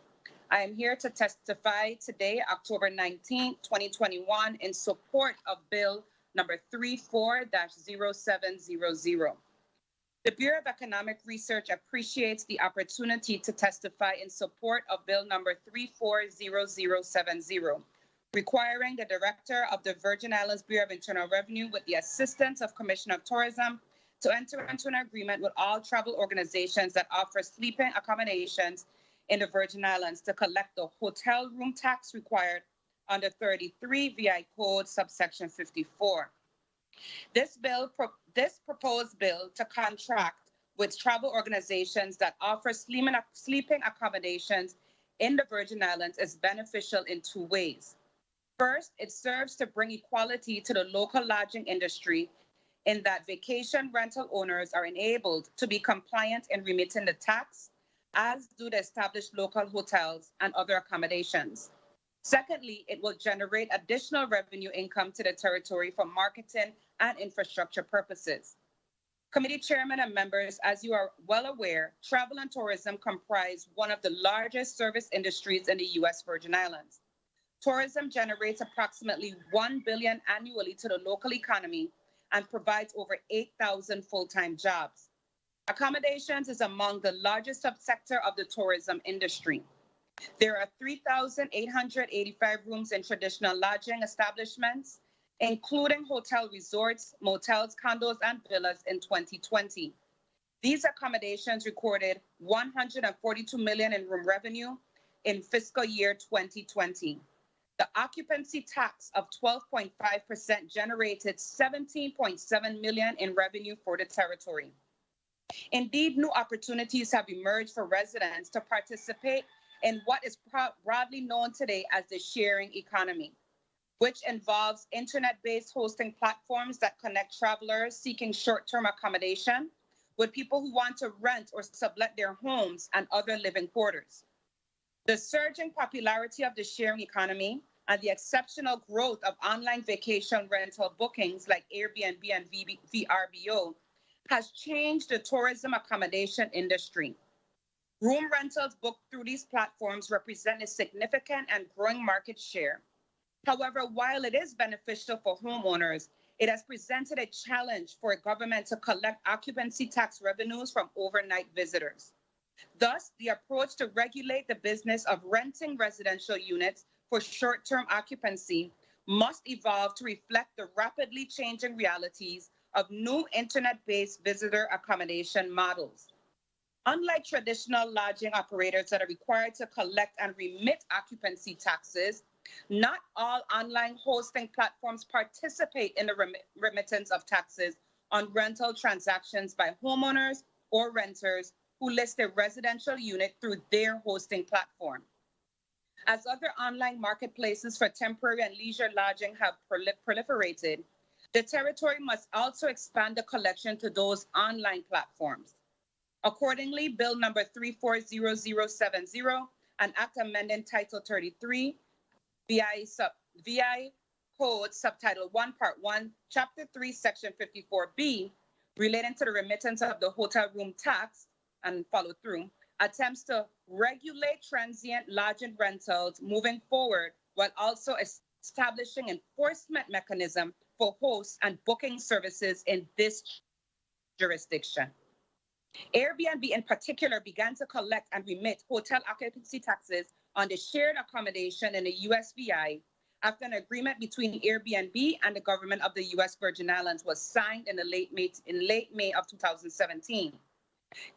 I am here to testify today, October 19, 2021, in support of Bill number 34-0700. The Bureau of Economic Research appreciates the opportunity to testify in support of Bill number 34-0070, requiring the Director of the Virgin Islands Bureau of Internal Revenue, with the assistance of Commissioner of Tourism, to enter into an agreement with all travel organizations that offer sleeping accommodations in the Virgin Islands to collect the hotel room tax required under 33 VI Code subsection 54. This proposed bill to contract with travel organizations that offer sleeping accommodations in the Virgin Islands is beneficial in two ways. First, it serves to bring equality to the local lodging industry in that vacation rental owners are enabled to be compliant in remitting the tax, as do the established local hotels and other accommodations. Secondly, it will generate additional revenue income to the territory for marketing and infrastructure purposes. Committee chairman and members, as you are well aware, travel and tourism comprise one of the largest service industries in the U.S. Virgin Islands. Tourism generates approximately $1 billion annually to the local economy and provides over 8,000 full-time jobs. Accommodations is among the largest subsector of the tourism industry. There are 3,885 rooms in traditional lodging establishments, including hotel resorts, motels, condos, and villas in 2020. These accommodations recorded $142 million in room revenue in fiscal year 2020. The occupancy tax of 12.5% generated $17.7 million in revenue for the territory. Indeed, new opportunities have emerged for residents to participate in what is broadly known today as the sharing economy, which involves internet-based hosting platforms that connect travelers seeking short-term accommodation with people who want to rent or sublet their homes and other living quarters. The surging popularity of the sharing economy and the exceptional growth of online vacation rental bookings like Airbnb and VRBO has changed the tourism accommodation industry. Room rentals booked through these platforms represent a significant and growing market share. However, while it is beneficial for homeowners, it has presented a challenge for a government to collect occupancy tax revenues from overnight visitors. Thus, the approach to regulate the business of renting residential units for short-term occupancy must evolve to reflect the rapidly changing realities of new internet-based visitor accommodation models. Unlike traditional lodging operators that are required to collect and remit occupancy taxes, not all online hosting platforms participate in the remittance of taxes on rental transactions by homeowners or renters who list a residential unit through their hosting platform. As other online marketplaces for temporary and leisure lodging have proliferated, the territory must also expand the collection to those online platforms. Accordingly, Bill number 340070, an act amending Title 33, VI Code Subtitle 1, Part 1, Chapter 3, Section 54B, relating to the remittance of the hotel room tax and follow through, attempts to regulate transient lodging rentals moving forward while also establishing enforcement mechanism for hosts and booking services in this jurisdiction. Airbnb in particular began to collect and remit hotel occupancy taxes on the shared accommodation in the USVI after an agreement between Airbnb and the government of the U.S. Virgin Islands was signed in late May of 2017.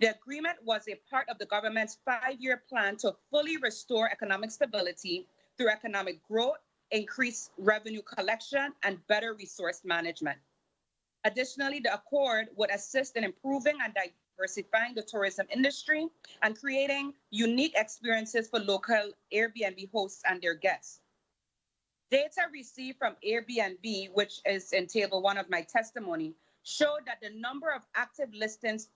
The agreement was a part of the government's 5-year plan to fully restore economic stability through economic growth, increased revenue collection, and better resource management. Additionally, the accord would assist in improving and diversifying the tourism industry and creating unique experiences for local Airbnb hosts and their guests. Data received from Airbnb, which is in Table 1 of my testimony, showed that the number of active listings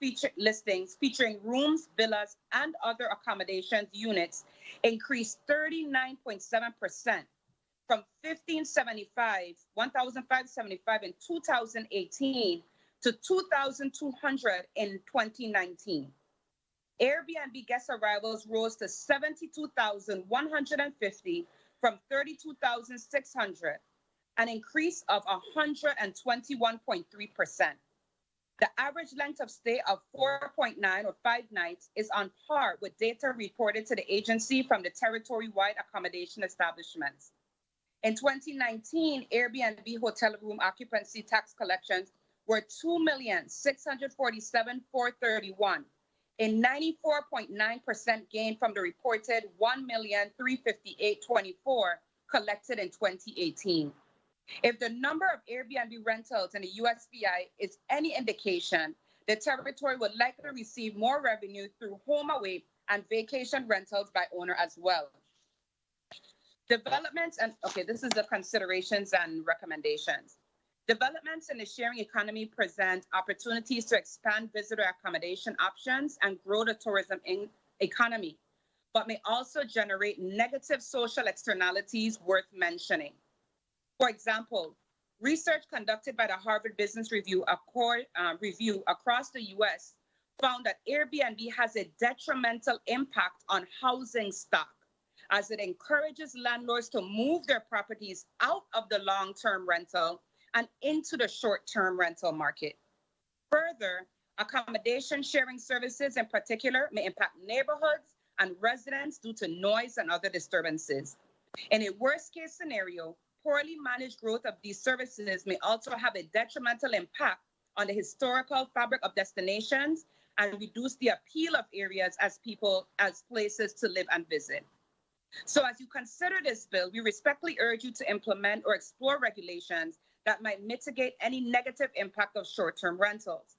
featuring rooms, villas, and other accommodations units increased 39.7% from 1,575 in 2018 to 2,200 in 2019. Airbnb guest arrivals rose to 72,150 from 32,600, an increase of 121.3%. The average length of stay of 4.9 or 5 nights is on par with data reported to the agency from the territory-wide accommodation establishments. In 2019, Airbnb hotel room occupancy tax collections were $2,647,431, a 94.9% gain from the reported $1,358,24 collected in 2018. If the number of Airbnb rentals in the USVI is any indication, the territory would likely receive more revenue through home away and vacation rentals by owner as well. Developments and, okay, this is the considerations and recommendations. Developments in the sharing economy present opportunities to expand visitor accommodation options and grow the tourism economy, but may also generate negative social externalities worth mentioning. For example, research conducted by the Harvard Business Review across the U.S. found that Airbnb has a detrimental impact on housing stock, as it encourages landlords to move their properties out of the long-term rental and into the short-term rental market. Further, accommodation sharing services in particular may impact neighborhoods and residents due to noise and other disturbances. In a worst-case scenario, poorly managed growth of these services may also have a detrimental impact on the historical fabric of destinations and reduce the appeal of areas as places to live and visit. So as you consider this bill, we respectfully urge you to implement or explore regulations that might mitigate any negative impact of short-term rentals.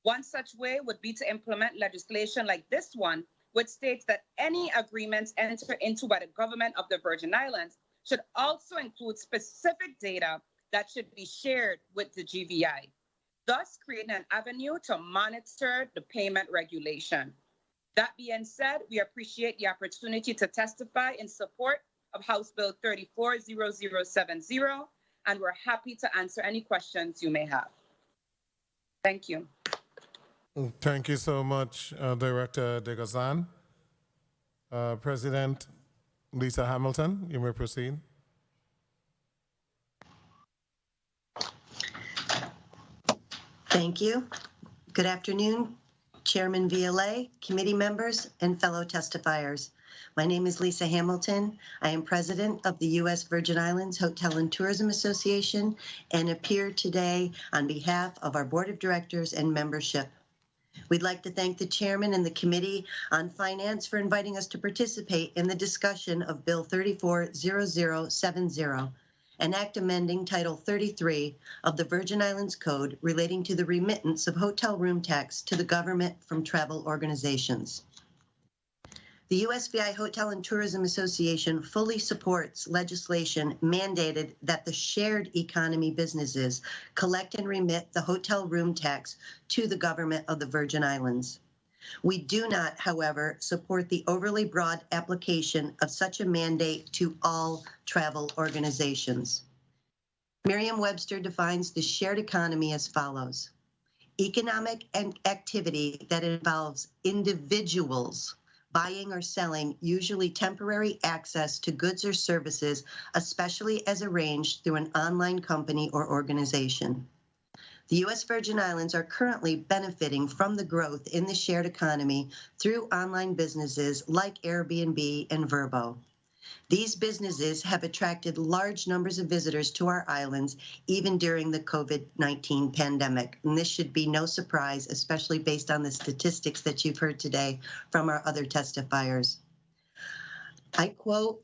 One such way would be to implement legislation like this one, which states that any agreements entered into by the government of the Virgin Islands should also include specific data that should be shared with the GVI, thus creating an avenue to monitor the payment regulation. That being said, we appreciate the opportunity to testify in support of House Bill 340070, and we're happy to answer any questions you may have. Thank you. Thank you so much, Director Degazan. President Lisa Hamilton, you may proceed. Thank you. Good afternoon, Chairman VLA, committee members, and fellow testifiers. My name is Lisa Hamilton. I am president of the U.S. Virgin Islands Hotel and Tourism Association and appear today on behalf of our board of directors and membership. We'd like to thank the chairman and the Committee on Finance for inviting us to participate in the discussion of Bill 340070, an act amending Title 33 of the Virgin Islands Code relating to the remittance of hotel room tax to the government from travel organizations. The USVI Hotel and Tourism Association fully supports legislation mandated that the shared economy businesses collect and remit the hotel room tax to the government of the Virgin Islands. We do not, however, support the overly broad application of such a mandate to all travel organizations. Merriam-Webster defines the shared economy as follows: economic activity that involves individuals buying or selling usually temporary access to goods or services, especially as arranged through an online company or organization. The U.S. Virgin Islands are currently benefiting from the growth in the shared economy through online businesses like Airbnb and Vrbo. These businesses have attracted large numbers of visitors to our islands, even during the COVID-19 pandemic. And this should be no surprise, especially based on the statistics that you've heard today from our other testifiers. I quote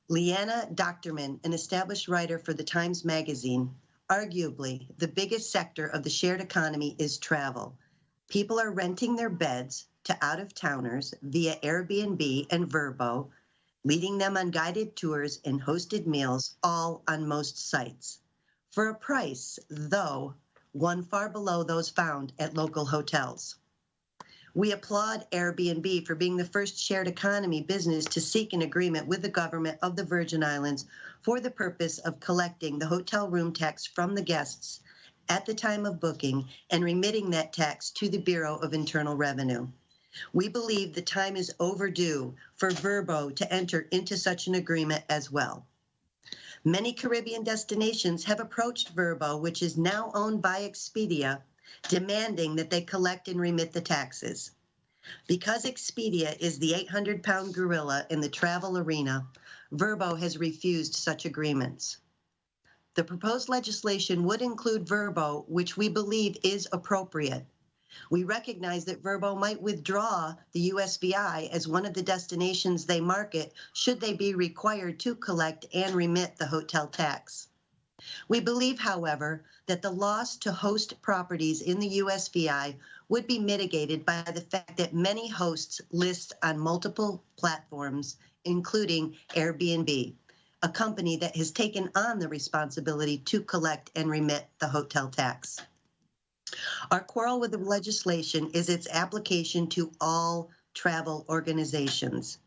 Leanna Doctorman, an established writer for the Times Magazine. Arguably, the biggest sector of the shared economy is travel. People are renting their beds to out-of-towners via Airbnb and Vrbo, leading them on guided tours and hosted meals, all on most sites. For a price, though, one far below those found at local hotels. We applaud Airbnb for being the first shared economy business to seek an agreement with the government of the Virgin Islands for the purpose of collecting the hotel room tax from the guests at the time of booking and remitting that tax to the Bureau of Internal Revenue. We believe the time is overdue for Vrbo to enter into such an agreement as well. Many Caribbean destinations have approached Vrbo, which is now owned by Expedia, demanding that they collect and remit the taxes. Because Expedia is the 800-pound gorilla in the travel arena, Vrbo has refused such agreements. The proposed legislation would include Vrbo, which we believe is appropriate. We recognize that Vrbo might withdraw the USVI as one of the destinations they market should they be required to collect and remit the hotel tax. We believe, however, that the loss to host properties in the USVI would be mitigated by the fact that many hosts list on multiple platforms, including Airbnb, a company that has taken on the responsibility to collect and remit the hotel tax. Our quarrel with the legislation is its application to all travel organizations.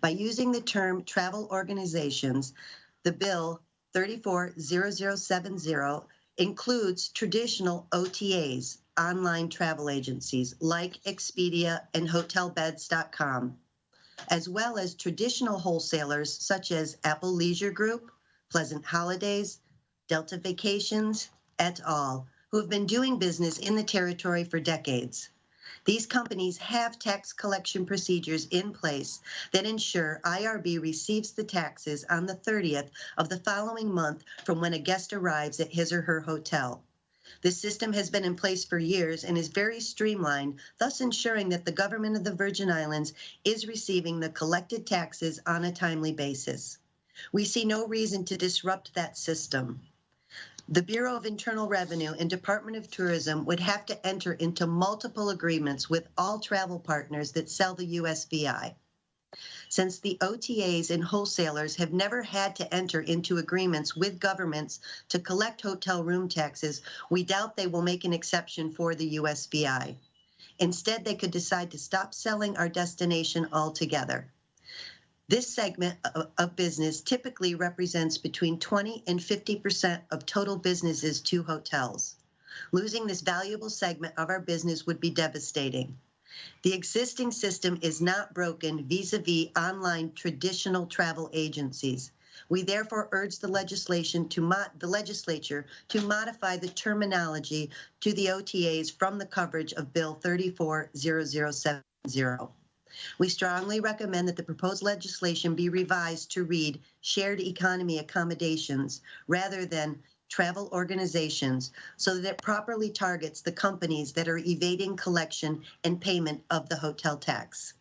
By using the term travel organizations, the bill 340070 includes traditional OTAs, online travel agencies like Expedia and hotelbeds.com, as well as traditional wholesalers such as Apple Leisure Group, Pleasant Holidays, Delta Vacations, et al., who have been doing business in the territory for decades. These companies have tax collection procedures in place that ensure IRB receives the taxes on the 30th of the following month from when a guest arrives at his or her hotel. This system has been in place for years and is very streamlined, thus ensuring that the government of the Virgin Islands is receiving the collected taxes on a timely basis. We see no reason to disrupt that system. The Bureau of Internal Revenue and Department of Tourism would have to enter into multiple agreements with all travel partners that sell the USVI. Since the OTAs and wholesalers have never had to enter into agreements with governments to collect hotel room taxes, we doubt they will make an exception for the USVI. Instead, they could decide to stop selling our destination altogether. This segment of business typically represents between 20 and 50% of total businesses to hotels. Losing this valuable segment of our business would be devastating. The existing system is not broken vis-a-vis online traditional travel agencies. We therefore urge the legislature to modify the terminology to the OTAs from the coverage of Bill 340070. We strongly recommend that the proposed legislation be revised to read shared economy accommodations rather than travel organizations so that it properly targets the companies that are evading collection and payment of the hotel tax.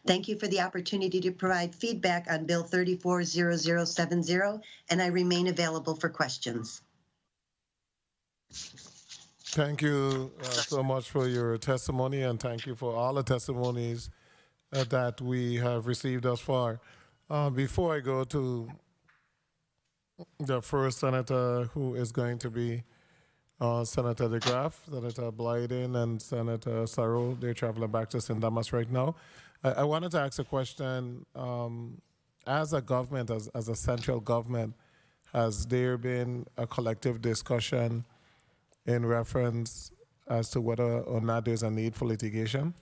Thank you for the opportunity to provide feedback on Bill 340070, and I remain available for questions. Thank you so much for your testimony, and thank you for all the testimonies that we have received thus far. Before I go to the first senator, who is going to be Senator DeGraff, Senator Blyden, and Senator Sarro, they're traveling back to St. Thomas right now. I wanted to ask a question. As a government, as a central government, has there been a collective discussion in reference as to whether or not there's a need for litigation?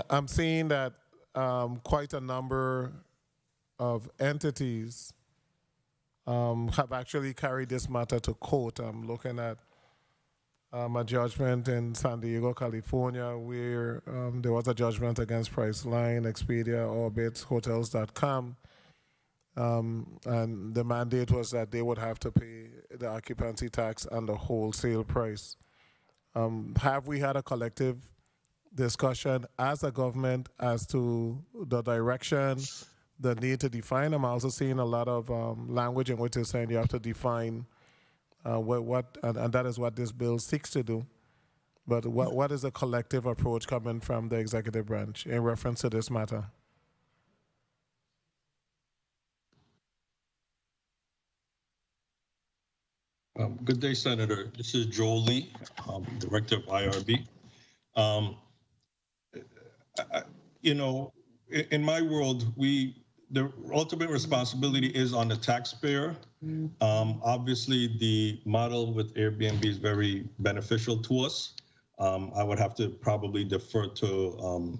I'm seeing that quite a number of entities have actually carried this matter to court. I'm looking at a judgment in San Diego, California, where there was a judgment against Priceline, Expedia, Orbitz, Hotels.com. And the mandate was that they would have to pay the occupancy tax and the wholesale price. Have we had a collective discussion as a government as to the direction, the need to define? I'm also seeing a lot of language in which they're saying you have to define and that is what this bill seeks to do. But what is the collective approach coming from the executive branch in reference to this matter? Good day, Senator. This is Joel Lee, Director of IRB. In my world, the ultimate responsibility is on the taxpayer. Obviously, the model with Airbnb is very beneficial to us. I would have to probably defer to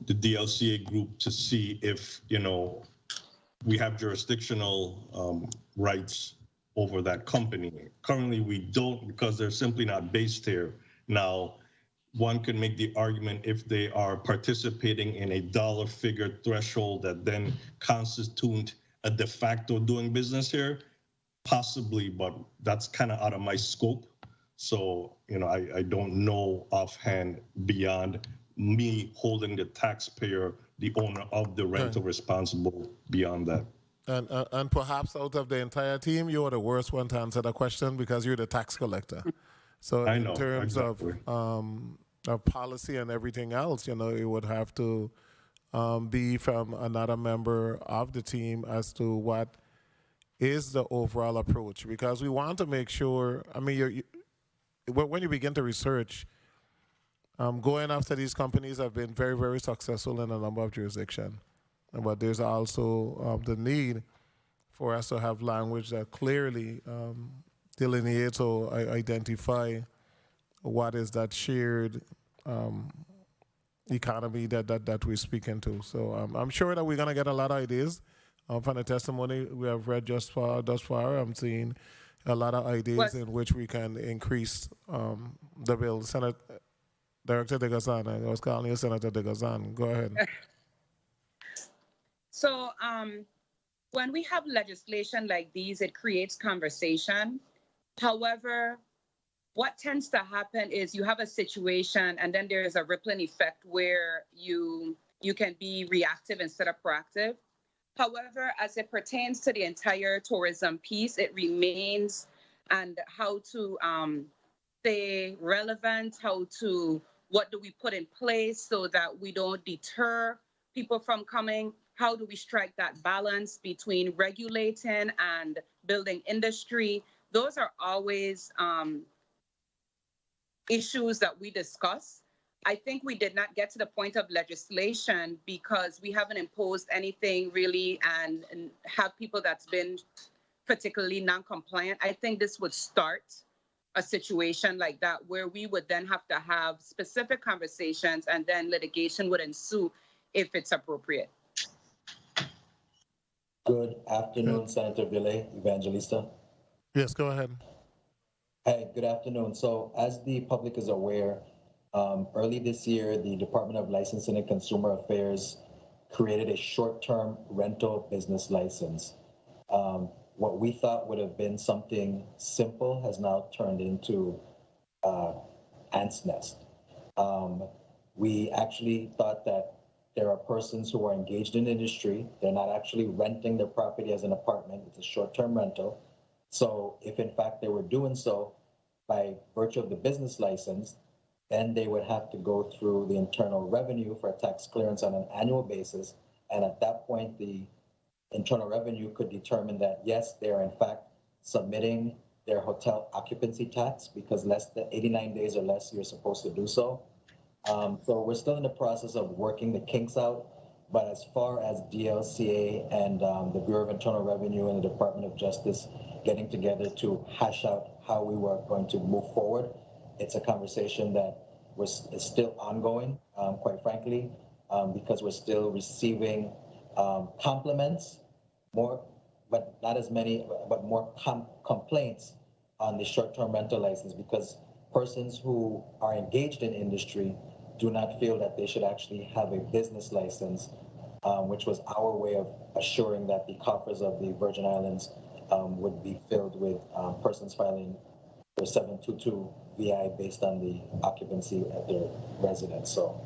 the DLCA group to see if, we have jurisdictional rights over that company. Currently, we don't, because they're simply not based here. Now, one could make the argument if they are participating in a dollar figure threshold that then constitute a de facto doing business here, possibly, but that's kind of out of my scope. So, I don't know offhand beyond me holding the taxpayer, the owner of the rental, responsible beyond that. And perhaps out of the entire team, you are the worst one to answer the question because you're the tax collector. So in terms of policy and everything else, it would have to be from another member of the team as to what is the overall approach. Because we want to make sure, when you begin to research, going after these companies have been very, very successful in a number of jurisdictions. But there's also the need for us to have language that clearly delineates or identify what is that shared economy that we're speaking to. So I'm sure that we're going to get a lot of ideas from the testimony we have read thus far. I'm seeing a lot of ideas in which we can increase the bill. Director Degazan, I was calling you Senator Degazan. Go ahead. So when we have legislation like these, it creates conversation. However, what tends to happen is you have a situation and then there's a rippling effect where you can be reactive instead of proactive. However, as it pertains to the entire tourism piece, it remains and how to stay relevant, what do we put in place so that we don't deter people from coming? How do we strike that balance between regulating and building industry? Those are always issues that we discuss. I think we did not get to the point of legislation because we haven't imposed anything really and have people that's been particularly non-compliant. I think this would start a situation like that where we would then have to have specific conversations and then litigation would ensue if it's appropriate. Good afternoon, Senator Ville, Evangelista. Yes, go ahead. Hey, good afternoon. So as the public is aware, early this year, the Department of Licensing and Consumer Affairs created a short-term rental business license. What we thought would have been something simple has now turned into ant's nest. We actually thought that there are persons who are engaged in the industry. They're not actually renting their property as an apartment. It's a short-term rental. So if in fact they were doing so by virtue of the business license, then they would have to go through the Internal Revenue for a tax clearance on an annual basis. And at that point, the Internal Revenue could determine that, yes, they are in fact submitting their hotel occupancy tax because less than 89 days or less, you're supposed to do so. So we're still in the process of working the kinks out. But as far as DLCA and the Bureau of Internal Revenue and the Department of Justice getting together to hash out how we were going to move forward, it's a conversation that is still ongoing, quite frankly, because we're still receiving compliments, more, but not as many, but more complaints on the short-term rental license because persons who are engaged in industry do not feel that they should actually have a business license, which was our way of assuring that the coffers of the Virgin Islands would be filled with persons filing for 722 VI based on the occupancy at their residence. So,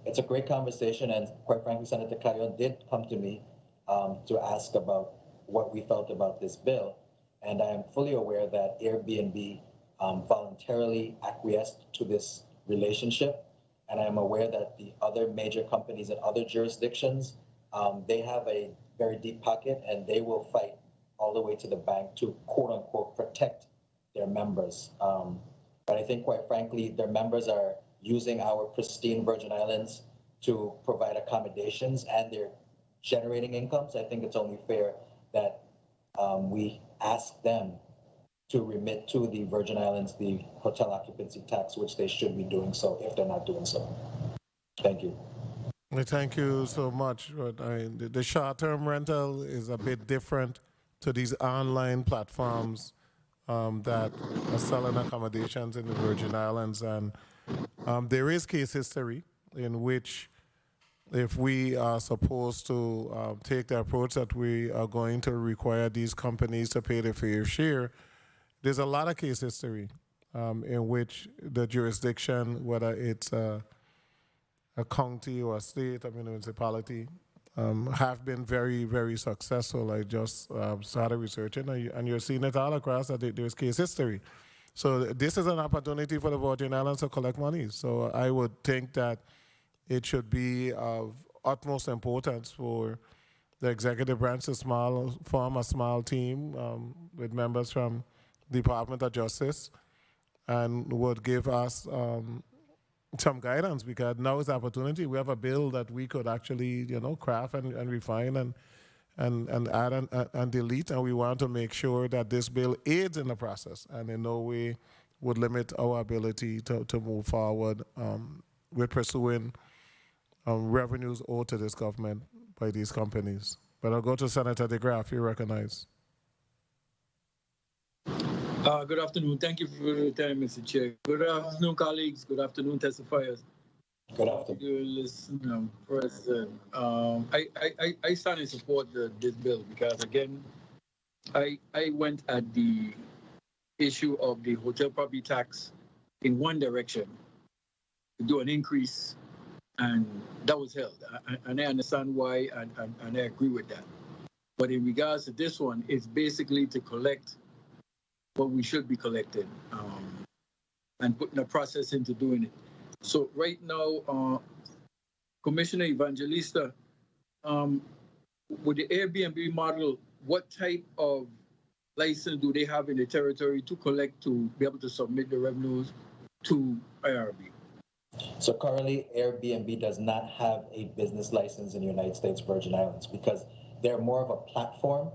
it's a great conversation, and quite frankly, Senator Carrion did come to me to ask about what we felt about this bill, and I am fully aware that Airbnb voluntarily acquiesced to this relationship, and I am aware that the other major companies in other jurisdictions, they have a very deep pocket, and they will fight all the way to the bank to quote-unquote protect their members. But I think, quite frankly, their members are using our pristine Virgin Islands to provide accommodations, and they're generating incomes. I think it's only fair that we ask them to remit to the Virgin Islands the hotel occupancy tax, which they should be doing so if they're not doing so. Thank you. Thank you so much. But the short-term rental is a bit different to these online platforms that are selling accommodations in the Virgin Islands. And there is case history in which if we are supposed to take the approach that we are going to require these companies to pay their fair share, there's a lot of case history in which the jurisdiction, whether it's a county or a state or municipality, have been very, very successful. I just started researching, and you're seeing it all across that there's case history. So this is an opportunity for the Virgin Islands to collect money. So I would think that it should be of utmost importance for the executive branch to form a small team with members from the Department of Justice and would give us some guidance, because now is the opportunity. We have a bill that we could actually, craft and refine and add and delete, and we want to make sure that this bill aids in the process and in no way would limit our ability to move forward with pursuing revenues owed to this government by these companies. But I'll go to Senator DeGraff. You recognize. Good afternoon. Thank you for your time, Mr. Chair. Good afternoon, colleagues. Good afternoon, testifiers. Good afternoon. Dear listener, President. I stand in support of this bill because, again, I went at the issue of the hotel property tax in one direction to do an increase, and that was held. And I understand why, and I agree with that. But in regards to this one, it's basically to collect what we should be collecting and putting a process into doing it. So right now, Commissioner Evangelista, with the Airbnb model, what type of license do they have in the territory to collect to be able to submit the revenues to IRB? So currently, Airbnb does not have a business license in the United States Virgin Islands because they're more of a platform,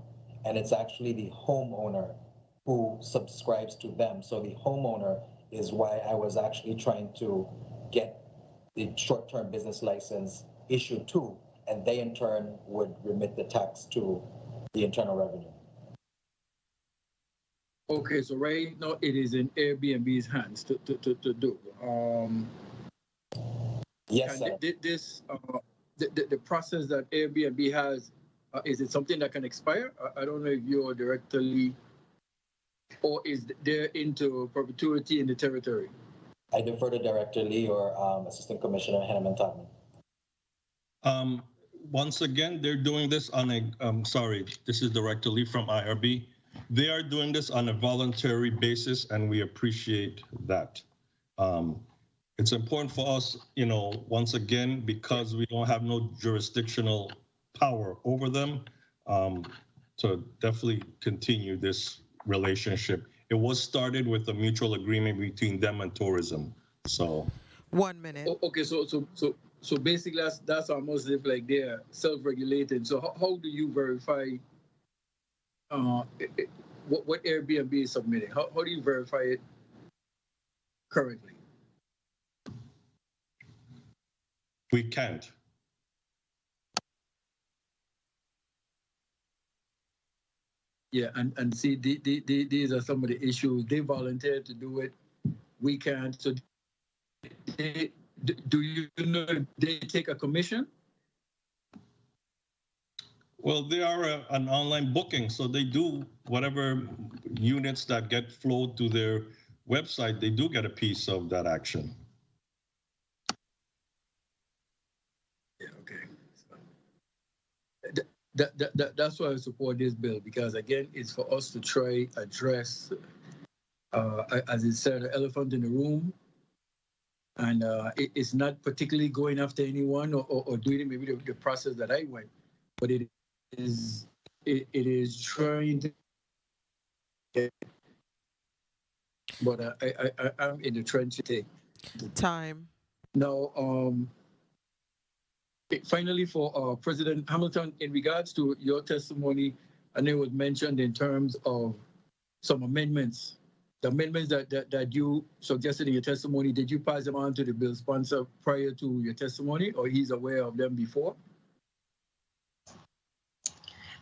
and it's actually the homeowner who subscribes to them. So the homeowner is why I was actually trying to get the short-term business license issued to, and they in turn would remit the tax to the Internal Revenue. Okay, so right now it is in Airbnb's hands to do. Yes, sir. The process that Airbnb has, is it something that can expire? I don't know if you're directly, or is there into perpetuity in the territory? I defer to Director Lee or Assistant Commissioner Henneman Todman. Once again, they're doing this on a, sorry, this is Director Lee from IRB. They are doing this on a voluntary basis, and we appreciate that. It's important for us, you know, once again, because we don't have no jurisdictional power over them, to definitely continue this relationship. It was started with a mutual agreement between them and tourism. So 1 minute. Okay, so basically that's almost if like they're self-regulated. So how do you verify what Airbnb is submitting? How do you verify it currently? we can't. Yeah, and see, these are some of the issues. They volunteered to do it. We can't. So do you know they take a commission? Well, they are an online booking, so they do whatever units that get flowed to their website, they do get a piece of that action. Yeah, okay. That's why I support this bill, because again, it's for us to try address, as it said, the elephant in the room. And it's not particularly going after anyone or doing maybe the process that I went, but it is trying to get, but I'm in the trench today. Time. Now, finally, for President Hamilton, in regards to your testimony, and it was mentioned in terms of some amendments, the amendments that you suggested in your testimony, did you pass them on to the bill sponsor prior to your testimony, or he's aware of them before?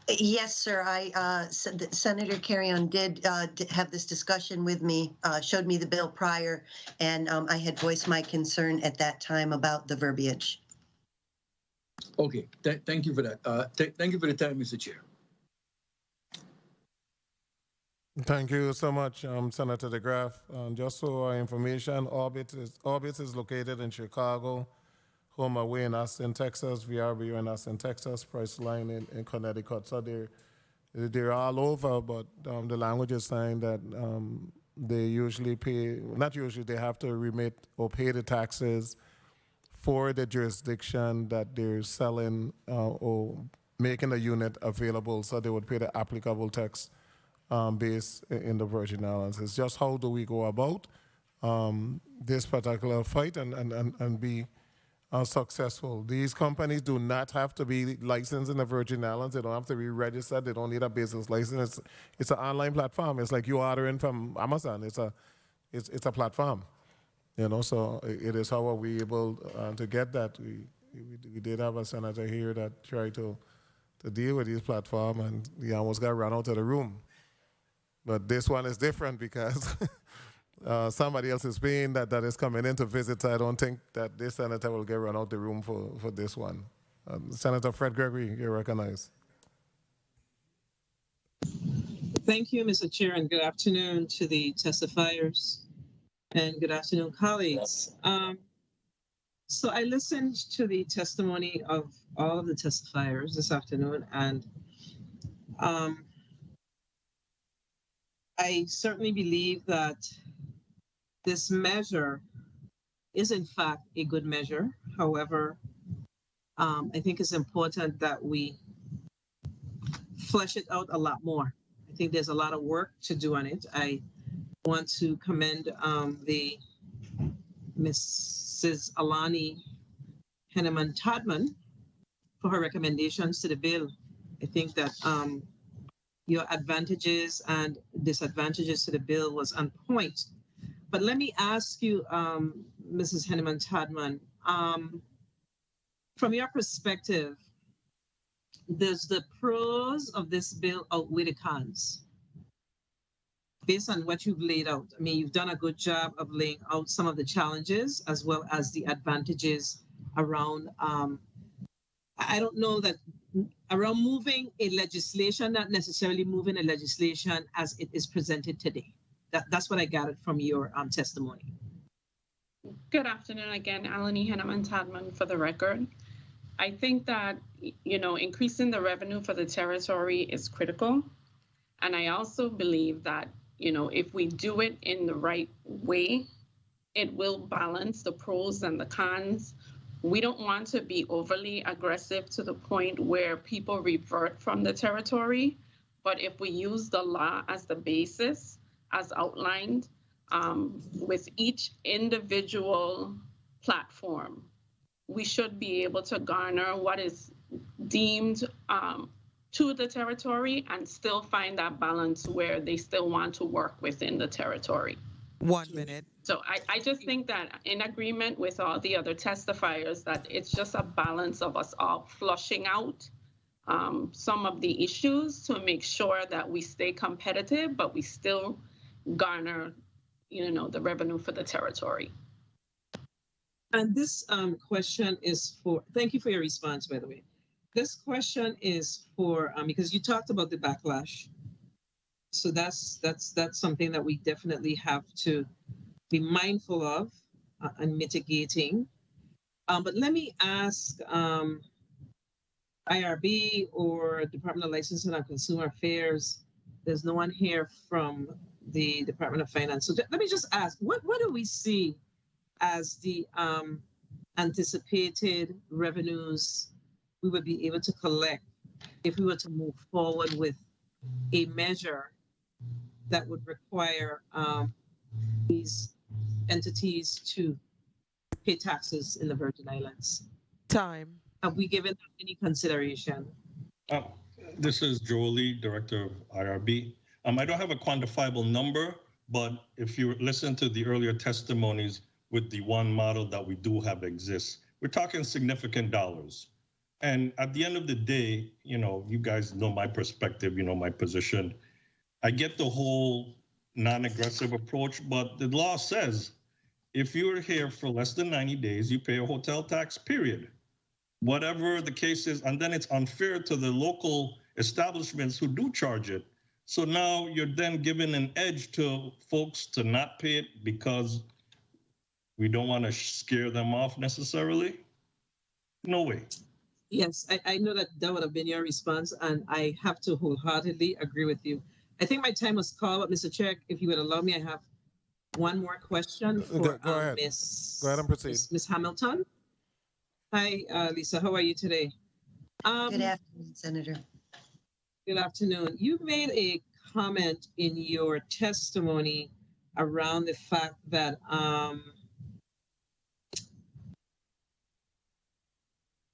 Yes, sir. Senator Carrion did have this discussion with me, showed me the bill prior, and I had voiced my concern at that time about the verbiage. Okay, thank you for that. Thank you for the time, Mr. Chair. Thank you so much, Senator DeGraff. Just for our information, Orbit is located in Chicago, home away in Austin, Texas, VRBO in Austin, Texas, Priceline in Connecticut. So they're all over, but the language is saying that they usually pay, not usually, they have to remit or pay the taxes for the jurisdiction that they're selling or making a unit available, so they would pay the applicable tax base in the Virgin Islands. It's just how do we go about this particular fight and be successful. These companies do not have to be licensed in the Virgin Islands. They don't have to be registered. They don't need a business license. It's an online platform. It's like you ordering from Amazon. It's a platform. You know, so it is how are we able to get that. We did have a senator here that tried to deal with this platform, and he almost got run out of the room. But this one is different because somebody else is paying that is coming in to visit. So I don't think that this senator will get run out the room for this one. Senator Fred Gregory, you're recognized. Thank you, Mr. Chair, and good afternoon to the testifiers. And good afternoon, colleagues. So I listened to the testimony of all of the testifiers this afternoon, and I certainly believe that this measure is in fact a good measure. However, I think it's important that we flesh it out a lot more. I think there's a lot of work to do on it. I want to commend the Ms. Mrs. Alani Henneman Todman for her recommendations to the bill. I think that your advantages and disadvantages to the bill was on point. But let me ask you, Mrs. Henneman Todman, from your perspective, does the pros of this bill outweigh the cons? Based on what you've laid out, I mean, you've done a good job of laying out some of the challenges as well as the advantages around, I don't know that, around moving a legislation, not necessarily moving a legislation as it is presented today. That's what I gathered from your testimony. Good afternoon again, Alani Henneman Todman for the record. I think that, you know, increasing the revenue for the territory is critical. And I also believe that, you know, if we do it in the right way, it will balance the pros and the cons. We don't want to be overly aggressive to the point where people revert from the territory. But if we use the law as the basis, as outlined, with each individual platform, we should be able to garner what is deemed to the territory and still find that balance where they still want to work within the territory. 1 minute. So I just think that in agreement with all the other testifiers, that it's just a balance of us all flushing out some of the issues to make sure that we stay competitive, but we still garner, you know, the revenue for the territory. And this question is for, thank you for your response, by the way. This question is for, because you talked about the backlash. So that's something that we definitely have to be mindful of and mitigating. But let me ask IRB or Department of Licensing and Consumer Affairs. There's no one here from the Department of Finance. So let me just ask, what do we see as the anticipated revenues we would be able to collect if we were to move forward with a measure that would require these entities to pay taxes in the Virgin Islands? Time. Have we given that any consideration? This is Jolie, Director of IRB. I don't have a quantifiable number, but if you listen to the earlier testimonies with the one model that we do have exists, we're talking significant dollars. And at the end of the day, you know, you guys know my perspective, you know, my position. I get the whole non-aggressive approach, but the law says if you're here for less than 90 days, you pay a hotel tax, period. Whatever the case is, and then it's unfair to the local establishments who do charge it. So now you're then giving an edge to folks to not pay it because we don't want to scare them off necessarily. No way. Yes, I know that would have been your response, and I have to wholeheartedly agree with you. I think my time was called, but Mr. Chair, if you would allow me, I have one more question for Go ahead. Miss. Go ahead and proceed. Miss Hamilton. Hi, Lisa. How are you today? Good afternoon, Senator. Good afternoon. You made a comment in your testimony around the fact that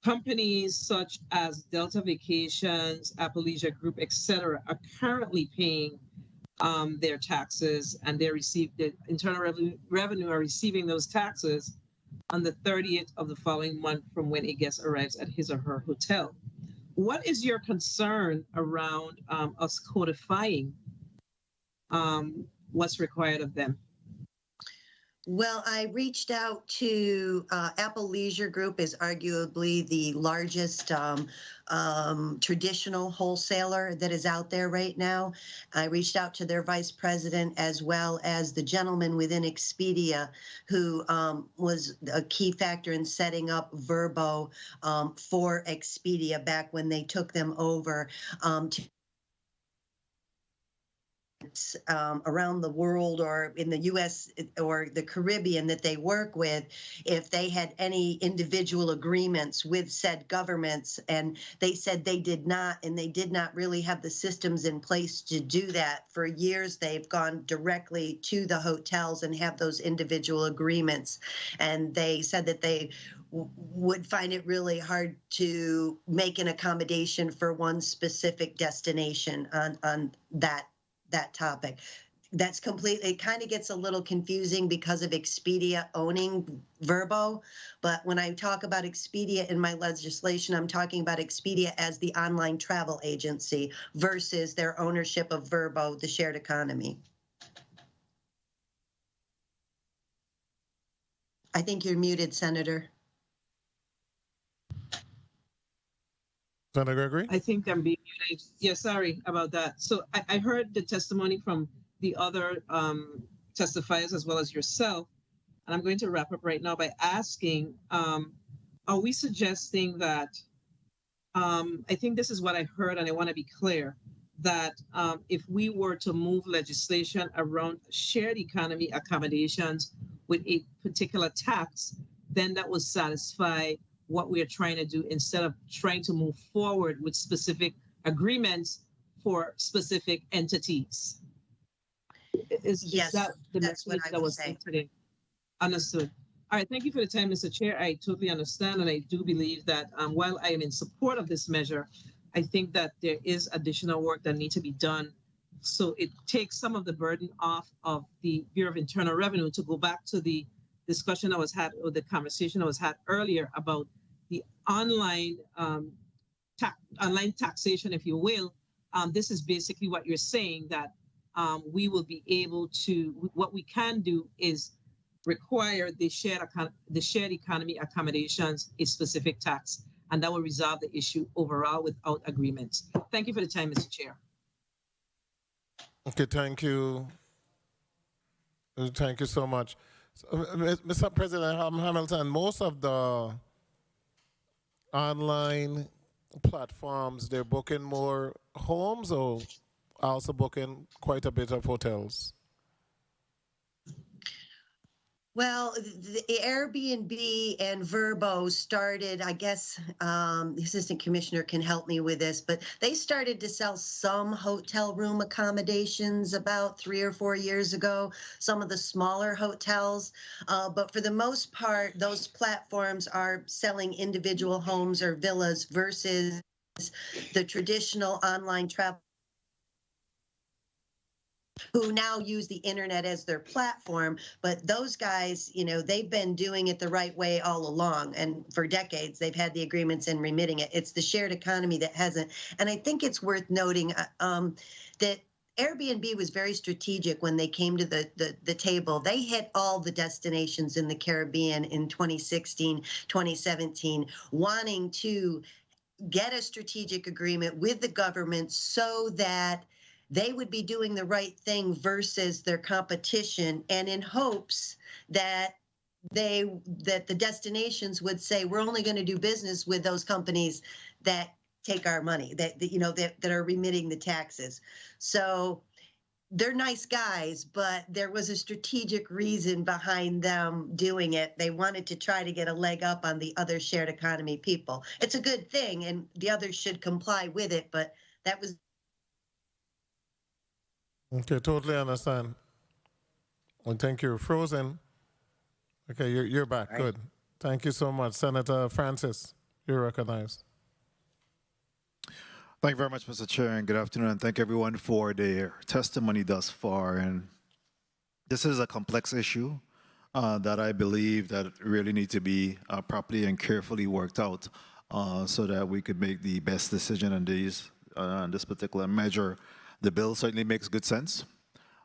companies such as Delta Vacations, Appalachia Group, etc., are currently paying their taxes, and they receive the Internal Revenue are receiving those taxes on the 30th of the following month from when a guest arrives at his or her hotel. What is your concern around us codifying what's required of them? Well, I reached out to Apple Leisure Group, is arguably the largest traditional wholesaler that is out there right now. I reached out to their vice president as well as the gentleman within Expedia who was a key factor in setting up Vrbo for Expedia back when they took them over to around the world or in the U.S. or the Caribbean that they work with, if they had any individual agreements with said governments, and they said they did not, and they did not really have the systems in place to do that. For years, they've gone directly to the hotels and have those individual agreements, and they said that they would find it really hard to make an accommodation for one specific destination on that topic. That's completely, it kind of gets a little confusing because of Expedia owning Vrbo. But when I talk about Expedia in my legislation, I'm talking about Expedia as the online travel agency versus their ownership of Vrbo, the shared economy. I think you're muted, Senator. Senator Gregory? I think I'm being muted. Yeah, sorry about that. So I heard the testimony from the other testifiers as well as yourself. And I'm going to wrap up right now by asking, are we suggesting that, I think this is what I heard and I want to be clear, that if we were to move legislation around shared economy accommodations with a particular tax, then that will satisfy what we are trying to do instead of trying to move forward with specific agreements for specific entities. Is that the message that was today? Understood. All right, thank you for the time, Mr. Chair. I totally understand, and I do believe that while I am in support of this measure, I think that there is additional work that needs to be done. So it takes some of the burden off of the Bureau of Internal Revenue. To go back to the discussion that was had, or the conversation that was had earlier about the online online taxation, if you will. This is basically what you're saying, that we will be able to, what we can do is require the shared economy accommodations a specific tax, and that will resolve the issue overall without agreements. Thank you for the time, Mr. Chair. Okay, thank you. Thank you so much. So, Mr. President Hamilton, most of the online platforms, they're booking more homes or also booking quite a bit of hotels? Well, the Airbnb and Vrbo started, I guess the Assistant Commissioner can help me with this, but they started to sell some hotel room accommodations about 3 or 4 years ago, some of the smaller hotels. But for the most part, those platforms are selling individual homes or villas versus the traditional online travel who now use the internet as their platform. But those guys, you know, they've been doing it the right way all along. And for decades, they've had the agreements and remitting it. It's the shared economy that hasn't. And I think it's worth noting that Airbnb was very strategic when they came to the table. They hit all the destinations in the Caribbean in 2016, 2017, wanting to get a strategic agreement with the government so that they would be doing the right thing versus their competition, and in hopes that the destinations would say, we're only going to do business with those companies that take our money, that are remitting the taxes. So they're nice guys, but there was a strategic reason behind them doing it. They wanted to try to get a leg up on the other shared economy people. It's a good thing, and the others should comply with it, but that was. Okay, totally understand. Well, thank you. Frozen. Okay, you're back. Right. Good. Thank you so much. Senator Francis, you're recognized. Thank you very much, Mr. Chair, and good afternoon. And thank everyone for their testimony thus far. And this is a complex issue that I believe that really needs to be properly and carefully worked out so that we could make the best decision on this particular measure. The bill certainly makes good sense,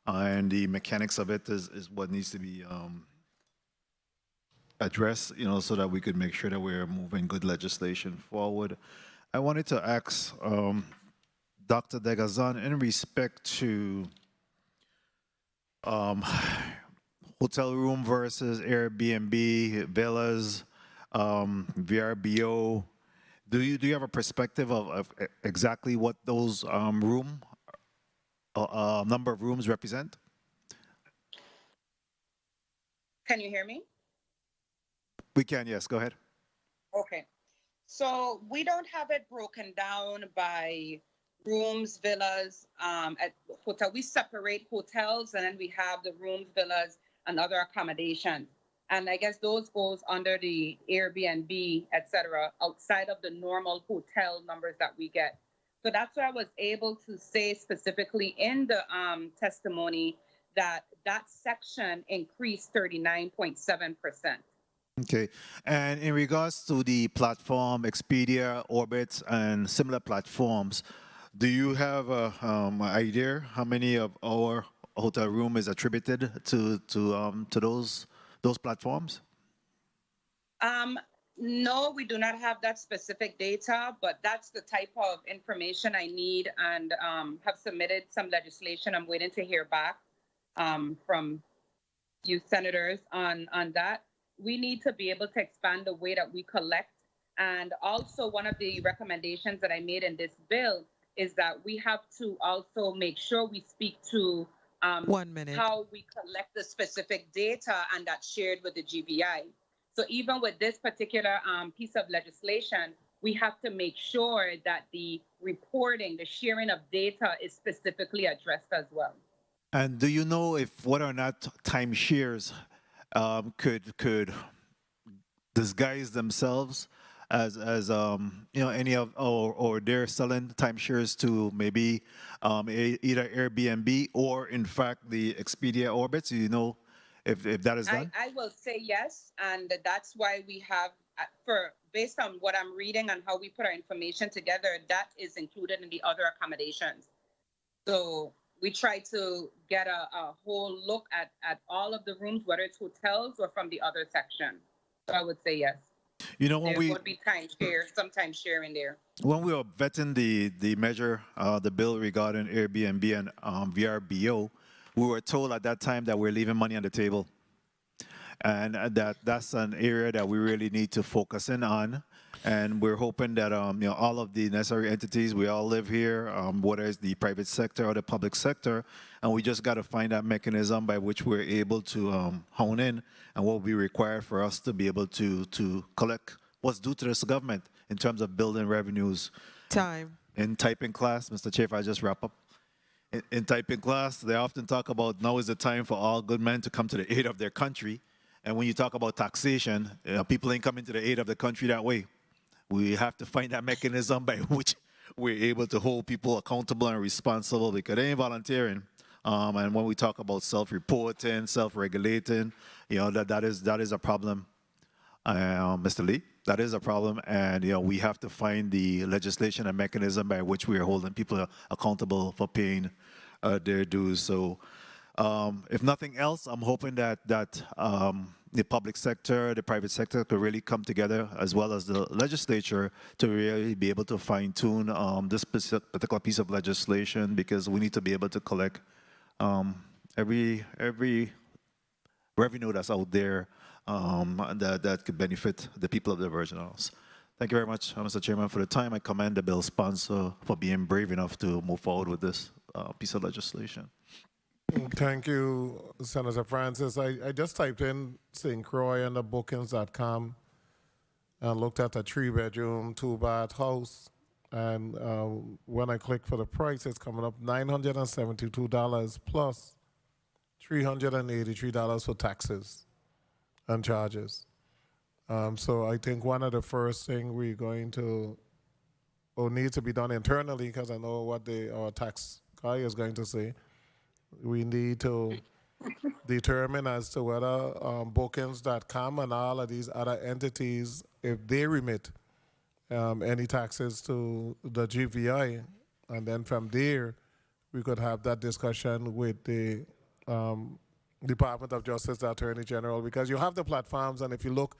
and the mechanics of it is what needs to be addressed, so that we could make sure that we're moving good legislation forward. I wanted to ask Dr. Degazan in respect to hotel room versus Airbnb, villas, VRBO. Do you have a perspective of exactly what those room number of rooms represent? Can you hear me? We can, yes. Go ahead. Okay. So we don't have it broken down by rooms, villas, at hotel. We separate hotels and then we have the rooms, villas, and other accommodations. And I guess those goes under the Airbnb, et cetera, outside of the normal hotel numbers that we get. So that's why I was able to say specifically in the testimony that that section increased 39.7%. Okay. And in regards to the platform, Expedia, Orbit, and similar platforms, do you have an idea how many of our hotel room is attributed to those platforms? No, we do not have that specific data, but that's the type of information I need and have submitted some legislation. I'm waiting to hear back from you senators on that. We need to be able to expand the way that we collect. And also one of the recommendations that I made in this bill is that we have to also make sure we speak to 1 minute. how we collect the specific data and that's shared with the GVI. So even with this particular piece of legislation, we have to make sure that the reporting, the sharing of data is specifically addressed as well. And do you know if whether or not timeshares could disguise themselves as any of or they're selling timeshares to maybe either Airbnb or in fact the Expedia Orbit? Do you know if that is done? I will say yes, and that's why we have based on what I'm reading and how we put our information together, that is included in the other accommodations. So we try to get a whole look at all of the rooms, whether it's hotels or from the other section. So I would say yes. You know, when there we would be some timeshare in there. when we were vetting the measure, the bill regarding Airbnb and VRBO, we were told at that time that we're leaving money on the table, and that's an area that we really need to focus in on. And we're hoping that all of the necessary entities, we all live here, whether it's the private sector or the public sector, and we just got to find that mechanism by which we're able to hone in and what will be required for us to be able to collect what's due to this government in terms of building revenues. Time. In typing class, Mr. Chair, if I just wrap up. In typing class, they often talk about now is the time for all good men to come to the aid of their country. And when you talk about taxation, people ain't coming to the aid of the country that way. We have to find that mechanism by which we're able to hold people accountable and responsible, because they ain't volunteering. And when we talk about self-reporting, self-regulating, that is a problem, Mr. Lee. That is a problem, and we have to find the legislation and mechanism by which we are holding people accountable for paying their dues. So, if nothing else, I'm hoping that the public sector, the private sector could really come together, as well as the legislature, to really be able to fine-tune this particular piece of legislation, because we need to be able to collect every revenue that's out there that could benefit the people of the Virgin Islands. Thank you very much, Mr. Chairman, for the time. I commend the bill sponsor for being brave enough to move forward with this piece of legislation. Thank you, Senator Francis. I just typed in St. Croix on the bookings.com and looked at a 3-bedroom, 2-bath house. And when I click for the price, it's coming up $972 plus $383 for taxes and charges. So I think one of the first things we're going to, or need to be done internally, because I know what our tax guy is going to say, we need to determine as to whether bookings.com and all of these other entities, if they remit any taxes to the GVI, and then from there, we could have that discussion with the Department of Justice, the Attorney General, because you have the platforms, and if you look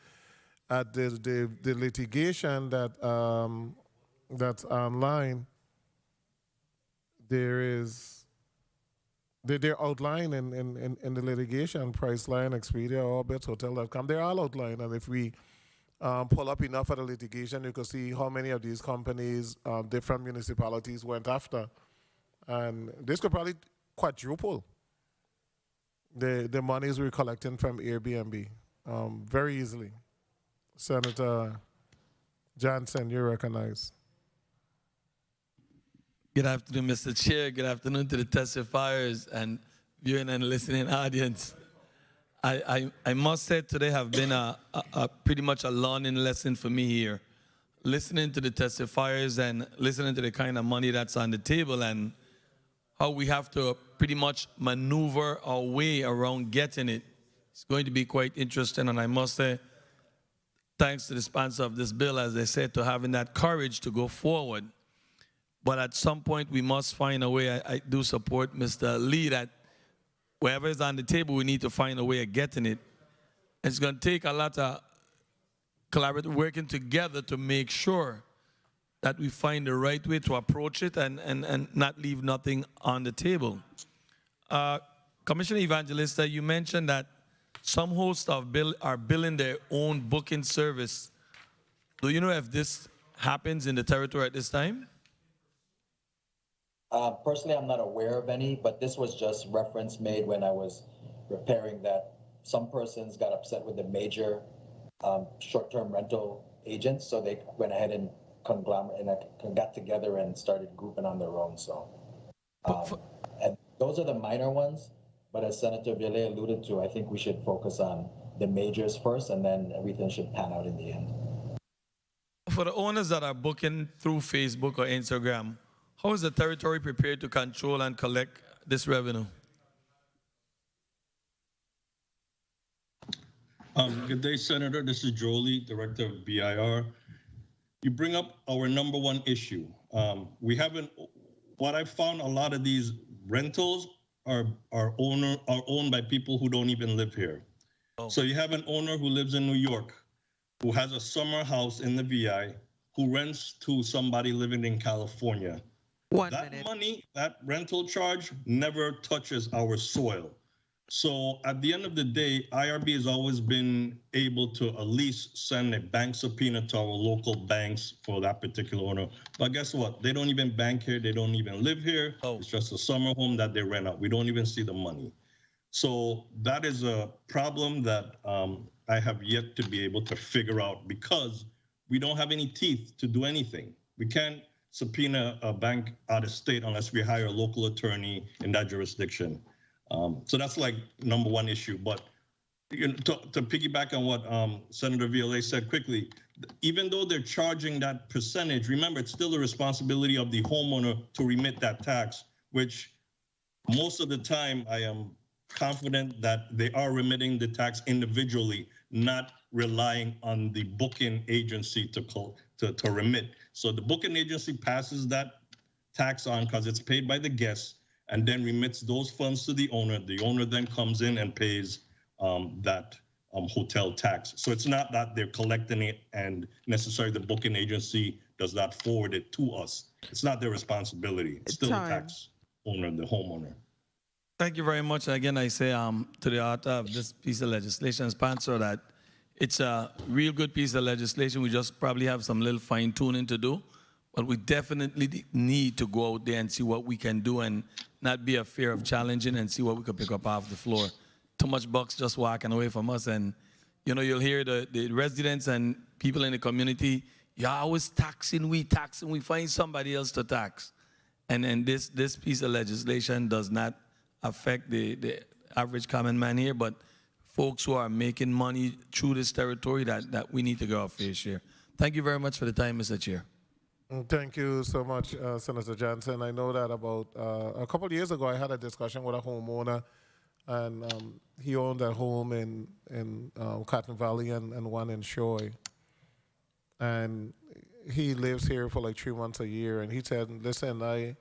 at the litigation that's online, they're outlined in the litigation, Priceline, Expedia, Orbit, Hotel.com, they're all outlined. And if we pull up enough of the litigation, you can see how many of these companies different municipalities went after And this could probably quadruple the monies we're collecting from Airbnb very easily. Senator Johnson, you recognize. Good afternoon, Mr. Chair. Good afternoon to the testifiers and viewing and listening audience. I must say today have been a pretty much a learning lesson for me here. Listening to the testifiers and listening to the kind of money that's on the table and how we have to pretty much maneuver our way around getting it. It's going to be quite interesting, and I must say, thanks to the sponsor of this bill, as they said, to having that courage to go forward. But at some point, we must find a way. I do support Mr. Lee that wherever is on the table, we need to find a way of getting it. It's going to take a lot of collaborative working together to make sure that we find the right way to approach it and not leave nothing on the table. Commissioner Evangelista, you mentioned that some hosts are billing their own booking service. Do you know if this happens in the territory at this time? Personally, I'm not aware of any, but this was just reference made when I was preparing that some persons got upset with the major short-term rental agents, so they went ahead and got together and started grouping on their own. So, and those are the minor ones. But as Senator Villet alluded to, I think we should focus on the majors first, and then everything should pan out in the end. For the owners that are booking through Facebook or Instagram, how is the territory prepared to control and collect this revenue? Good day, Senator. This is Jolie, Director of BIR. You bring up our number one issue. What I found, a lot of these rentals are owned by people who don't even live here. Oh. So you have an owner who lives in New York, who has a summer house in the VI, who rents to somebody living in California. That money, that rental charge never touches our soil. So at the end of the day, IRB has always been able to at least send a bank subpoena to our local banks for that particular owner. But guess what? They don't even bank here. They don't even live here. Oh. It's just a summer home that they rent out. We don't even see the money. So that is a problem that I have yet to be able to figure out, because we don't have any teeth to do anything. We can't subpoena a bank out of state unless we hire a local attorney in that jurisdiction. So that's like number one issue. But to piggyback on what Senator Villet said quickly, even though they're charging that percentage, remember, it's still the responsibility of the homeowner to remit that tax, which most of the time I am confident that they are remitting the tax individually, not relying on the booking agency to remit. So the booking agency passes that tax on because it's paid by the guests, and then remits those funds to the owner. The owner then comes in and pays that hotel tax. So it's not that they're collecting it and necessarily the booking agency does not forward it to us. It's not their responsibility. It's still the tax owner, the homeowner. Thank you very much. Again, I say to the author of this piece of legislation, sponsor, that it's a real good piece of legislation. We just probably have some little fine tuning to do, but we definitely need to go out there and see what we can do and not be afraid of challenging and see what we can pick up off the floor. Too much bucks just walking away from us. And, you know, you'll hear the residents and people in the community, you're always taxing, we find somebody else to tax. And then this piece of legislation does not affect the average common man here, but folks who are making money through this territory that we need to go our fair share. Thank you very much for the time, Mr. Chair. Thank you so much, Senator Johnson. I know that about a couple of years ago, I had a discussion with a homeowner, and he owned a home in Cotton Valley and one in Shoy. And he lives here for like 3 months a year. And he said, listen, I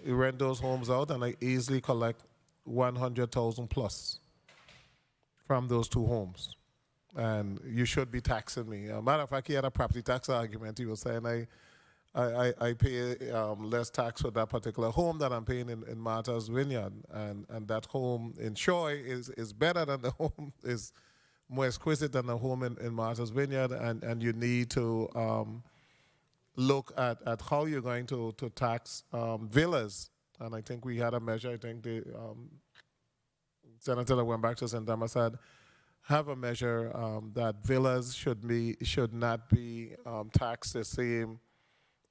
rent those homes out and I easily collect 100,000 plus from those 2 homes. And you should be taxing me. Matter of fact, he had a property tax argument. He was saying, I pay less tax for that particular home that I'm paying in Martha's Vineyard, and that home in Shoy is better than the home, is more exquisite than the home in Martha's Vineyard, and you need to look at how you're going to tax villas and I think we had a measure. I think the senator that went back to St. Thomas had have a measure that villas should not be taxed the same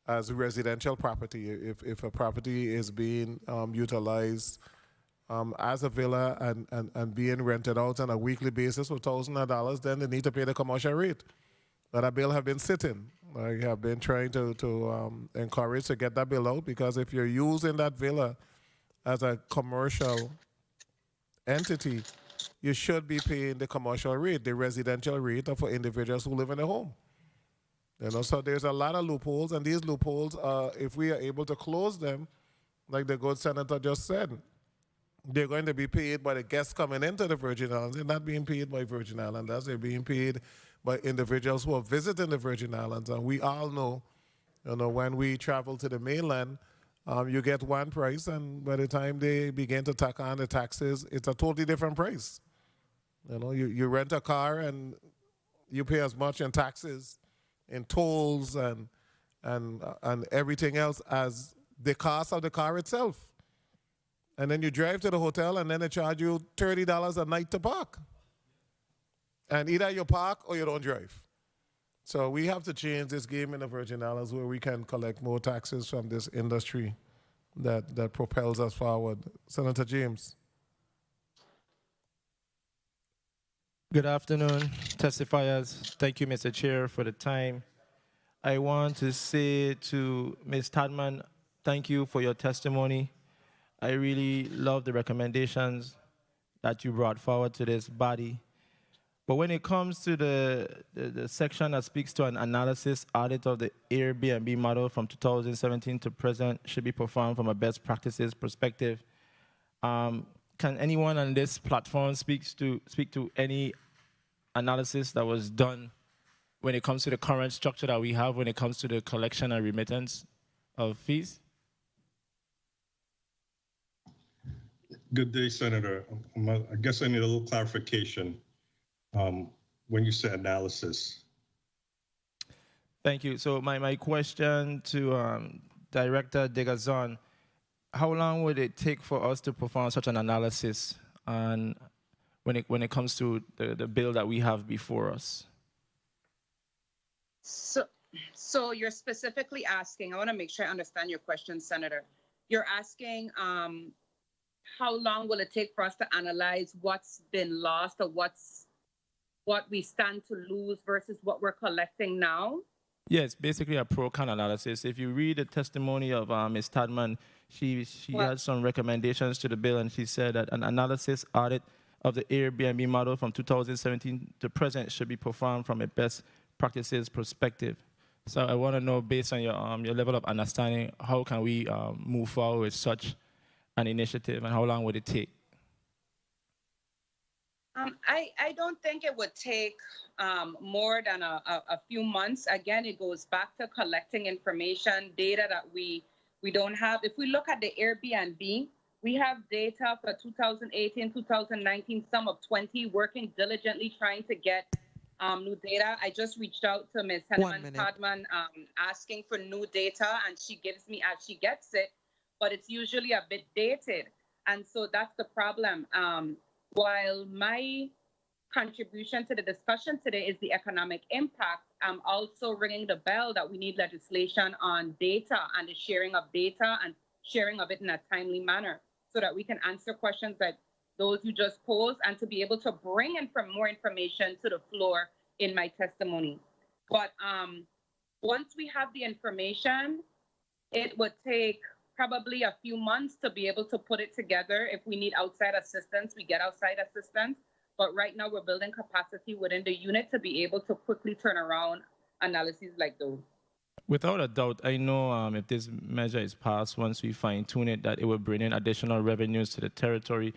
as residential property. If a property is being utilized as a villa and being rented out on a weekly basis for thousands of dollars, then they need to pay the commercial rate. But that bill have been sitting. I have been trying to encourage to get that bill out, because if you're using that villa as a commercial entity, you should be paying the commercial rate, the residential rate for individuals who live in a home. You know, so there's a lot of loopholes, and these loopholes, if we are able to close them, like the good senator just said, they're going to be paid by the guests coming into the Virgin Islands. They're not being paid by Virgin Islanders. They're being paid by individuals who are visiting the Virgin Islands. And we all know, you know, when we travel to the mainland, you get one price, and by the time they begin to tack on the taxes, it's a totally different price. You know, you rent a car and you pay as much in taxes, in tolls, and everything else as the cost of the car itself. And then you drive to the hotel, and then they charge you $30 a night to park. And either you park or you don't drive. So we have to change this game in the Virgin Islands where we can collect more taxes from this industry that propels us forward. Senator James. Good afternoon, testifiers. Thank you, Mr. Chair, for the time. I want to say to Ms. Tadman, thank you for your testimony. I really love the recommendations that you brought forward to this body. But when it comes to the section that speaks to an analysis audit of the Airbnb model from 2017 to present should be performed from a best practices perspective, can anyone on this platform speak to any analysis that was done when it comes to the current structure that we have when it comes to the collection and remittance of fees? Good day, Senator. I guess I need a little clarification when you say analysis. Thank you. So my question to Director Degazon, how long would it take for us to perform such an analysis on when it comes to the bill that we have before us? So you're specifically asking, I want to make sure I understand your question, Senator. You're asking how long will it take for us to analyze what's been lost or what we stand to lose versus what we're collecting now? Yes, basically a pro-con analysis. If you read the testimony of Ms. Tadman, she had some recommendations to the bill, and she said that an analysis audit of the Airbnb model from 2017 to present should be performed from a best practices perspective. So I want to know, based on your level of understanding, how can we move forward with such an initiative, and how long would it take? I don't think it would take more than a few months. Again, it goes back to collecting information, data that we don't have. If we look at the Airbnb, we have data for 2018, 2019, some of 20, working diligently trying to get new data. I just reached out to Ms. Henneman Tadman asking for new data, and she gives me as she gets it, but it's usually a bit dated. And so that's the problem. While my contribution to the discussion today is the economic impact, I'm also ringing the bell that we need legislation on data and the sharing of data and sharing of it in a timely manner so that we can answer questions like those you just posed and to be able to bring in more information to the floor in my testimony. But once we have the information, it would take probably a few months to be able to put it together. If we need outside assistance, we get outside assistance. But right now we're building capacity within the unit to be able to quickly turn around analyses like those. Without a doubt, I know if this measure is passed, once we fine tune it, that it will bring in additional revenues to the territory.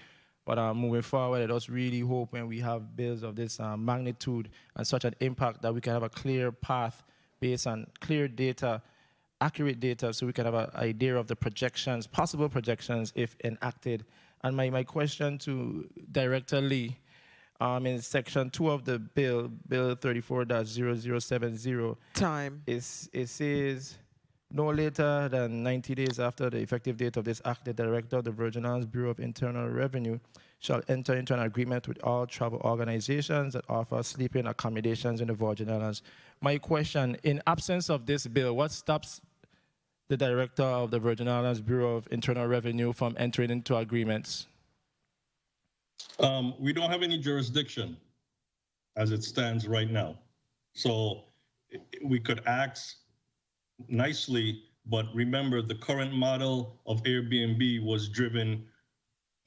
But moving forward, I just really hope when we have bills of this magnitude and such an impact that we can have a clear path based on clear data, accurate data, so we can have an idea of the projections, possible projections if enacted. And my question to Director Lee, in section 2 of the bill, Bill 34-0070, time. It says No later than 90 days after the effective date of this act, the Director of the Virgin Islands Bureau of Internal Revenue shall enter into an agreement with all travel organizations that offer sleeping accommodations in the Virgin Islands. My question, in absence of this bill, what stops the Director of the Virgin Islands Bureau of Internal Revenue from entering into agreements? We don't have any jurisdiction as it stands right now. So we could ask nicely, but remember the current model of Airbnb was driven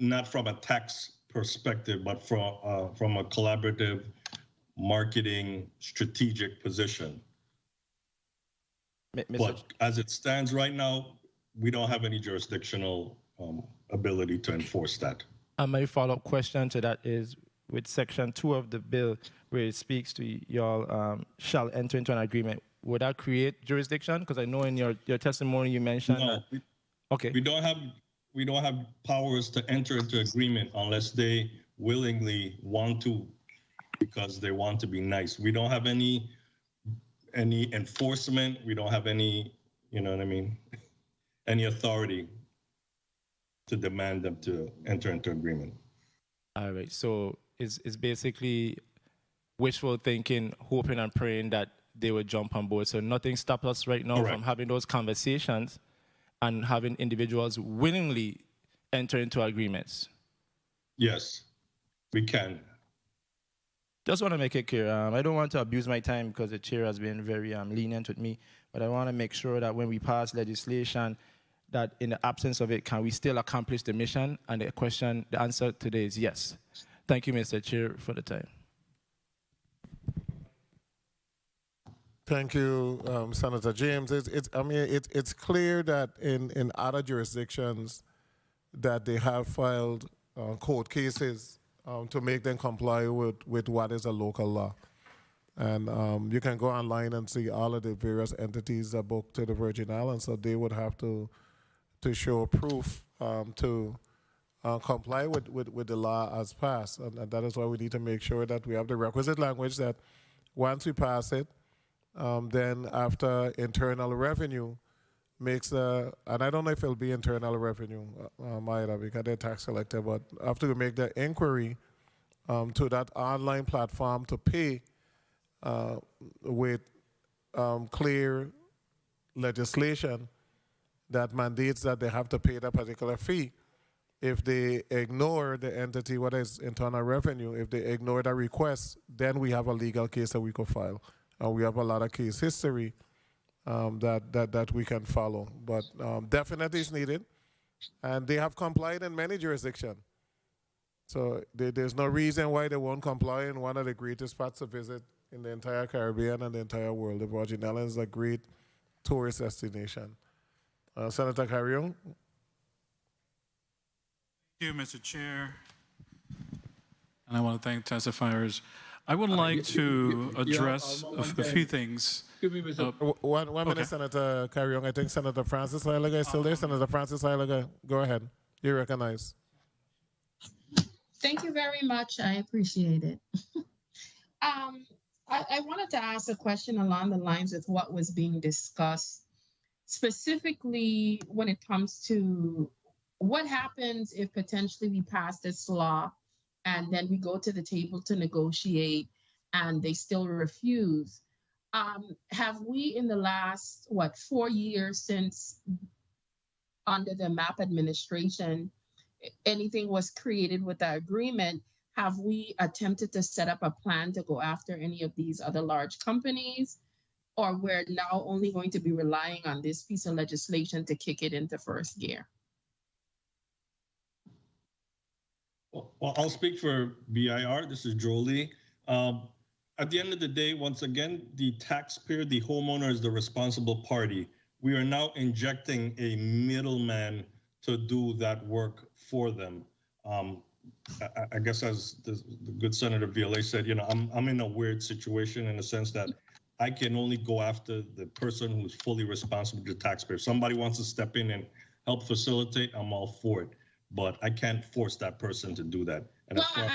not from a tax perspective, but from a collaborative marketing strategic position. But as it stands right now, we don't have any jurisdictional ability to enforce that. And my follow-up question to that is, with Section 2 of the bill, where it speaks to y'all shall enter into an agreement, would that create jurisdiction? Because I know in your testimony you mentioned that. Okay. We don't have powers to enter into agreement unless they willingly want to, because they want to be nice. We don't have any enforcement. We don't have any, you know what I mean, any authority to demand them to enter into agreement. All right. So it's basically wishful thinking, hoping and praying that they would jump on board. So nothing stops us right now from having those conversations and having individuals willingly enter into agreements. Yes, we can. Just want to make it clear. I don't want to abuse my time because the chair has been very lenient with me, but I want to make sure that when we pass legislation, that in the absence of it, can we still accomplish the mission? And the answer today is yes. Thank you, Mr. Chair, for the time. Thank you, Senator James. It's clear that in other jurisdictions that they have filed court cases to make them comply with what is a local law. And you can go online and see all of the various entities that book to the Virgin Islands, so they would have to show proof to comply with the law as passed. And that is why we need to make sure that we have the requisite language that once we pass it, then after internal revenue makes and I don't know if it'll be internal revenue either because they're tax collector, but after we make the inquiry to that online platform to pay with clear legislation that mandates that they have to pay that particular fee. If they ignore the entity, what is internal revenue, if they ignore that request, then we have a legal case that we could file. We have a lot of case history that we can follow, but definitely it's needed, and they have complied in many jurisdictions. So there's no reason why they won't comply in one of the greatest spots to visit in the entire Caribbean and the entire world. The Virgin Islands is a great tourist destination. Senator Carrion. Thank you, Mr. Chair. And I want to thank testifiers. I would like to address a few things. Give me one minute, Senator Carrion. I think Senator Francis Heilaga is still there. Senator Francis Heilaga, go ahead. You're recognized. Thank you very much. I appreciate it. I wanted to ask a question along the lines of what was being discussed, specifically when it comes to what happens if potentially we pass this law and then we go to the table to negotiate and they still refuse. Have we in the last, 4 years since under the MAP administration, anything was created with the agreement, have we attempted to set up a plan to go after any of these other large companies? Or we're now only going to be relying on this piece of legislation to kick it into first gear? Well, I'll speak for BIR. This is Jolie. At the end of the day, once again, the taxpayer, the homeowner is the responsible party. We are now injecting a middleman to do that work for them. I guess as the good Senator Violet said, I'm in a weird situation in the sense that I can only go after the person who's fully responsible to the taxpayer. Somebody wants to step in and help facilitate, I'm all for it. But I can't force that person to do that. And well,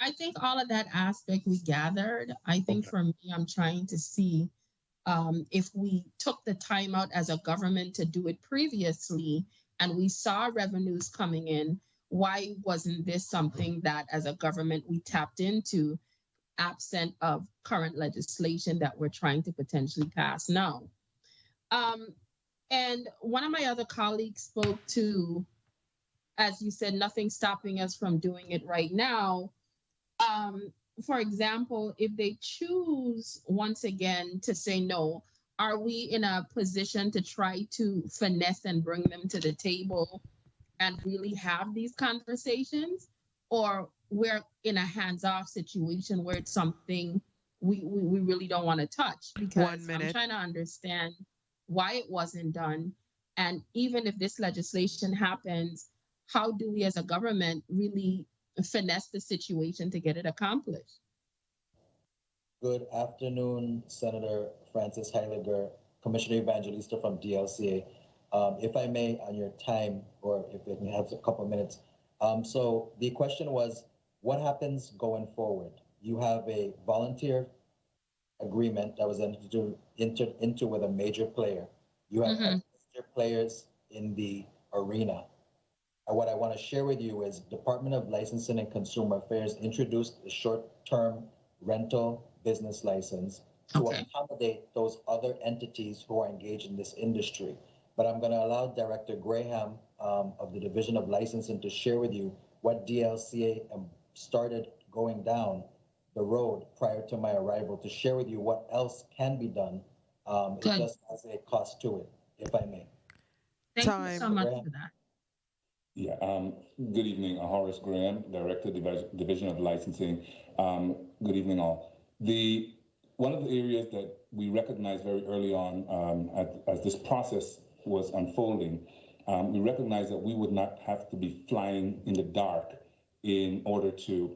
I think all of that aspect we gathered. I think for me, I'm trying to see If we took the time out as a government to do it previously and we saw revenues coming in, why wasn't this something that as a government we tapped into, absent of current legislation that we're trying to potentially pass now? And one of my other colleagues spoke to, as you said, nothing stopping us from doing it right now. For example, if they choose once again to say no, are we in a position to try to finesse and bring them to the table and really have these conversations? Or we're in a hands-off situation where it's something we really don't want to touch? Because I'm trying to understand why it wasn't done. And even if this legislation happens, how do we as a government really finesse the situation to get it accomplished? Good afternoon, Senator Francis Heiliger, Commissioner Evangelista from DLCA. If I may, on your time, or if we can have a couple of minutes. So the question was, what happens going forward? You have a volunteer agreement that was entered into with a major player. You have major players in the arena. And what I want to share with you is Department of Licensing and Consumer Affairs introduced the short-term rental business license to accommodate those other entities who are engaged in this industry. But I'm going to allow Director Graham of the Division of Licensing to share with you what DLCA started going down the road prior to my arrival, to share with you what else can be done. It just has a cost to it, if I may. Thank you so much for that. Yeah, good evening, Horace Graham, Director, Division of Licensing. Good evening, all. One of the areas that we recognized very early on as this process was unfolding, we recognized that we would not have to be flying in the dark in order to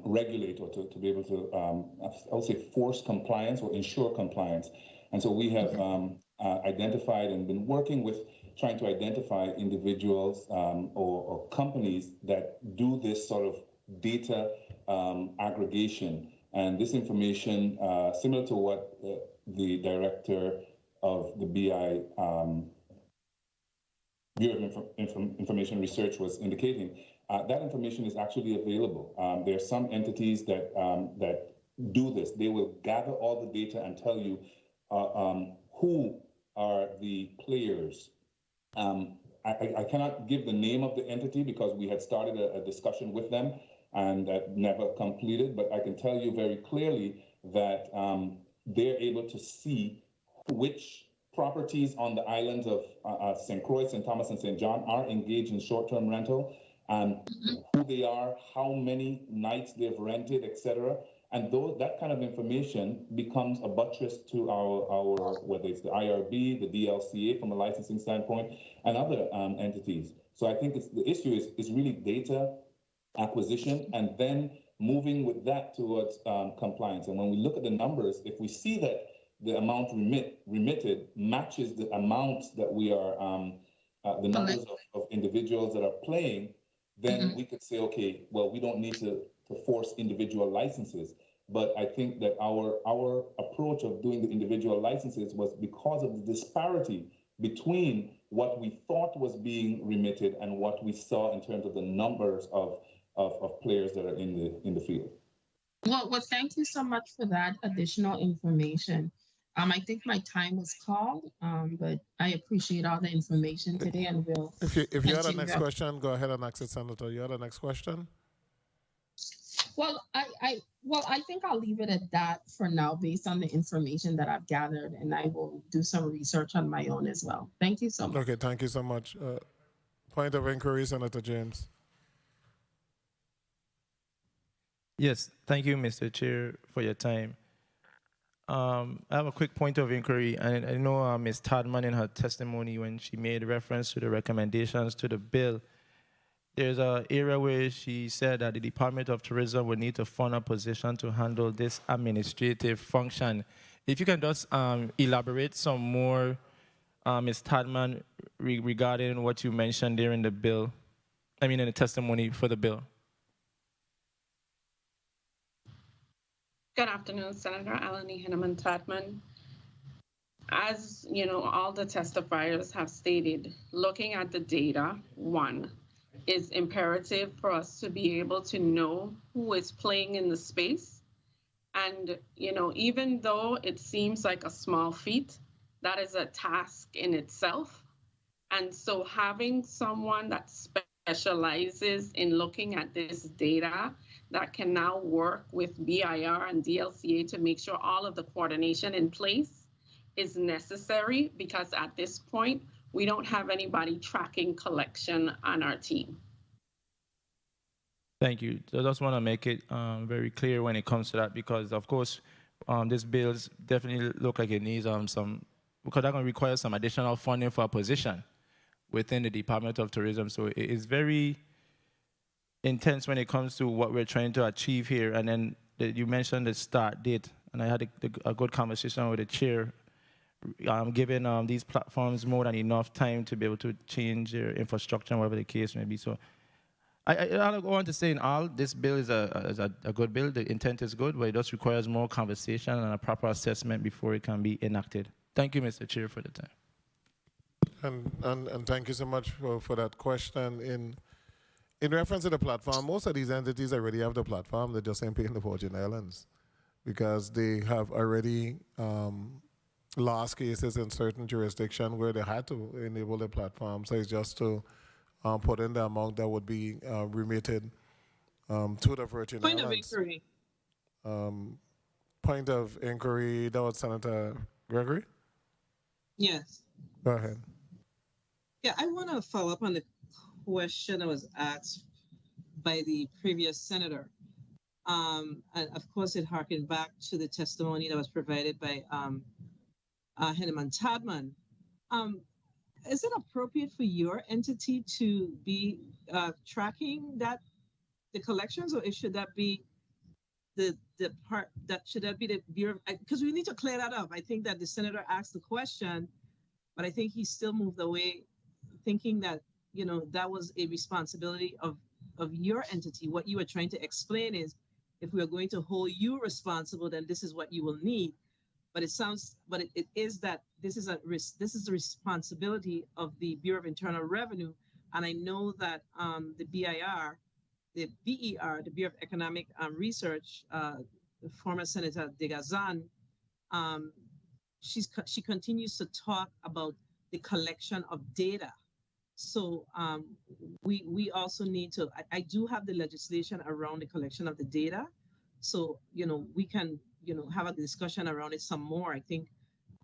regulate or to be able to, I would say, force compliance or ensure compliance. And so we have identified and been working with trying to identify individuals or companies that do this sort of data aggregation. And this information, similar to what the director of the BI Bureau of Information Research was indicating, that information is actually available. There are some entities that that do this. They will gather all the data and tell you who are the players. I cannot give the name of the entity because we had started a discussion with them and that never completed, but I can tell you very clearly that they're able to see which properties on the islands of St. Croix, St. Thomas, and St. John are engaged in short-term rental, and who they are, how many nights they've rented, etc. And that kind of information becomes a buttress to our whether it's the IRB, the DLCA from a licensing standpoint, and other entities. So I think the issue is really data acquisition and then moving with that towards compliance. And when we look at the numbers, if we see that the amount remitted matches the amounts that we are, the numbers of individuals that are playing, then we could say, okay, well, we don't need to force individual licenses. But I think that our approach of doing the individual licenses was because of the disparity between what we thought was being remitted and what we saw in terms of the numbers of players that are in the field. Well, thank you so much for that additional information. I think my time was called, but I appreciate all the information today, and we'll. If you had a next question, go ahead and ask it, Senator. You had a next question? Well, I think I'll leave it at that for now, based on the information that I've gathered, and I will do some research on my own as well. Thank you so much. Okay, thank you so much. Point of inquiry, Senator James. Yes, thank you, Mr. Chair, for your time. I have a quick point of inquiry, and I know Ms. Tadman in her testimony, when she made reference to the recommendations to the bill, there's an area where she said that the Department of Tourism would need to fund a position to handle this administrative function. If you can just elaborate some more, Ms. Tadman, regarding what you mentioned there in the bill, in the testimony for the bill. Good afternoon, Senator Alani Hinneman Tadman. As you know, all the testifiers have stated, looking at the data, one, is imperative for us to be able to know who is playing in the space. And, you know, even though it seems like a small feat, that is a task in itself. And so having someone that specializes in looking at this data that can now work with BIR and DLCA to make sure all of the coordination in place is necessary, because at this point, we don't have anybody tracking collection on our team. Thank you. So I just want to make it very clear when it comes to that, because of course, this bills definitely look like it needs some, because they're going to require some additional funding for a position within the Department of Tourism. So it is very intense when it comes to what we're trying to achieve here. And then you mentioned the start date, and I had a good conversation with the chair, giving these platforms more than enough time to be able to change their infrastructure, whatever the case may be. So I want to say in all, this bill is a good bill. The intent is good, but it just requires more conversation and a proper assessment before it can be enacted. Thank you, Mr. Chair, for the time. And thank you so much for that question. In reference to the platform, most of these entities already have the platform. They're just ain't paying the Virgin Islands because they have already lost cases in certain jurisdictions where they had to enable the platform. So it's just to put in the amount that would be remitted to the Virgin Point Islands. of inquiry. Point of inquiry, that was Senator Gregory? Yes. Go ahead. Yeah, I want to follow up on the question that was asked by the previous senator. And of course, it harkened back to the testimony that was provided by Henneman Tadman. Is it appropriate for your entity to be tracking the collections, or should that be the part that should that be the Bureau? Because we need to clear that up. I think that the senator asked the question, but I think he still moved away, thinking that that was a responsibility of your entity. What you were trying to explain is, if we are going to hold you responsible, then this is what you will need. But it sounds, but it is that this is the responsibility of the Bureau of Internal Revenue, and I know that the BIR, the BER, the Bureau of Economic Research, the former Senator Degazan, she continues to talk about the collection of data. So we also need to. I do have the legislation around the collection of the data, so we can have a discussion around it some more. I think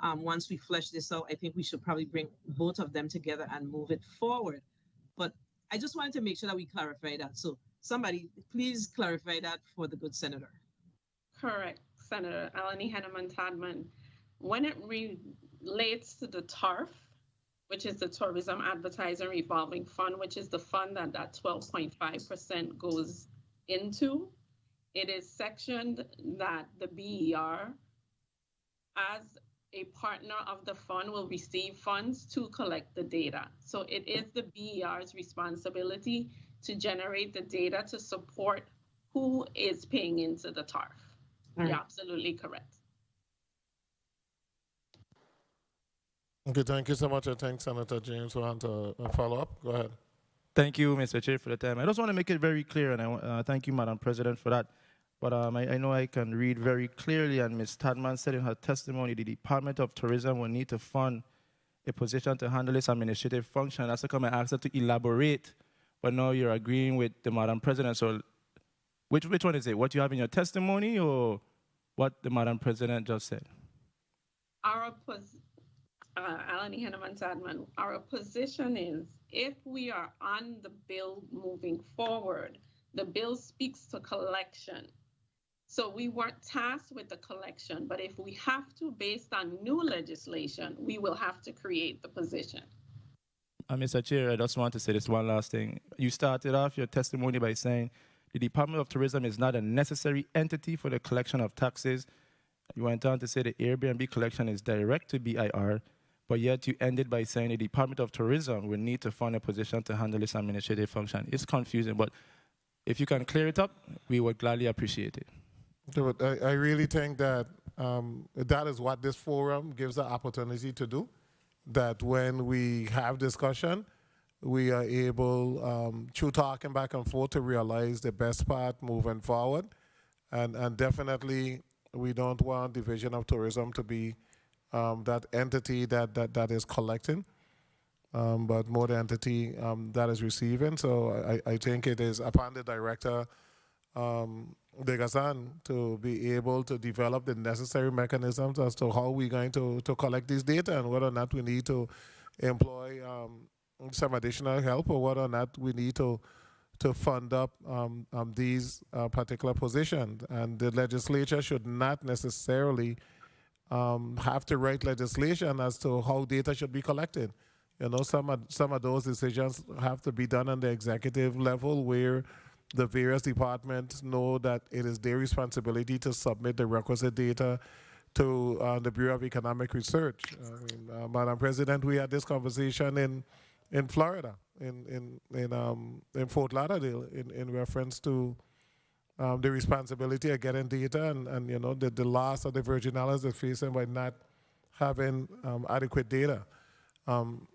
once we flesh this out, I think we should probably bring both of them together and move it forward. But I just wanted to make sure that we clarify that. So somebody, please clarify that for the good senator. Correct, Senator Alani Henneman Tadman. When it relates to the TARF, which is the Tourism Advertising Revolving Fund, which is the fund that 12.5% goes into, it is sectioned that the BER, as a partner of the fund, will receive funds to collect the data. So it is the BER's responsibility to generate the data to support who is paying into the TARF. You're absolutely correct. Okay, thank you so much. I thank Senator James for a follow-up. Go ahead. Thank you, Mr. Chair, for the time. I just want to make it very clear, and I thank you, Madam President, for that. But I know I can read very clearly, and Ms. Tadman said in her testimony, the Department of Tourism will need to fund a position to handle this administrative function. That's to come and ask her to elaborate. But now you're agreeing with the Madam President. So which one is it? What you have in your testimony, or what the Madam President just said? Alani Henneman Tadman, our position is, if we are on the bill moving forward, the bill speaks to collection. So we weren't tasked with the collection, but if we have to, based on new legislation, we will have to create the position. Mr. Chair, I just want to say this one last thing. You started off your testimony by saying the Department of Tourism is not a necessary entity for the collection of taxes. You went on to say the Airbnb collection is direct to BIR, but yet you ended by saying the Department of Tourism will need to fund a position to handle this administrative function. It's confusing, but if you can clear it up, we would gladly appreciate it. I really think that that is what this forum gives the opportunity to do, that when we have discussion, we are able, through talking back and forth, to realize the best path moving forward. And definitely, we don't want Division of Tourism to be that entity that is collecting, but more the entity that is receiving. So I think it is upon the director, Degazan, to be able to develop the necessary mechanisms as to how we're going to collect this data and whether or not we need to employ some additional help, or whether or not we need to fund up these particular positions. And the legislature should not necessarily have to write legislation as to how data should be collected. You know, some of those decisions have to be done on the executive level, where the various departments know that it is their responsibility to submit the requisite data to the Bureau of Economic Research. I mean, Madam President, we had this conversation in Florida, in Fort Lauderdale, in reference to the responsibility of getting data and you know, the loss of the Virgin Islands is facing by not having adequate data. And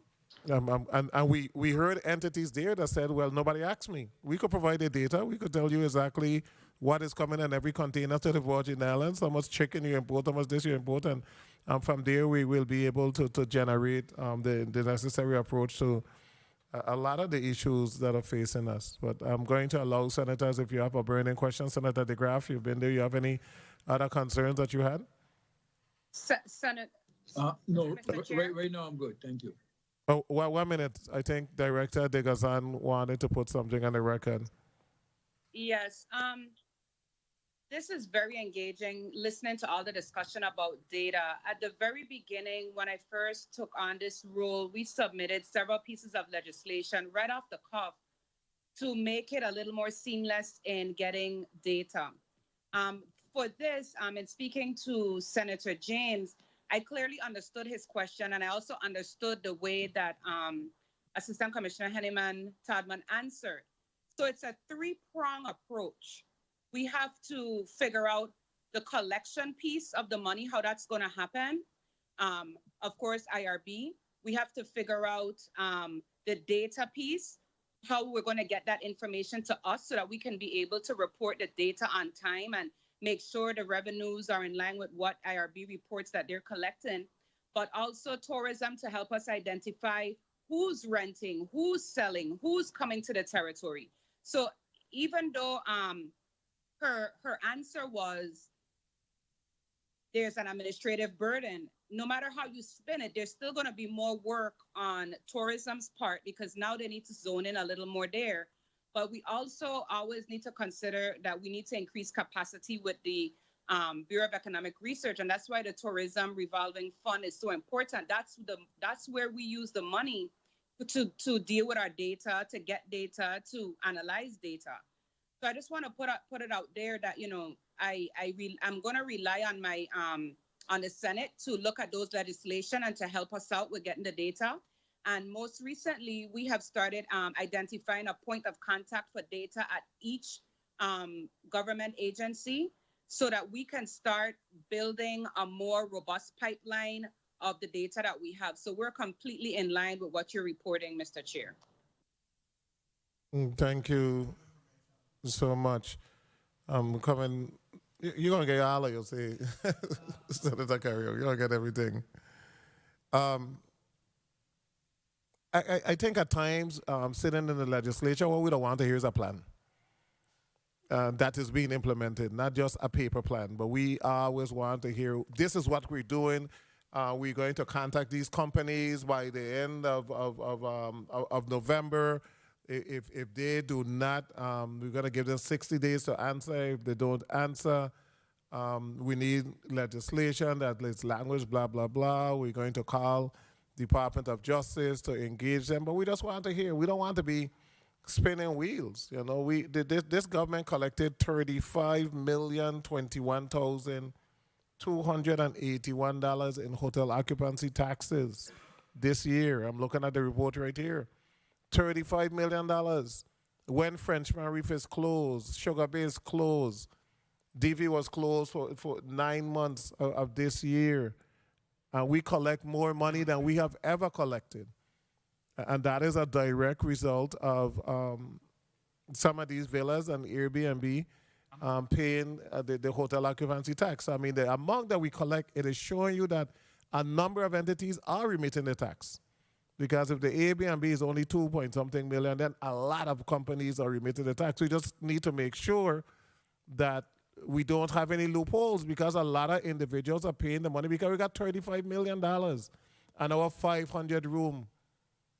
we heard entities there that said, well, nobody asked me. We could provide the data. We could tell you exactly what is coming in every container to the Virgin Islands, how much chicken you import, how much this you import. And from there, we will be able to generate the necessary approach to a lot of the issues that are facing us. But I'm going to allow senators, if you have a burning question. Senator DeGraff, you've been there. You have any other concerns that you had? Senator. No, right now I'm good. Thank you. Oh, well, 1 minute. I think Director Degazan wanted to put something on the record. Yes. This is very engaging, listening to all the discussion about data. At the very beginning, when I first took on this role, we submitted several pieces of legislation right off the cuff to make it a little more seamless in getting data. For this, in speaking to Senator James, I clearly understood his question, and I also understood the way that Assistant Commissioner Henneman Todman answered. So it's a three-prong approach. We have to figure out the collection piece of the money, how that's going to happen. Of course, IRB. We have to figure out the data piece, how we're going to get that information to us so that we can be able to report the data on time and make sure the revenues are in line with what IRB reports that they're collecting, but also tourism to help us identify who's renting, who's selling, who's coming to the territory. So even though her answer was there's an administrative burden, no matter how you spin it, there's still going to be more work on tourism's part because now they need to zone in a little more there. But we also always need to consider that we need to increase capacity with the Bureau of Economic Research, and that's why the Tourism Revolving Fund is so important. That's where we use the money to deal with our data, to get data, to analyze data. So I just want to put it out there that, you know, I'm going to rely on my on the Senate to look at those legislation and to help us out with getting the data. And most recently, we have started identifying a point of contact for data at each government agency so that we can start building a more robust pipeline of the data that we have. So we're completely in line with what you're reporting, Mr. Chair. Thank you so much. Coming, you're going to get all of your say, Senator Carrier. You're going to get everything. I think at times, sitting in the legislature, what we don't want to hear is a plan that is being implemented, not just a paper plan, but we always want to hear, this is what we're doing. We're going to contact these companies by the end of November. If they do not, we're going to give them 60 days to answer. If they don't answer, we need legislation that is language, blah, blah, blah. We're going to call Department of Justice to engage them, but we just want to hear. We don't want to be spinning wheels. You know, this government collected $35,021,281 in hotel occupancy taxes this year. I'm looking at the report right here. $35 million. When Frenchman Reef is closed, Sugar Bay is closed, DV was closed for 9 months of this year. And we collect more money than we have ever collected. And that is a direct result of some of these villas and Airbnb paying the hotel occupancy tax. I mean, the amount that we collect, it is showing you that a number of entities are remitting the tax. Because if the Airbnb is only 2 point something million, then a lot of companies are remitting the tax. We just need to make sure that we don't have any loopholes, because a lot of individuals are paying the money, because we got $35 million and our 500-room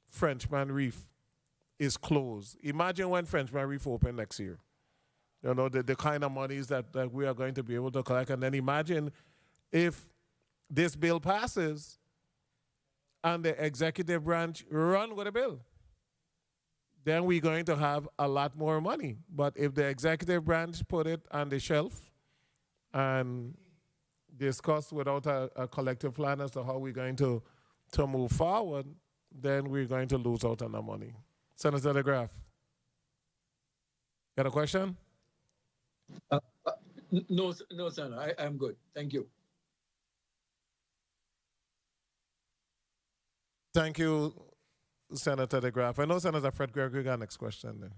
Frenchman Reef is closed. Imagine when Frenchman Reef open next year. You know, the kind of monies that we are going to be able to collect. And then imagine if this bill passes and the executive branch run with the bill. Then we're going to have a lot more money. But if the executive branch put it on the shelf and discuss without a collective plan as to how we're going to move forward, then we're going to lose out on the money. Senator DeGraff, got a question? No, Senator, I'm good. Thank you. Thank you, Senator DeGraff. I know Senator Fred Gregory got next question there.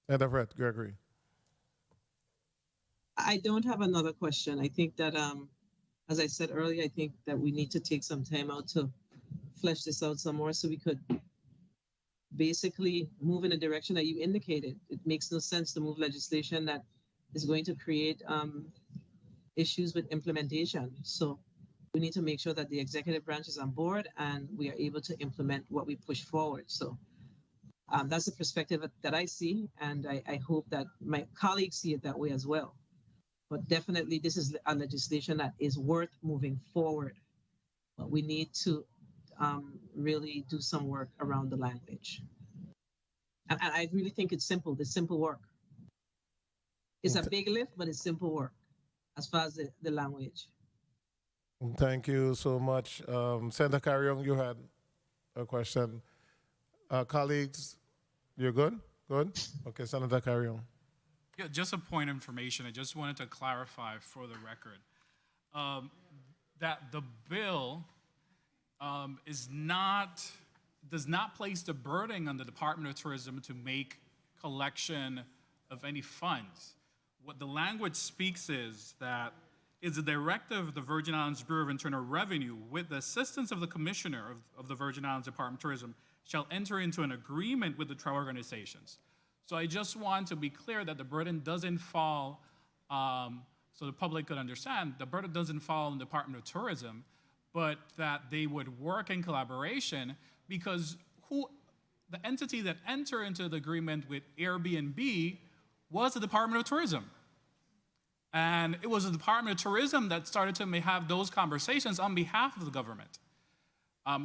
Senator Fred Gregory. I don't have another question. I think that, as I said earlier, I think that we need to take some time out to flesh this out some more so we could basically move in the direction that you indicated. It makes no sense to move legislation that is going to create issues with implementation. So we need to make sure that the executive branch is on board and we are able to implement what we push forward. So that's the perspective that I see, and I hope that my colleagues see it that way as well. But definitely this is a legislation that is worth moving forward. But we need to really do some work around the language. And I really think it's simple, the simple work. It's a big lift, but it's simple work as far as the language. Thank you so much. Senator Carrion, you had a question. Colleagues, you're good? Good? Okay, Senator Carrion. Yeah, just a point of information. I just wanted to clarify for the record that the bill does not place the burden on the Department of Tourism to make collection of any funds. What the language speaks is that it's a directive of the Virgin Islands Bureau of Internal Revenue, with the assistance of the Commissioner of the Virgin Islands Department of Tourism, shall enter into an agreement with the travel organizations. So I just want to be clear that the burden doesn't fall, so the public could understand, the burden doesn't fall on the Department of Tourism, but that they would work in collaboration, because the entity that entered into the agreement with Airbnb was the Department of Tourism. And it was the Department of Tourism that started to have those conversations on behalf of the government.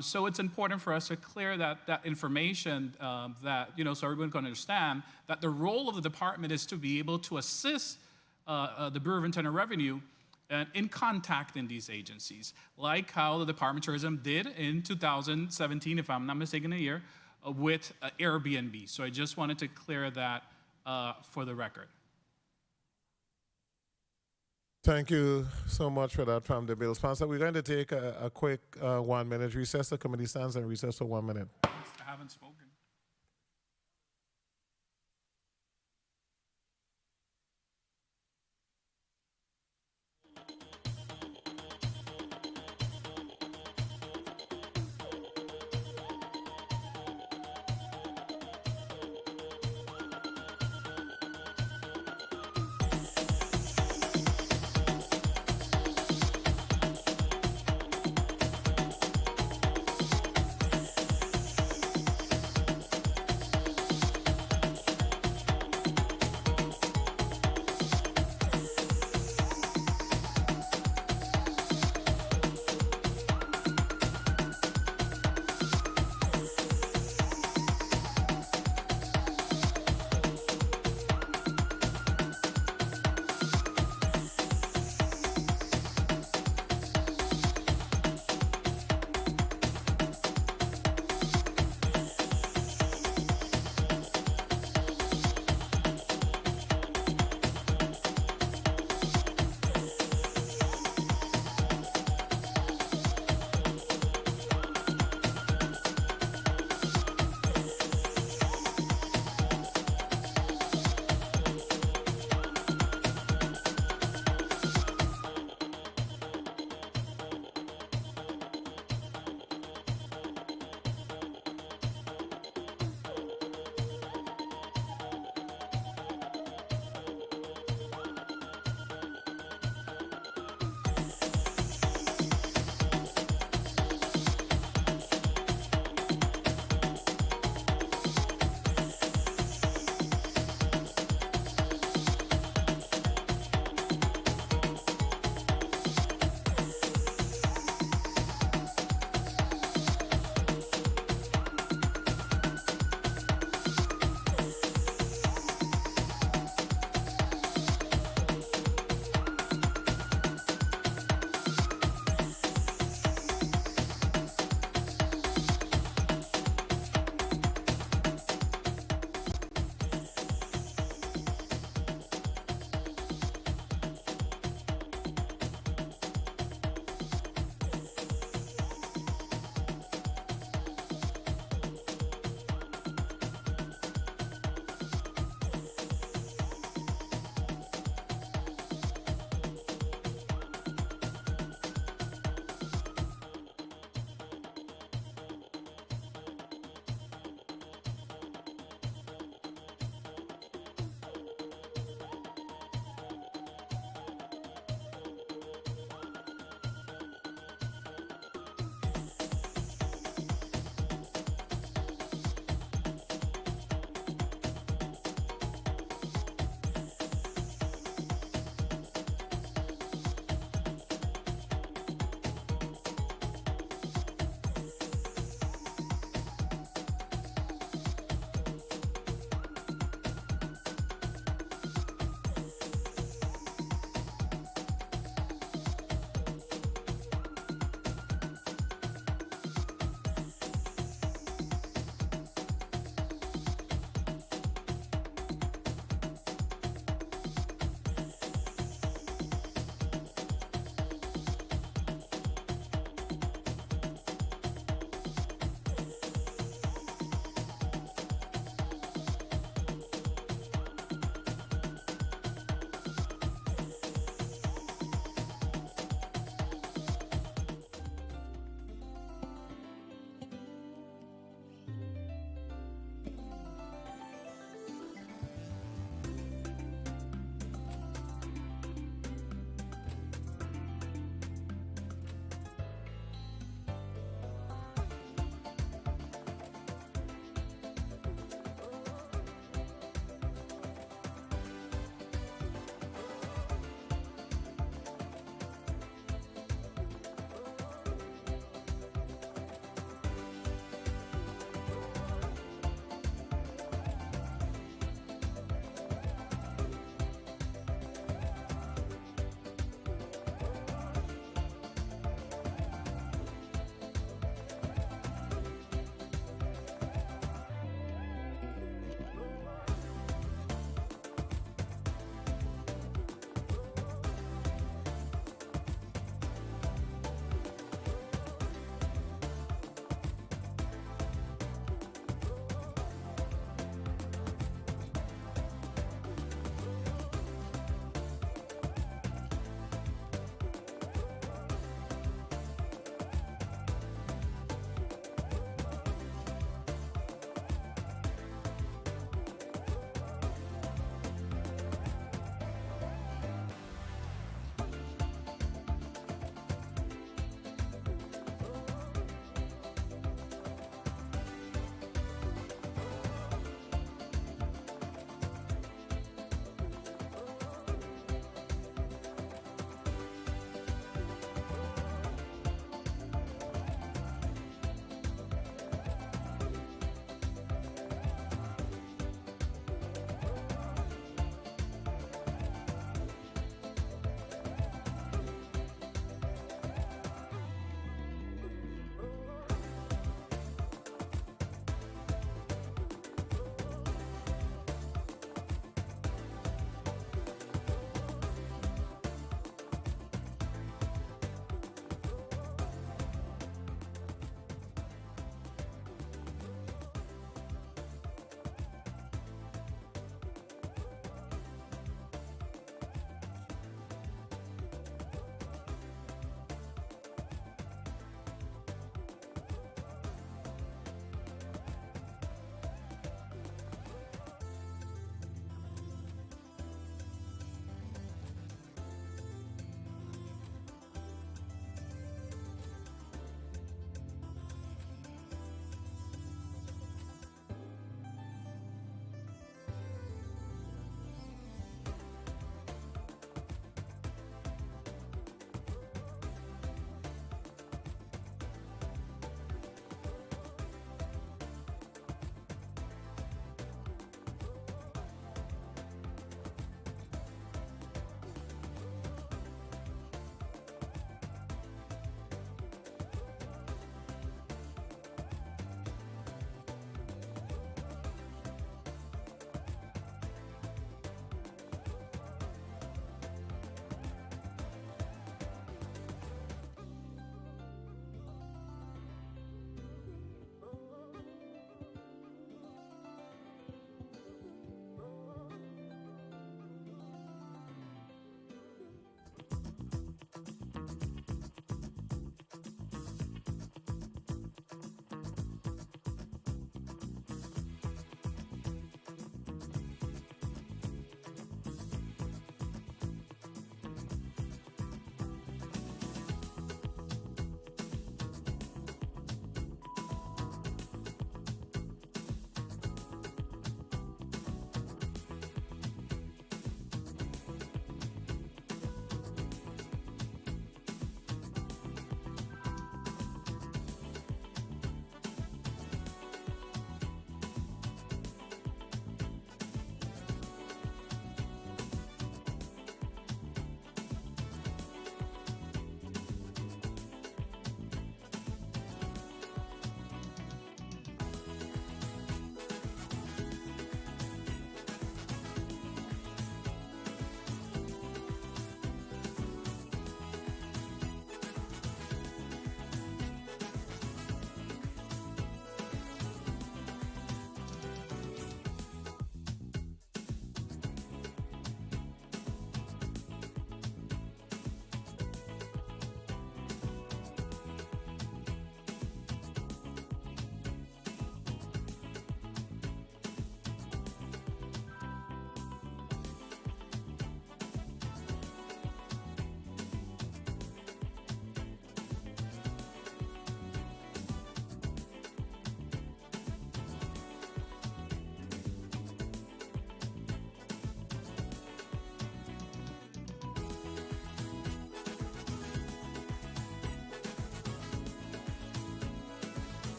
So it's important for us to clear that information, so everyone can understand that the role of the department is to be able to assist the Bureau of Internal Revenue in contacting these agencies, like how the Department of Tourism did in 2017, if I'm not mistaken, a year, with Airbnb. So I just wanted to clear that for the record. Thank you so much for that from the bill sponsor. We're going to take a quick 1 minute recess. The committee stands and recess for 1 minute. I haven't spoken.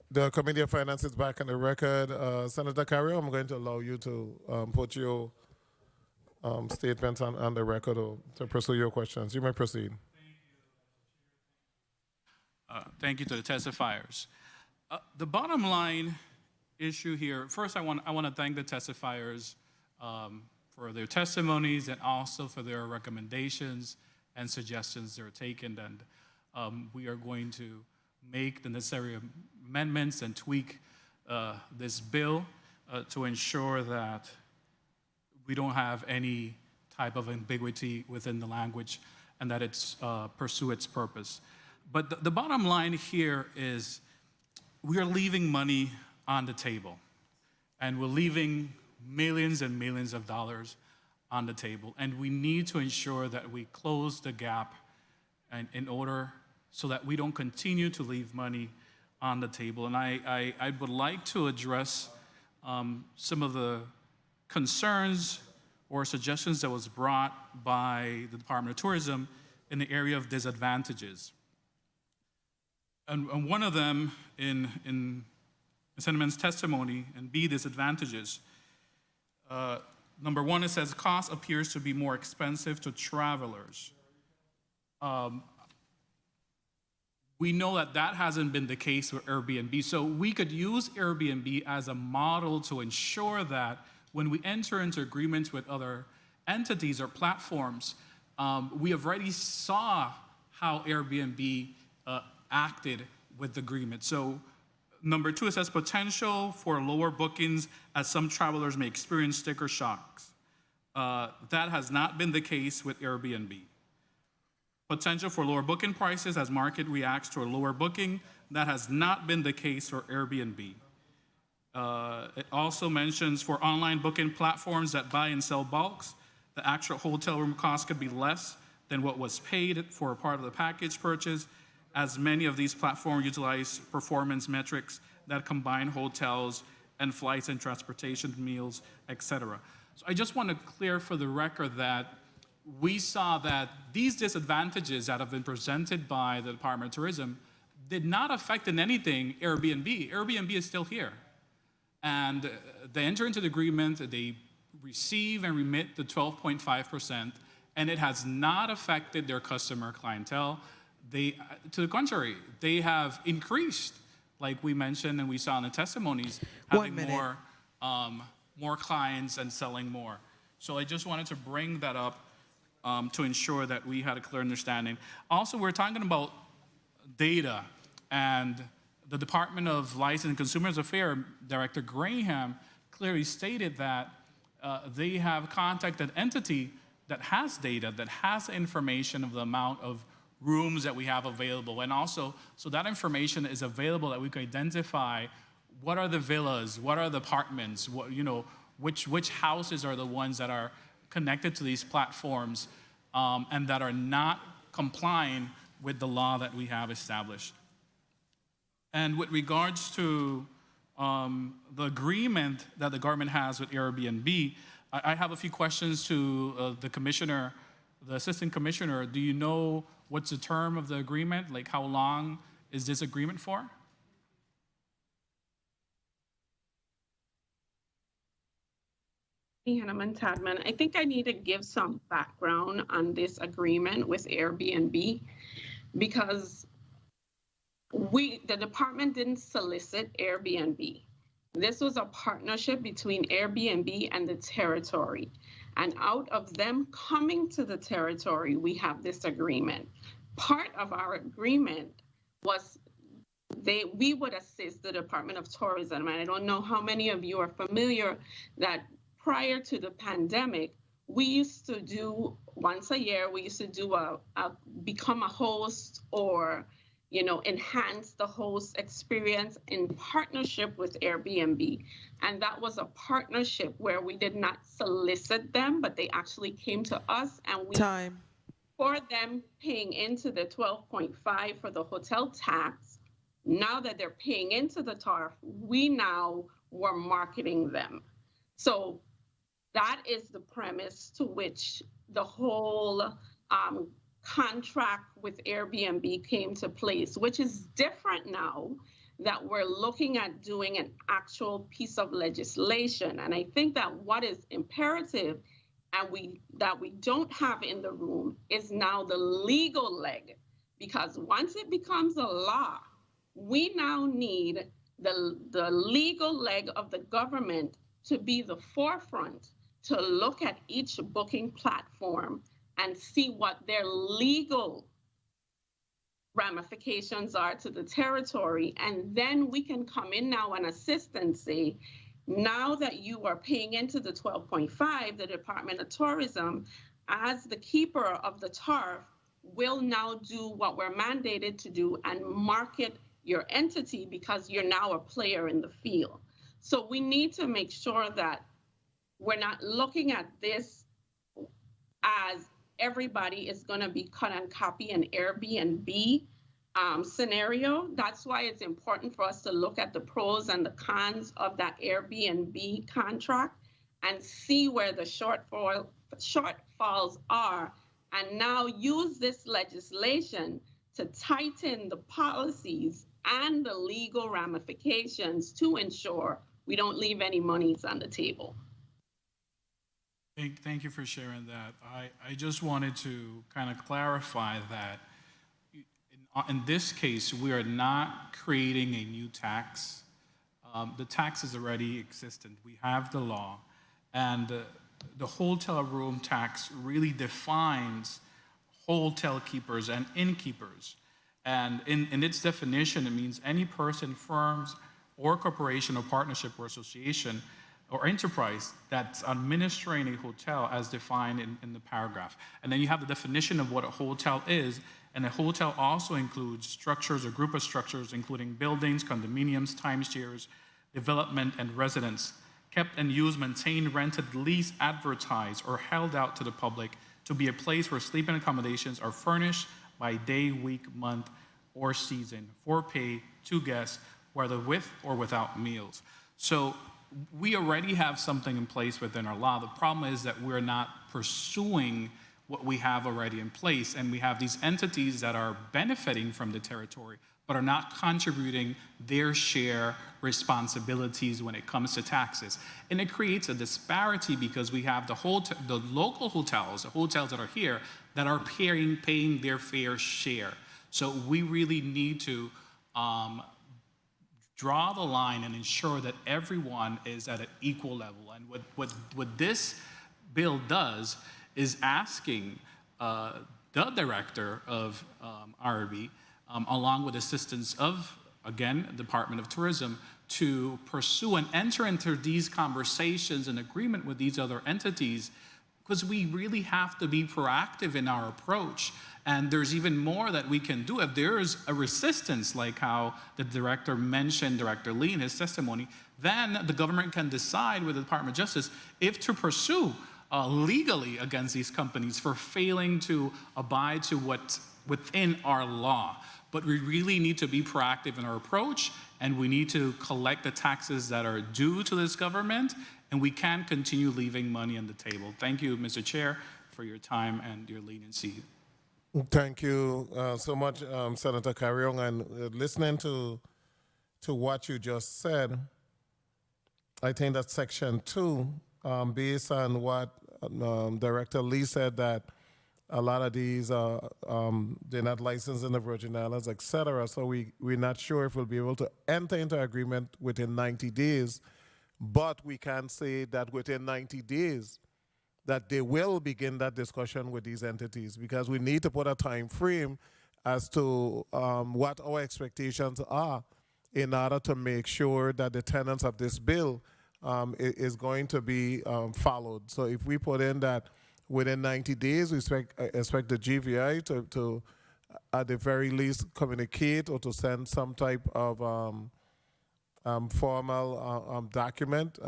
The Committee of Finance is back on the record. Senator Carrier, I'm going to allow you to put your statements on the record or to pursue your questions. You may proceed. Thank you to the testifiers. The bottom line issue here, first I want to thank the testifiers for their testimonies and also for their recommendations and suggestions that are taken. And we are going to make the necessary amendments and tweak this bill to ensure that we don't have any type of ambiguity within the language and that it's pursue its purpose. But the bottom line here is we are leaving money on the table, and we're leaving millions and millions of dollars on the table, and we need to ensure that we close the gap and in order so that we don't continue to leave money on the table. And I would like to address some of the concerns or suggestions that was brought by the Department of Tourism in the area of disadvantages. And one of them in Senator's testimony, and B, disadvantages. Number one, it says cost appears to be more expensive to travelers. We know that that hasn't been the case with Airbnb. So we could use Airbnb as a model to ensure that when we enter into agreements with other entities or platforms, we have already saw how Airbnb acted with the agreement. So number two, it says potential for lower bookings as some travelers may experience sticker shocks. That has not been the case with Airbnb. Potential for lower booking prices as market reacts to a lower booking. That has not been the case for Airbnb. It also mentions for online booking platforms that buy and sell bulks, the actual hotel room cost could be less than what was paid for a part of the package purchase, as many of these platforms utilize performance metrics that combine hotels and flights and transportation, meals, etc. So I just want to clear for the record that we saw that these disadvantages that have been presented by the Department of Tourism did not affect in anything Airbnb. Airbnb is still here. And they enter into the agreement, they receive and remit the 12.5%, and it has not affected their customer clientele. To the contrary, they have increased, like we mentioned and we saw in the testimonies, having more clients and selling more. So I just wanted to bring that up to ensure that we had a clear understanding. Also, we're talking about data, and the Department of License and Consumers Affairs Director Graham clearly stated that they have contacted an entity that has data, that has information of the amount of rooms that we have available. And also, so that information is available that we can identify what are the villas, what are the apartments, which houses are the ones that are connected to these platforms and that are not complying with the law that we have established. And with regards to the agreement that the government has with Airbnb, I have a few questions to the commissioner, the assistant commissioner. Do you know what's the term of the agreement? Like, how long is this agreement for? Hanneman Tadman, I think I need to give some background on this agreement with Airbnb because the department didn't solicit Airbnb. This was a partnership between Airbnb and the territory. And out of them coming to the territory, we have this agreement. Part of our agreement was we would assist the Department of Tourism. And I don't know how many of you are familiar that prior to the pandemic, we used to do once a year, we used to do become a host or enhance the host experience in partnership with Airbnb. And that was a partnership where we did not solicit them, but they actually came to us and for them paying into the 12.5 for the hotel tax, now that they're paying into the TARF, we now were marketing them. So that is the premise to which the whole contract with Airbnb came to place, which is different now that we're looking at doing an actual piece of legislation. And I think that what is imperative and that we don't have in the room is now the legal leg, because once it becomes a law, we now need the legal leg of the government to be the forefront to look at each booking platform and see what their legal ramifications are to the territory. And then we can come in now and assist and say, now that you are paying into the 12.5, the Department of Tourism, as the keeper of the turf, will now do what we're mandated to do and market your entity because you're now a player in the field. So we need to make sure that we're not looking at this as everybody is going to be cut and copy an Airbnb scenario. That's why it's important for us to look at the pros and the cons of that Airbnb contract and see where the shortfalls are, and now use this legislation to tighten the policies and the legal ramifications to ensure we don't leave any monies on the table. Thank you for sharing that. I just wanted to kind of clarify that in this case, we are not creating a new tax. The tax is already existent. We have the law, and the hotel room tax really defines hotel keepers and innkeepers. And in its definition, it means any person, firms, or corporation or partnership or association or enterprise that's administering a hotel as defined in the paragraph. And then you have the definition of what a hotel is, and a hotel also includes structures or group of structures, including buildings, condominiums, timeshares, development, and residence, kept and used, maintained, rented, leased, advertised, or held out to the public to be a place where sleeping accommodations are furnished by day, week, month, or season for pay to guests, whether with or without meals. So we already have something in place within our law. The problem is that we're not pursuing what we have already in place, and we have these entities that are benefiting from the territory but are not contributing their share responsibilities when it comes to taxes. And it creates a disparity because we have the local hotels, the hotels that are here, that are paying their fair share. So we really need to draw the line and ensure that everyone is at an equal level. And what this bill does is asking the director of IRB, along with assistance of, again, Department of Tourism, to pursue and enter into these conversations and agreement with these other entities, because we really have to be proactive in our approach. And there's even more that we can do. If there's a resistance, like how the director mentioned, Director Lee in his testimony, then the government can decide with the Department of Justice if to pursue legally against these companies for failing to abide to what's within our law. But we really need to be proactive in our approach, and we need to collect the taxes that are due to this government, and we can't continue leaving money on the table. Thank you, Mr. Chair, for your time and your leniency. Thank you so much, Senator Carrion. And listening to what you just said, I think that Section 2, based on what Director Lee said, that a lot of these they're not licensed in the Virgin Islands, etc. So we're not sure if we'll be able to enter into agreement within 90 days, but we can say that within 90 days that they will begin that discussion with these entities, because we need to put a time frame as to what our expectations are in order to make sure that the tenets of this bill is going to be followed. So if we put in that within 90 days, we expect the GVI to at the very least communicate or to send some type of formal document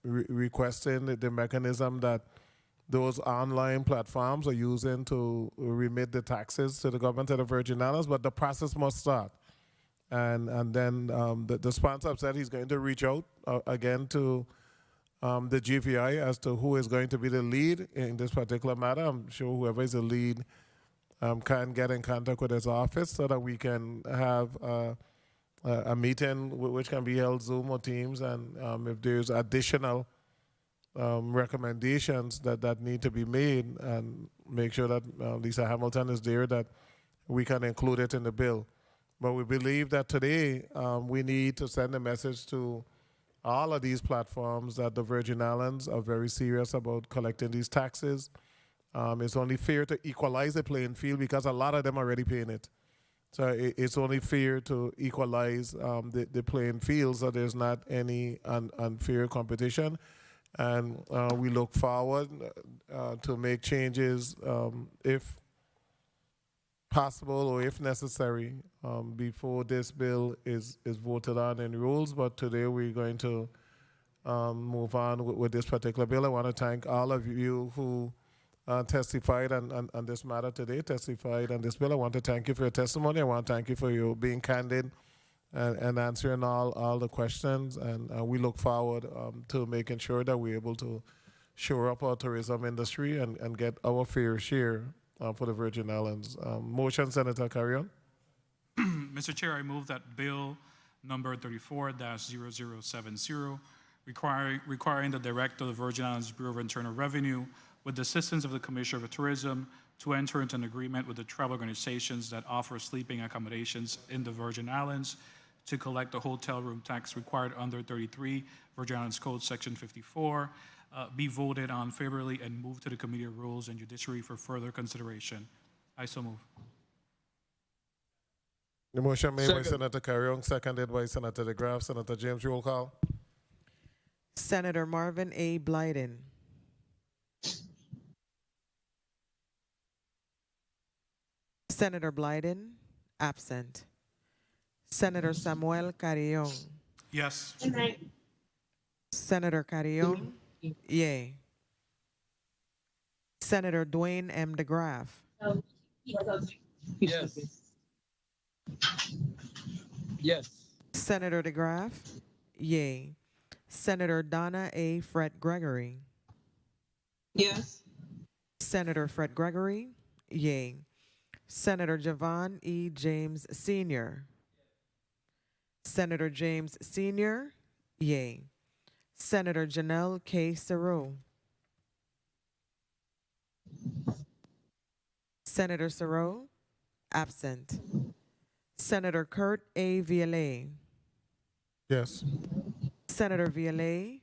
requesting the mechanism that those online platforms are using to remit the taxes to the government of the Virgin Islands, but the process must start. And then the sponsor said he's going to reach out again to the GVI as to who is going to be the lead in this particular matter. I'm sure whoever is the lead can get in contact with his office so that we can have a meeting which can be held Zoom or Teams, and if there's additional recommendations that need to be made, and make sure that Lisa Hamilton is there, that we can include it in the bill. But we believe that today we need to send a message to all of these platforms that the Virgin Islands are very serious about collecting these taxes. It's only fair to equalize the playing field because a lot of them are already paying it. So it's only fair to equalize the playing field so there's not any unfair competition. And we look forward to make changes if possible or if necessary before this bill is voted on in rules. But today we're going to move on with this particular bill. I want to thank all of you who testified on this matter today, testified on this bill. I want to thank you for your testimony. I want to thank you for your being candid and answering all the questions. And we look forward to making sure that we're able to shore up our tourism industry and get our fair share for the Virgin Islands. Motion, Senator, carry on. Mr. Chair, I move that bill number 34-0070, requiring the Director of the Virgin Islands Bureau of Internal Revenue, with the assistance of the Commissioner of Tourism, to enter into an agreement with the travel organizations that offer sleeping accommodations in the Virgin Islands to collect the hotel room tax required under 33 Virgin Islands Code Section 54, be voted on favorably and moved to the Committee of Rules and Judiciary for further consideration. I so move. The motion made by Senator Carrion, seconded by Senator DeGraff. Senator James, roll call. Senator Marvin A. Blyden. Senator Blyden, absent. Senator Samuel Carrion. Yes. Senator Carrion, yay. Senator Dwayne M. DeGraff. Yes. Yes. Senator DeGraff, yay. Senator Donna A. Fred Gregory. Yes. Senator Fred Gregory, yay. Senator Javon E. James Sr. Senator James Sr., yay. Senator Janelle K. Saru. Senator Saru, absent. Senator Kurt A. Vialet. Yes. Senator Vialet,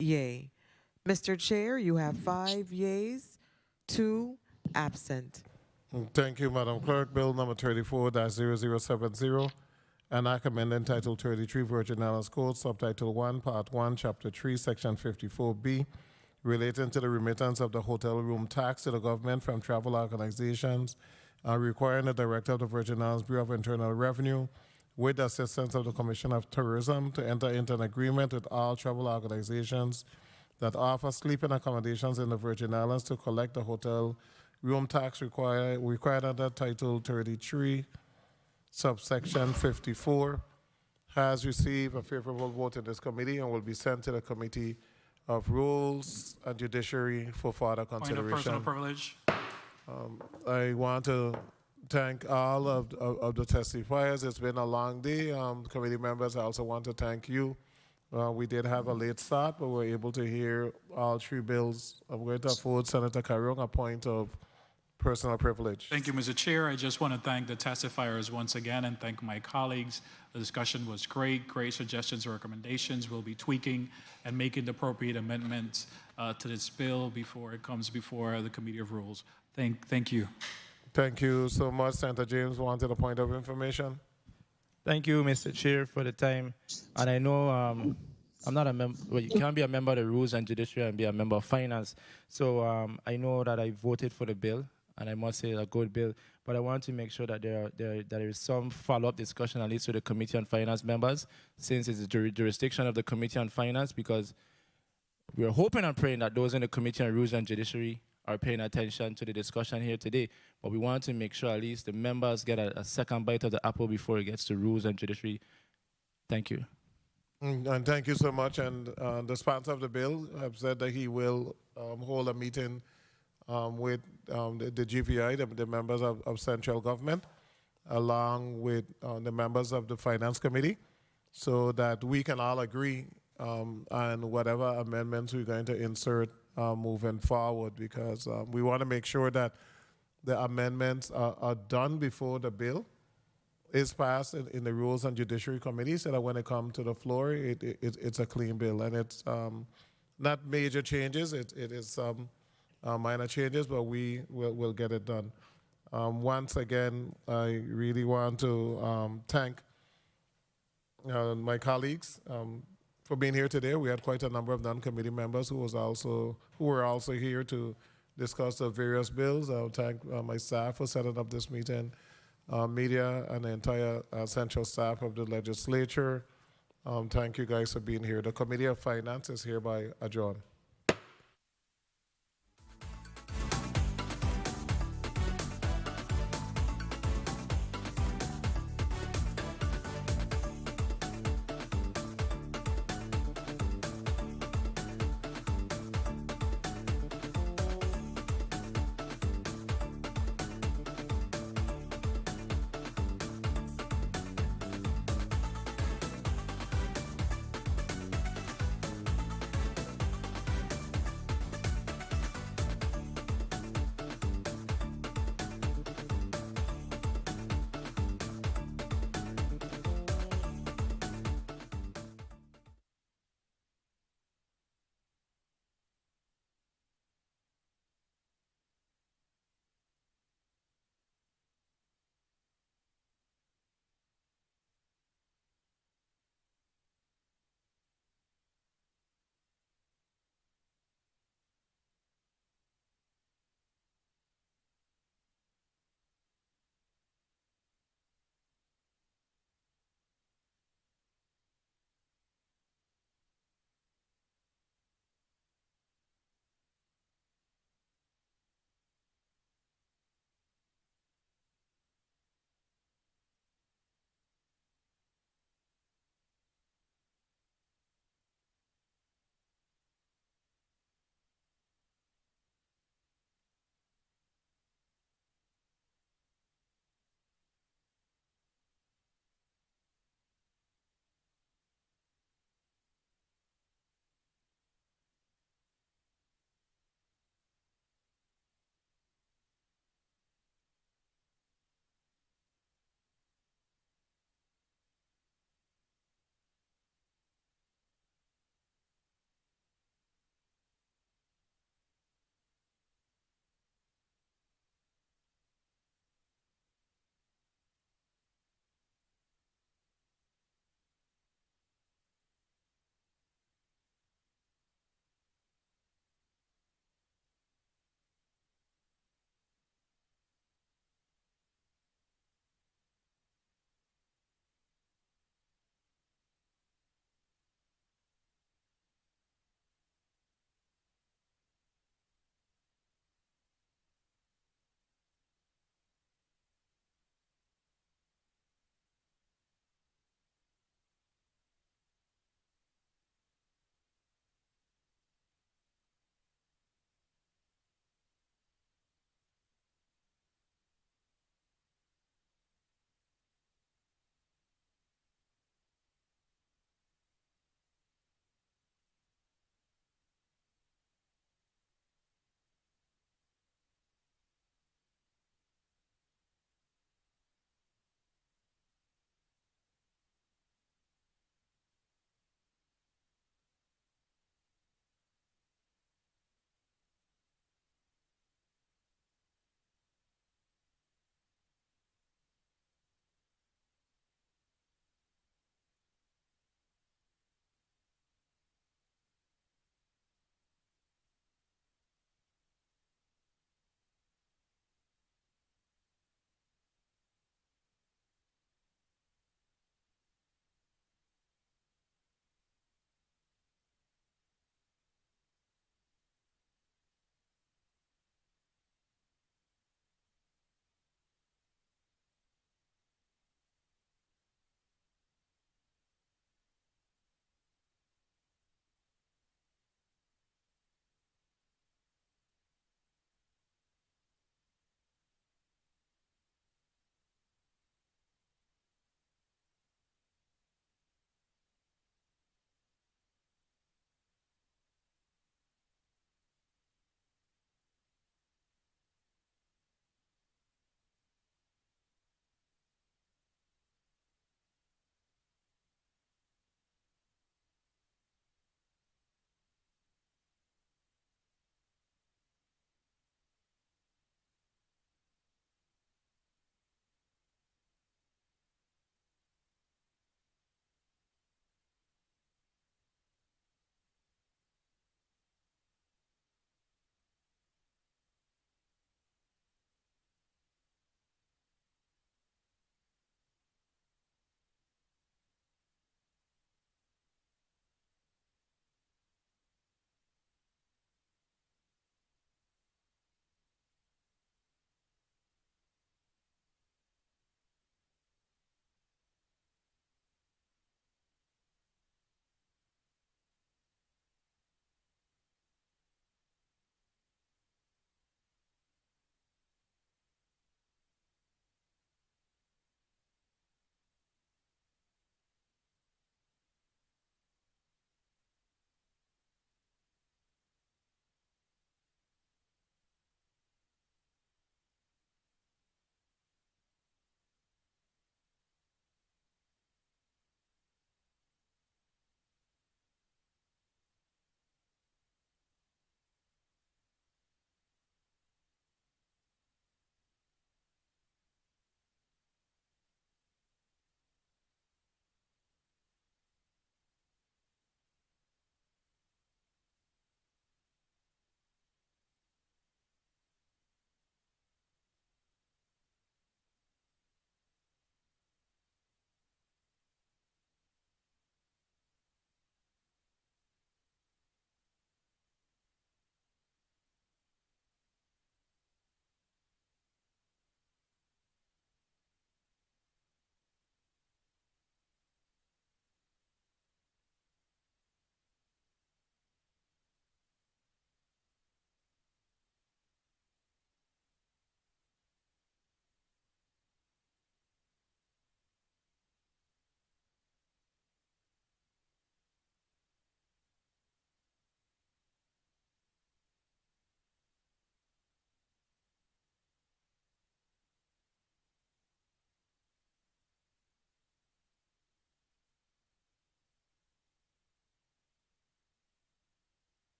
yay. Mr. Chair, you have 5 yeas, 2 absent. Thank you, Madam Clerk. Bill number 34-0070, an act amending Title 33 Virgin Islands Code, Subtitle 1, Part 1, Chapter 3, Section 54B, relating to the remittance of the hotel room tax to the government from travel organizations, requiring the Director of the Virgin Islands Bureau of Internal Revenue, with the assistance of the Commission of Tourism, to enter into an agreement with all travel organizations that offer sleeping accommodations in the Virgin Islands to collect the hotel room tax required under Title 33, subsection 54, has received a favorable vote in this committee and will be sent to the Committee of Rules and Judiciary for further consideration. Point of personal privilege. I want to thank all of the testifiers. It's been a long day. Committee members, I also want to thank you. We did have a late start, but we were able to hear all 3 bills. I'm going to afford Senator Carrion a point of personal privilege. Thank you, Mr. Chair. I just want to thank the testifiers once again and thank my colleagues. The discussion was great suggestions and recommendations. We'll be tweaking and making the appropriate amendments to this bill before it comes before the Committee of Rules. Thank you. Thank you so much. Senator James wanted a point of information. Thank you, Mr. Chair, for the time. And I know I'm not a member, well, you can't be a member of the Rules and Judiciary and be a member of Finance. So I know that I voted for the bill, and I must say it's a good bill. But I want to make sure that there is some follow-up discussion, at least with the Committee on Finance members, since it's the jurisdiction of the Committee on Finance, because we're hoping and praying that those in the Committee on Rules and Judiciary are paying attention to the discussion here today. But we want to make sure at least the members get a second bite of the apple before it gets to Rules and Judiciary. Thank you. And thank you so much. And the sponsor of the bill have said that he will hold a meeting with the GVI, the members of central government, along with the members of the Finance Committee so that we can all agree on whatever amendments we're going to insert moving forward, because we want to make sure that the amendments are done before the bill is passed in the Rules and Judiciary Committee, so that when it comes to the floor, it's a clean bill. And it's not major changes, it is some minor changes, but we'll get it done. Once again, I really want to thank my colleagues for being here today. We had quite a number of non-committee members who were also here to discuss the various bills. I'll thank my staff for setting up this meeting, media, and the entire central staff of the legislature. Thank you guys for being here. The Committee of Finance is hereby adjourned.